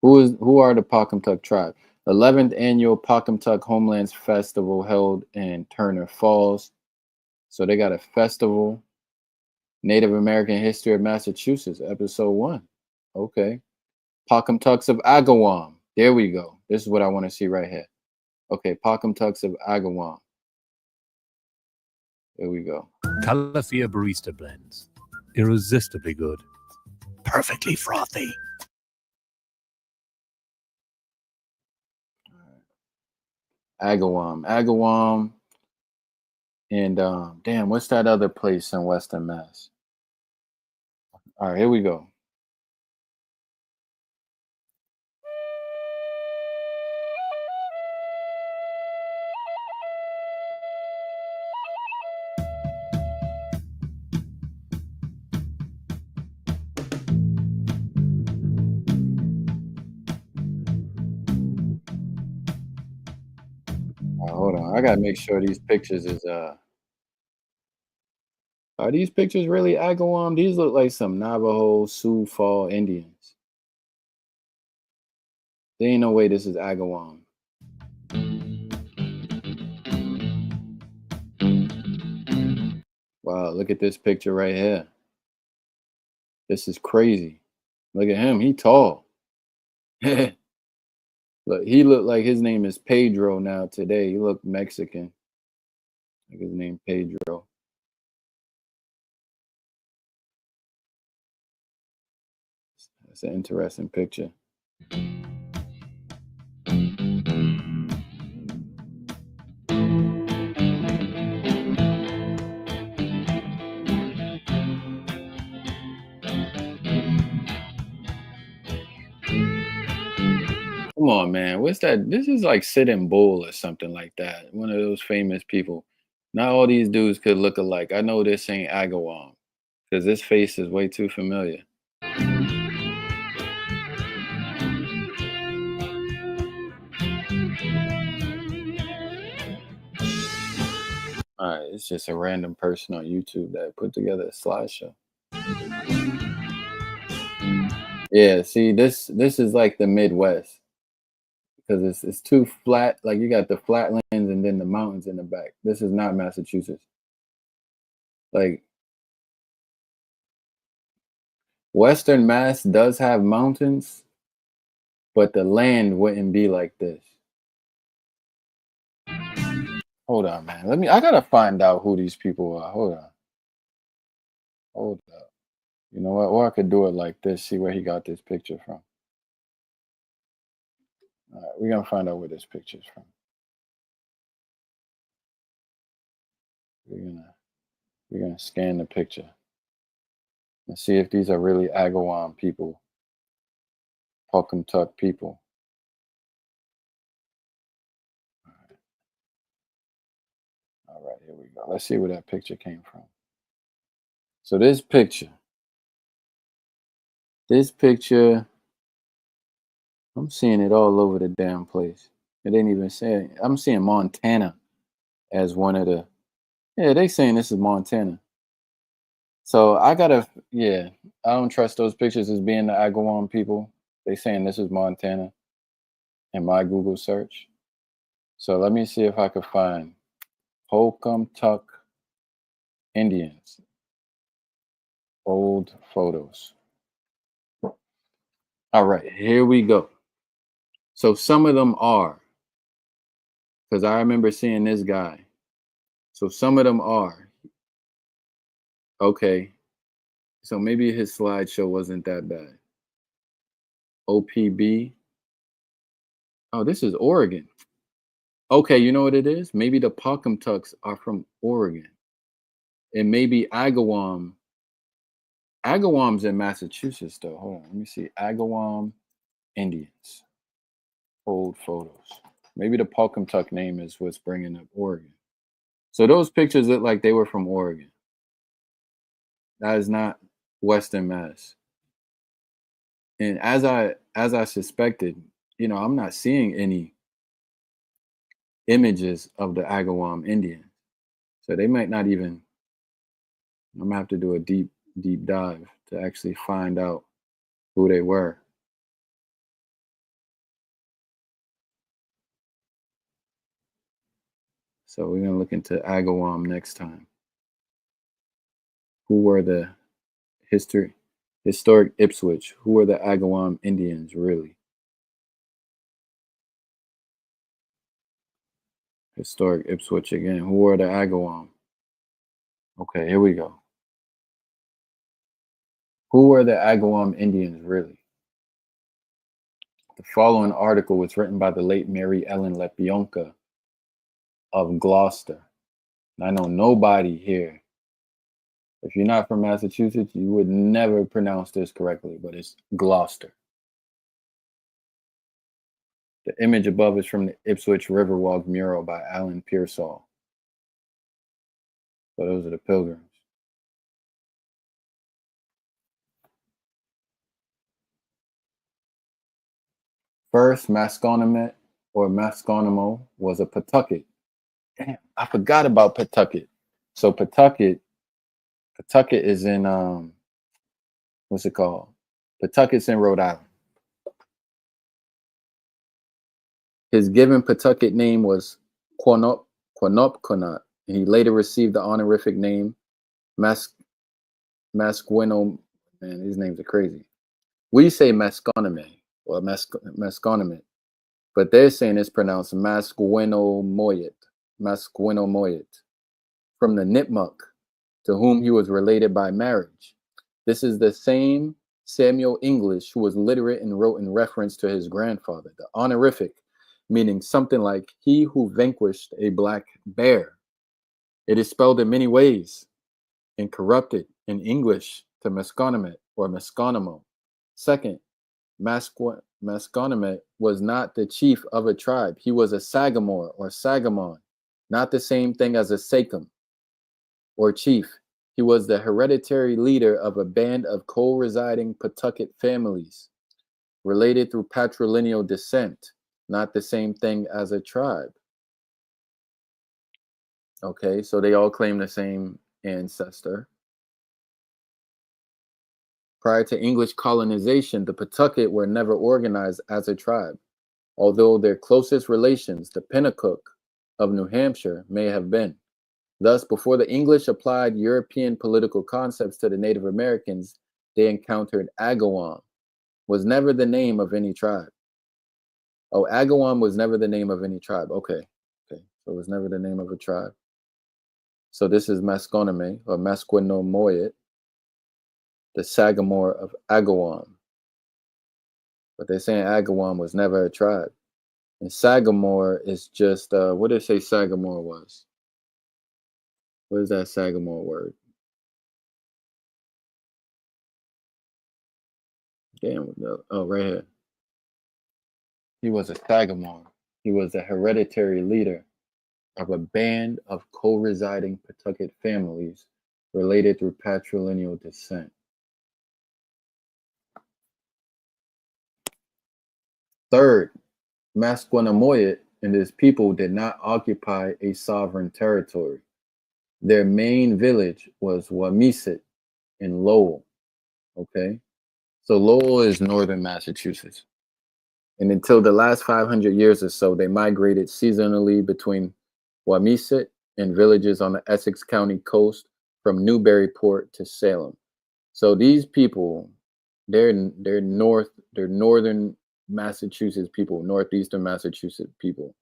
Who are the Pocumtuck tribe? 11th annual Pocumtuck Homelands Festival held in Turner Falls. So they got a festival. Native American History of Massachusetts, episode 1. Okay. Pocumtucks of Agawam. There we go. This is what I want to see right here. Okay, Pocumtucks of Agawam. There we go. Calafia Barista Blends. Irresistibly good. Perfectly frothy. Agawam. And damn, what's that other place in Western Mass? All right, here we go. Hold on, I gotta make sure these pictures is are these pictures really Agawam? These look like some Navajo Sioux Fall Indians. There ain't no way this is Agawam. Wow, look at this picture right here. This is crazy. Look at him, he tall. Look, he looked like his name is Pedro now today. He looked Mexican. Like his name Pedro. That's an interesting picture. Come on, man. What's that? This is like Sitting Bull or something like that. One of those famous people. Not all these dudes could look alike. I know this ain't Agawam because this face is way too familiar. All right, it's just a random person on YouTube that put together a slideshow. Yeah, see, this is like the Midwest because it's too flat. Like you got the flatlands and then the mountains in the back. This is not Massachusetts. Like Western Mass does have mountains, but the land wouldn't be like this. Hold on, man. I gotta find out who these people are. Hold on. Hold up. You know what? Or I could do it like this, see where he got this picture from. All right, we're gonna find out where this picture's from. We're gonna scan the picture and see if these are really Agawam people, Pocumtuck people. All right, here we go. Let's see where that picture came from. So this picture, I'm seeing it all over the damn place. It ain't even saying, I'm seeing Montana as one of the, yeah, they saying this is Montana. So I gotta, yeah, I don't trust those pictures as being the Agawam people. They saying this is Montana in my Google search. So let me see if I could find Pocumtuck Indians, old photos. All right, here we go. So some of them are, because I remember seeing this guy. So some of them are. Okay. So maybe his slideshow wasn't that bad. OPB. Oh, this is Oregon. Okay, you know what it is? Maybe the Pocumtucks are from Oregon. And maybe Agawam. Agawam's in Massachusetts, though. Hold on, let me see. Agawam Indians. Old photos. Maybe the Pocumtuck name is what's bringing up Oregon. So those pictures look like they were from Oregon. That is not Western Mass. And as I suspected, you know, I'm not seeing any images of the Agawam Indian. So they might not even, I'm gonna have to do a deep dive to actually find out who they were. So we're gonna look into Agawam next time. Who were the historic Ipswich? Who were the Agawam Indians really? Historic Ipswich again. Who were the Agawam? Okay, here we go. Who were the Agawam Indians really? The following article was written by the late Mary Ellen Lepionka of Gloucester. And I know nobody here, if you're not from Massachusetts, you would never pronounce this correctly, but it's Gloucester. The image above is from the Ipswich Riverwalk mural by Alan Pearsall. So those are the Pilgrims. First Masconomet or Masconomo was a Pawtucket. Damn, I forgot about Pawtucket. So Pawtucket is in what's it called? Pawtucket's in Rhode Island. His given Pawtucket name was Quanopconut, and he later received the honorific name Masquino. Man, these names are crazy. We say Masconomet or Masconomet, but they're saying it's pronounced Masquinomoyet, from the Nipmuc, to whom he was related by marriage. This is the same Samuel English who was literate and wrote in reference to his grandfather. The honorific, meaning something like he who vanquished a black bear. It is spelled in many ways and corrupted in English to Masconomet or Masconomo. Second, Masconomet was not the chief of a tribe. He was a sagamore or sagamon, not the same thing as a sachem or chief. He was the hereditary leader of a band of co-residing Pawtucket families, related through patrilineal descent, not the same thing as a tribe. Okay, so they all claim the same ancestor. Prior to English colonization, the Pawtucket were never organized as a tribe, although their closest relations, the Pennacook of New Hampshire, may have been. Thus, before the English applied European political concepts to the Native Americans, they encountered Agawam was never the name of any tribe. Oh, Agawam was never the name of any tribe. Okay. Okay. So it was never the name of a tribe. So this is Maskoname or Masquenomoyet, the Sagamore of Agawam. But they're saying Agawam was never a tribe. And Sagamore is just, what did they say Sagamore was? What is that Sagamore word? Damn, no. Oh, right here. He was a Sagamore. He was a hereditary leader of a band of co-residing Pawtucket families related through patrilineal descent. Third, Masquenomoyet and his people did not occupy a sovereign territory. Their main village was Wamisit in Lowell. Okay, so Lowell is northern Massachusetts. And until the last 500 years or so, they migrated seasonally between Wamisit and villages on the Essex County coast from Newburyport to Salem. So these people, they're northern Massachusetts people, northeastern Massachusetts people.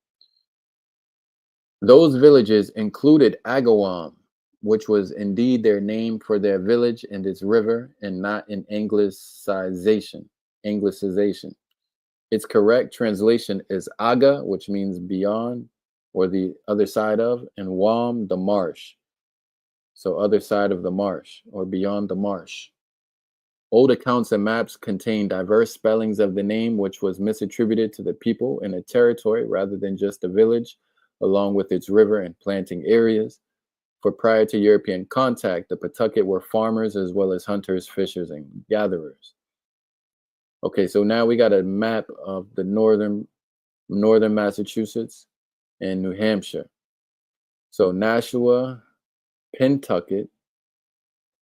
Those villages included Agawam, which was indeed their name for their village and its river, and not an Anglicization. Its correct translation is Aga, which means beyond or the other side of, and Wam, the marsh. So other side of the marsh or beyond the marsh. Old accounts and maps contain diverse spellings of the name, which was misattributed to the people in a territory rather than just a village, along with its river and planting areas. For prior to European contact, the Pawtucket were farmers as well as hunters, fishers, and gatherers. Okay, so now we got a map of the northern Massachusetts and New Hampshire. So Nashua, Pentucket.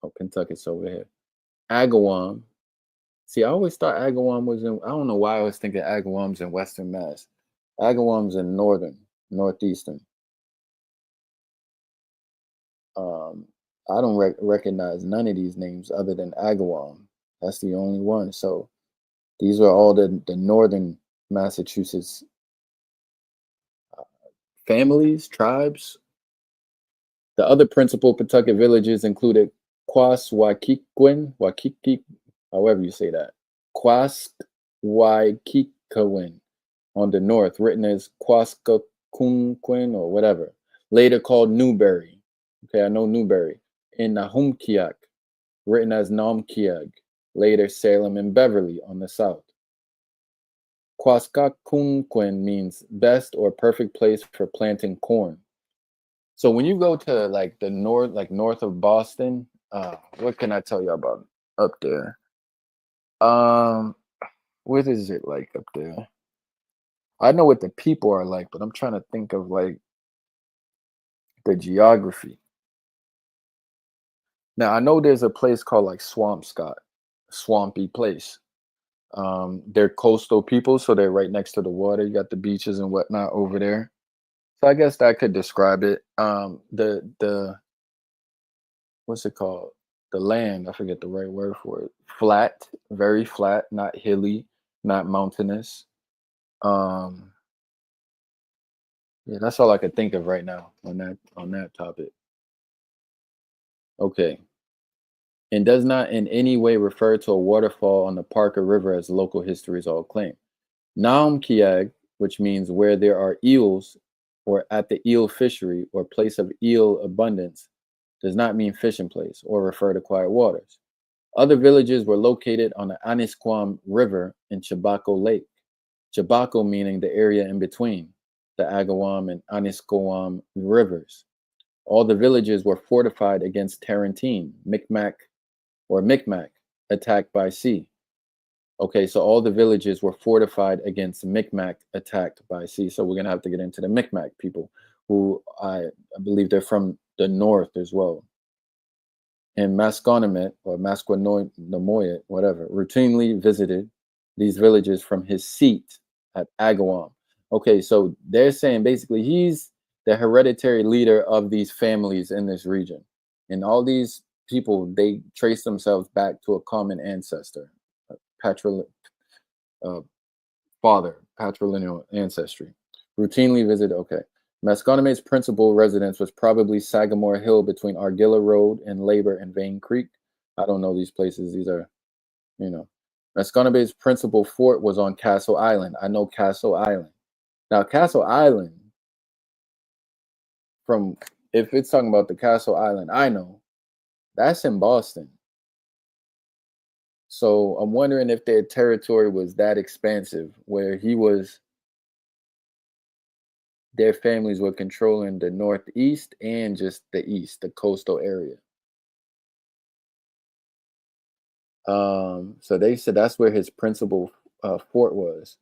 Oh, Pentucket's over here. Agawam. See, I always thought Agawam was in, I don't know why I was thinking Agawam's in Western Mass. Agawam's in northeastern. I don't recognize none of these names other than Agawam. That's the only one. So these are all the northern Massachusetts families, tribes. The other principal Pawtucket villages included Quaswakequin, however you say that, Quaswakequin on the north, written as Quascaquin or whatever, later called Newbury. Okay, I know Newbury. In Nahumkiak, written as Naumkeag, later Salem and Beverly on the south. Quascaquin means best or perfect place for planting corn. So when you go to like the north, like north of Boston, what can I tell you about up there? What is it like up there? I know what the people are like, but I'm trying to think of like the geography. Now I know there's a place called like Swampscott, swampy place. They're coastal people, so they're right next to the water. You got the beaches and whatnot over there. So I guess that could describe it. The what's it called? The land, I forget the right word for it. Flat, very flat, not hilly, not mountainous. Yeah, that's all I could think of right now on that topic. Okay. And does not in any way refer to a waterfall on the Parker River as local histories all claim. Naumkeag, which means where there are eels or at the eel fishery or place of eel abundance, does not mean fishing place or refer to quiet waters. Other villages were located on the Anisquam River and Chabaco Lake. Chabaco meaning the area in between the Agawam and Anisquam rivers. All the villages were fortified against Tarantine, Micmac attacked by sea. Okay, so all the villages were fortified against Micmac attacked by sea. So we're gonna have to get into the Micmac people, who I believe they're from the north as well. And Masconomet or Masquenomoyet, whatever, routinely visited these villages from his seat at Agawam. Okay, so they're saying basically he's the hereditary leader of these families in this region. And all these people, they trace themselves back to a common ancestor, patrilineal ancestry. Routinely visited, okay. Masconomet's principal residence was probably Sagamore Hill between Argilla Road and Labor and Vane Creek. I don't know these places. These are, you know. Masconomet's principal fort was on Castle Island. I know Castle Island. Now, Castle Island, if it's talking about the Castle Island, I know, that's in Boston. So I'm wondering if their territory was that expansive where their families were controlling the Northeast and just the East, the coastal area. So they said that's where his principal fort was.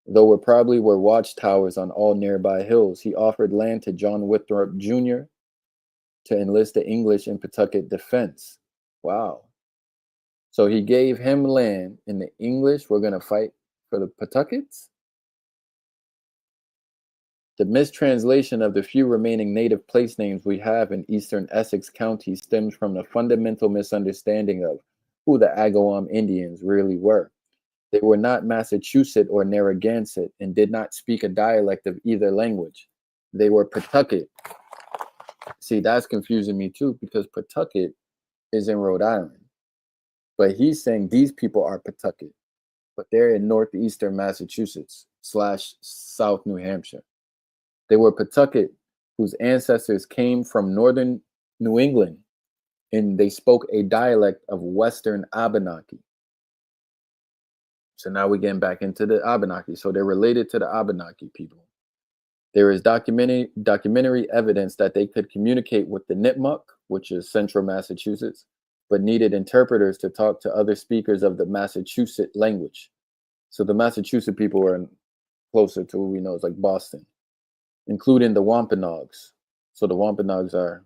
Though there probably were watchtowers on all nearby hills, he offered land to John Winthrop Jr. to enlist the English in Pawtucket defense. Wow. So he gave him land, and the English were going to fight for the Pawtuckets? The mistranslation of the few remaining native place names we have in eastern Essex County stems from the fundamental misunderstanding of who the Agawam Indians really were. They were not Massachusetts or Narragansett and did not speak a dialect of either language. They were Pawtucket. See, that's confusing me too, because Pawtucket is in Rhode Island. But he's saying these people are Pawtucket, but they're in northeastern Massachusetts / South New Hampshire. They were Pawtucket, whose ancestors came from northern New England, and they spoke a dialect of Western Abenaki. So now we're getting back into the Abenaki. So they're related to the Abenaki people. There is documentary evidence that they could communicate with the Nipmuc, which is central Massachusetts, but needed interpreters to talk to other speakers of the Massachusetts language. So the Massachusetts people are closer to what we know is like Boston, including the Wampanoags. So the Wampanoags are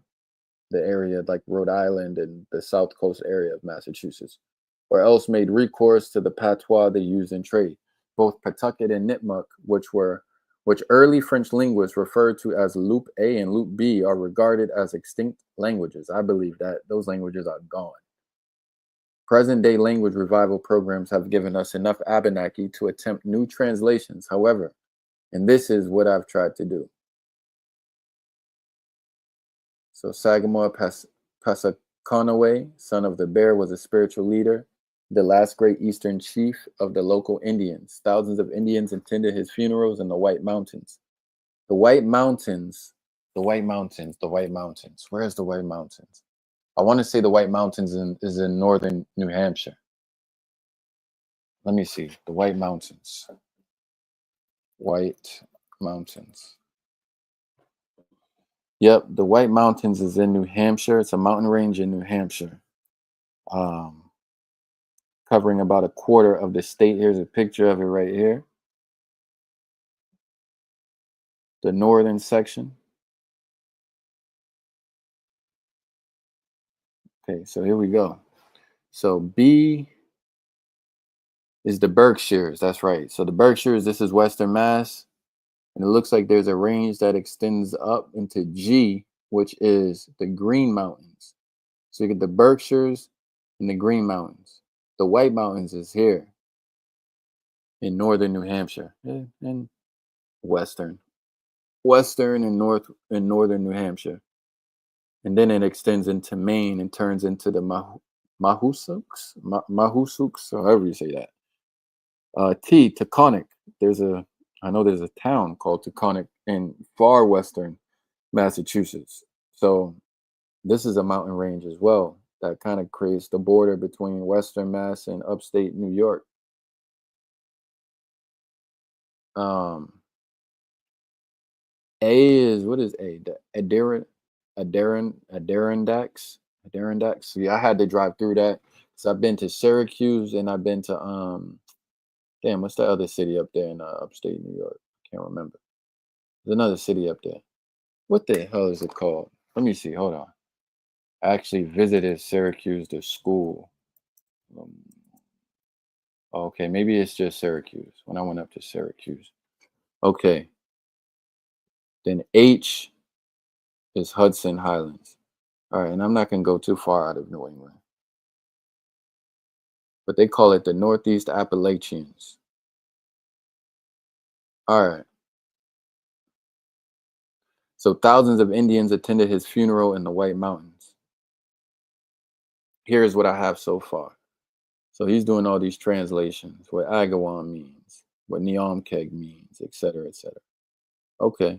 the area like Rhode Island and the South Coast area of Massachusetts, or else made recourse to the patois they used in trade. Both Pawtucket and Nipmuc, which early French linguists referred to as Loop A and Loop B, are regarded as extinct languages. I believe that those languages are gone. Present-day language revival programs have given us enough Abenaki to attempt new translations. However, and this is what I've tried to do. So Sagamore Passaconaway, son of the Bear, was a spiritual leader, the last great eastern chief of the local Indians. Thousands of Indians attended his funerals in the White Mountains. The White Mountains. Where's the White Mountains? I want to say the White Mountains is in northern New Hampshire. Let me see. The White Mountains. White Mountains. Yep, the White Mountains is in New Hampshire. It's a mountain range in New Hampshire. Covering about a quarter of the state. Here's a picture of it right here. The northern section. Okay, so here we go. So B is the Berkshires. That's right. So the Berkshires, this is Western Mass. And it looks like there's a range that extends up into G, which is the Green Mountains. So you get the Berkshires and the Green Mountains. The White Mountains is here in northern New Hampshire and western and northern New Hampshire. And then it extends into Maine and turns into the Mahoosucs, or however you say that. Taconic. I know there's a town called Taconic in far western Massachusetts. So this is a mountain range as well that kind of creates the border between Western Mass and upstate New York. A is, what is A? The Adirondacks. Yeah, I had to drive through that. So I've been to Syracuse and I've been to damn, what's the other city up there in upstate New York? I can't remember. There's another city up there. What the hell is it called? Let me see. Hold on. I actually visited Syracuse, the school. Okay, maybe it's just Syracuse. When I went up to Syracuse. Okay. Then H is Hudson Highlands. All right, and I'm not going to go too far out of New England. But they call it the Northeast Appalachians. All right. So thousands of Indians attended his funeral in the White Mountains. Here's what I have so far. So he's doing all these translations, what Agawam means, what Neomkeg means, etc., etc. Okay.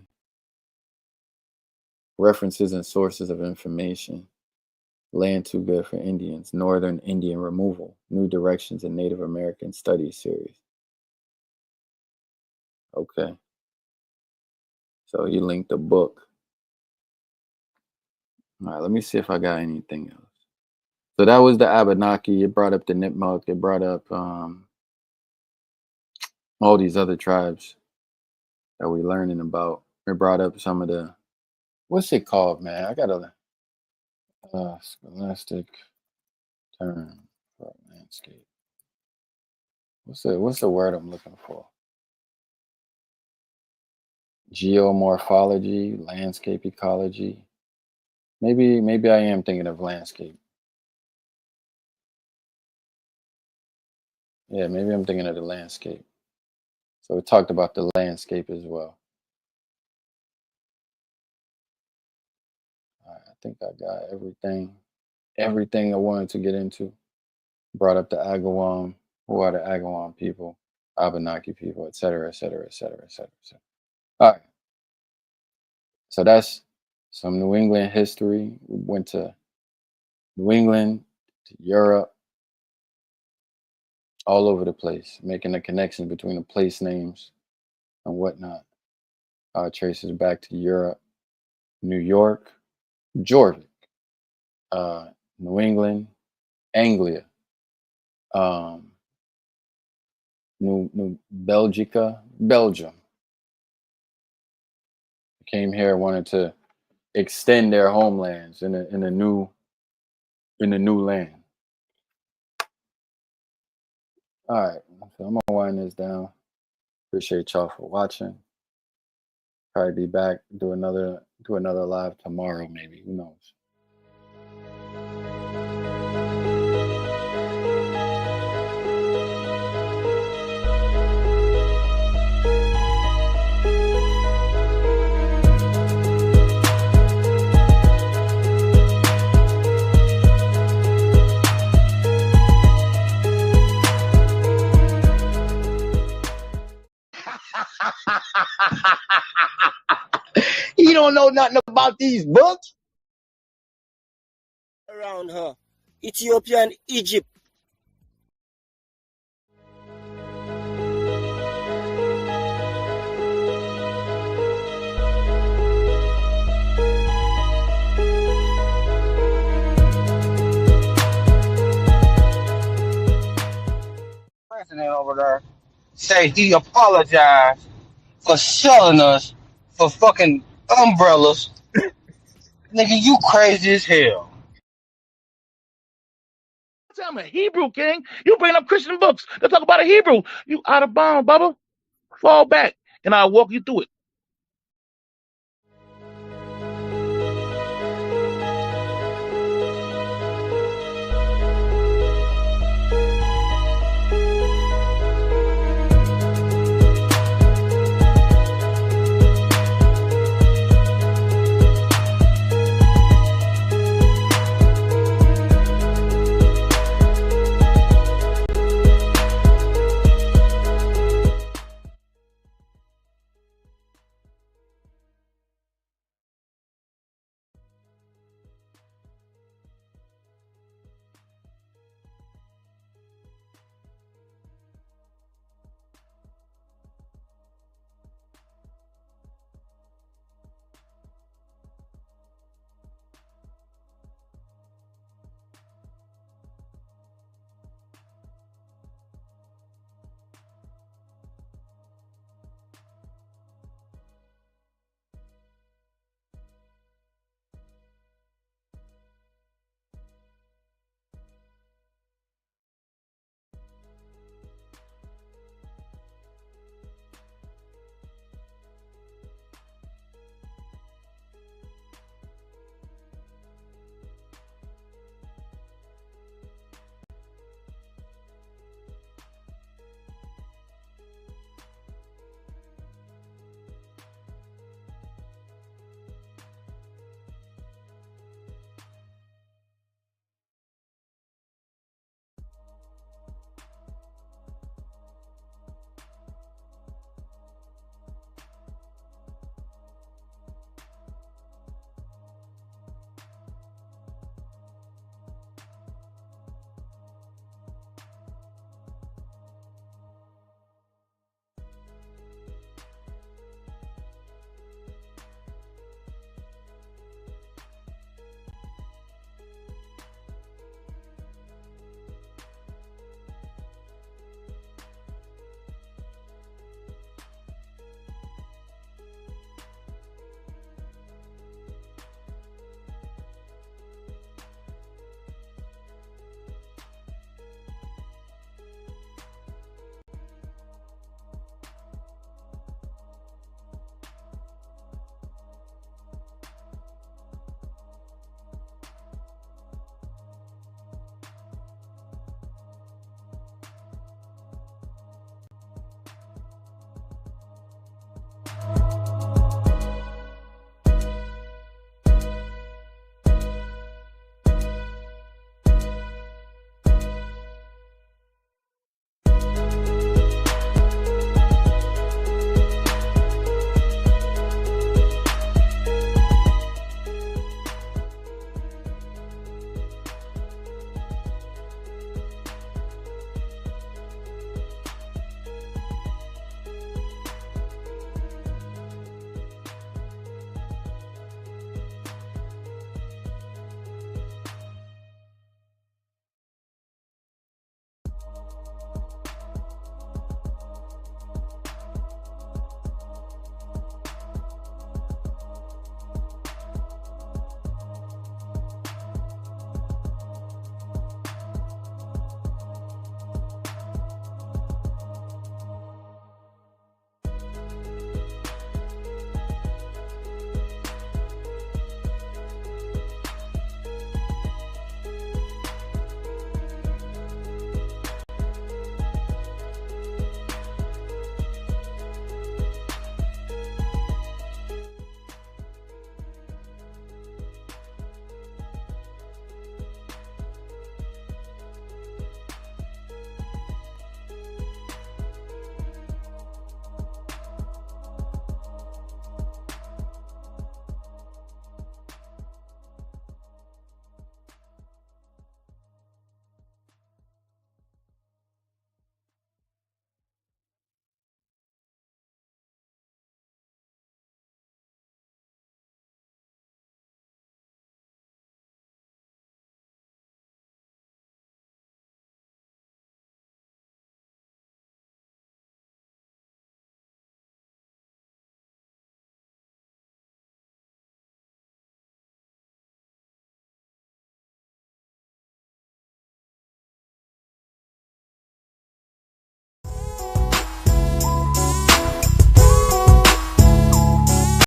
References and sources of information. Land Too Good for Indians, Northern Indian Removal, New Directions in Native American Studies series. Okay. So he linked the book. All right, let me see if I got anything else. So that was the Abenaki. It brought up the Nipmuc. It brought up all these other tribes that we're learning about. It brought up some of the, what's it called, man? I got a scholastic term for landscape. What's the word I'm looking for? Geomorphology, landscape ecology. Maybe I am thinking of landscape. Yeah, maybe I'm thinking of the landscape. So we talked about the landscape as well. All right, I think I got everything I wanted to get into. Brought up the Agawam, who are the Agawam people, Abenaki people, etc., etc., etc., etc., etc. All right. So that's some New England history. We went to New England, to Europe, all over the place, making the connection between the place names and whatnot. Traces back to Europe, New York, Jorvik, New England, Anglia, New Belgica, Belgium. Came here, wanted to extend their homelands in a new land. All right, so I'm gonna wind this down. Appreciate y'all for watching. Probably be back, do another live tomorrow, maybe. Who knows? You don't know nothing about these books? Around her. Ethiopia and Egypt. President over there say he apologized for selling us for fucking umbrellas. Nigga, you crazy as hell. I'm a Hebrew, King. You bring up Christian books. Let's talk about a Hebrew. You out of bounds, Bubba. Fall back, and I'll walk you through it.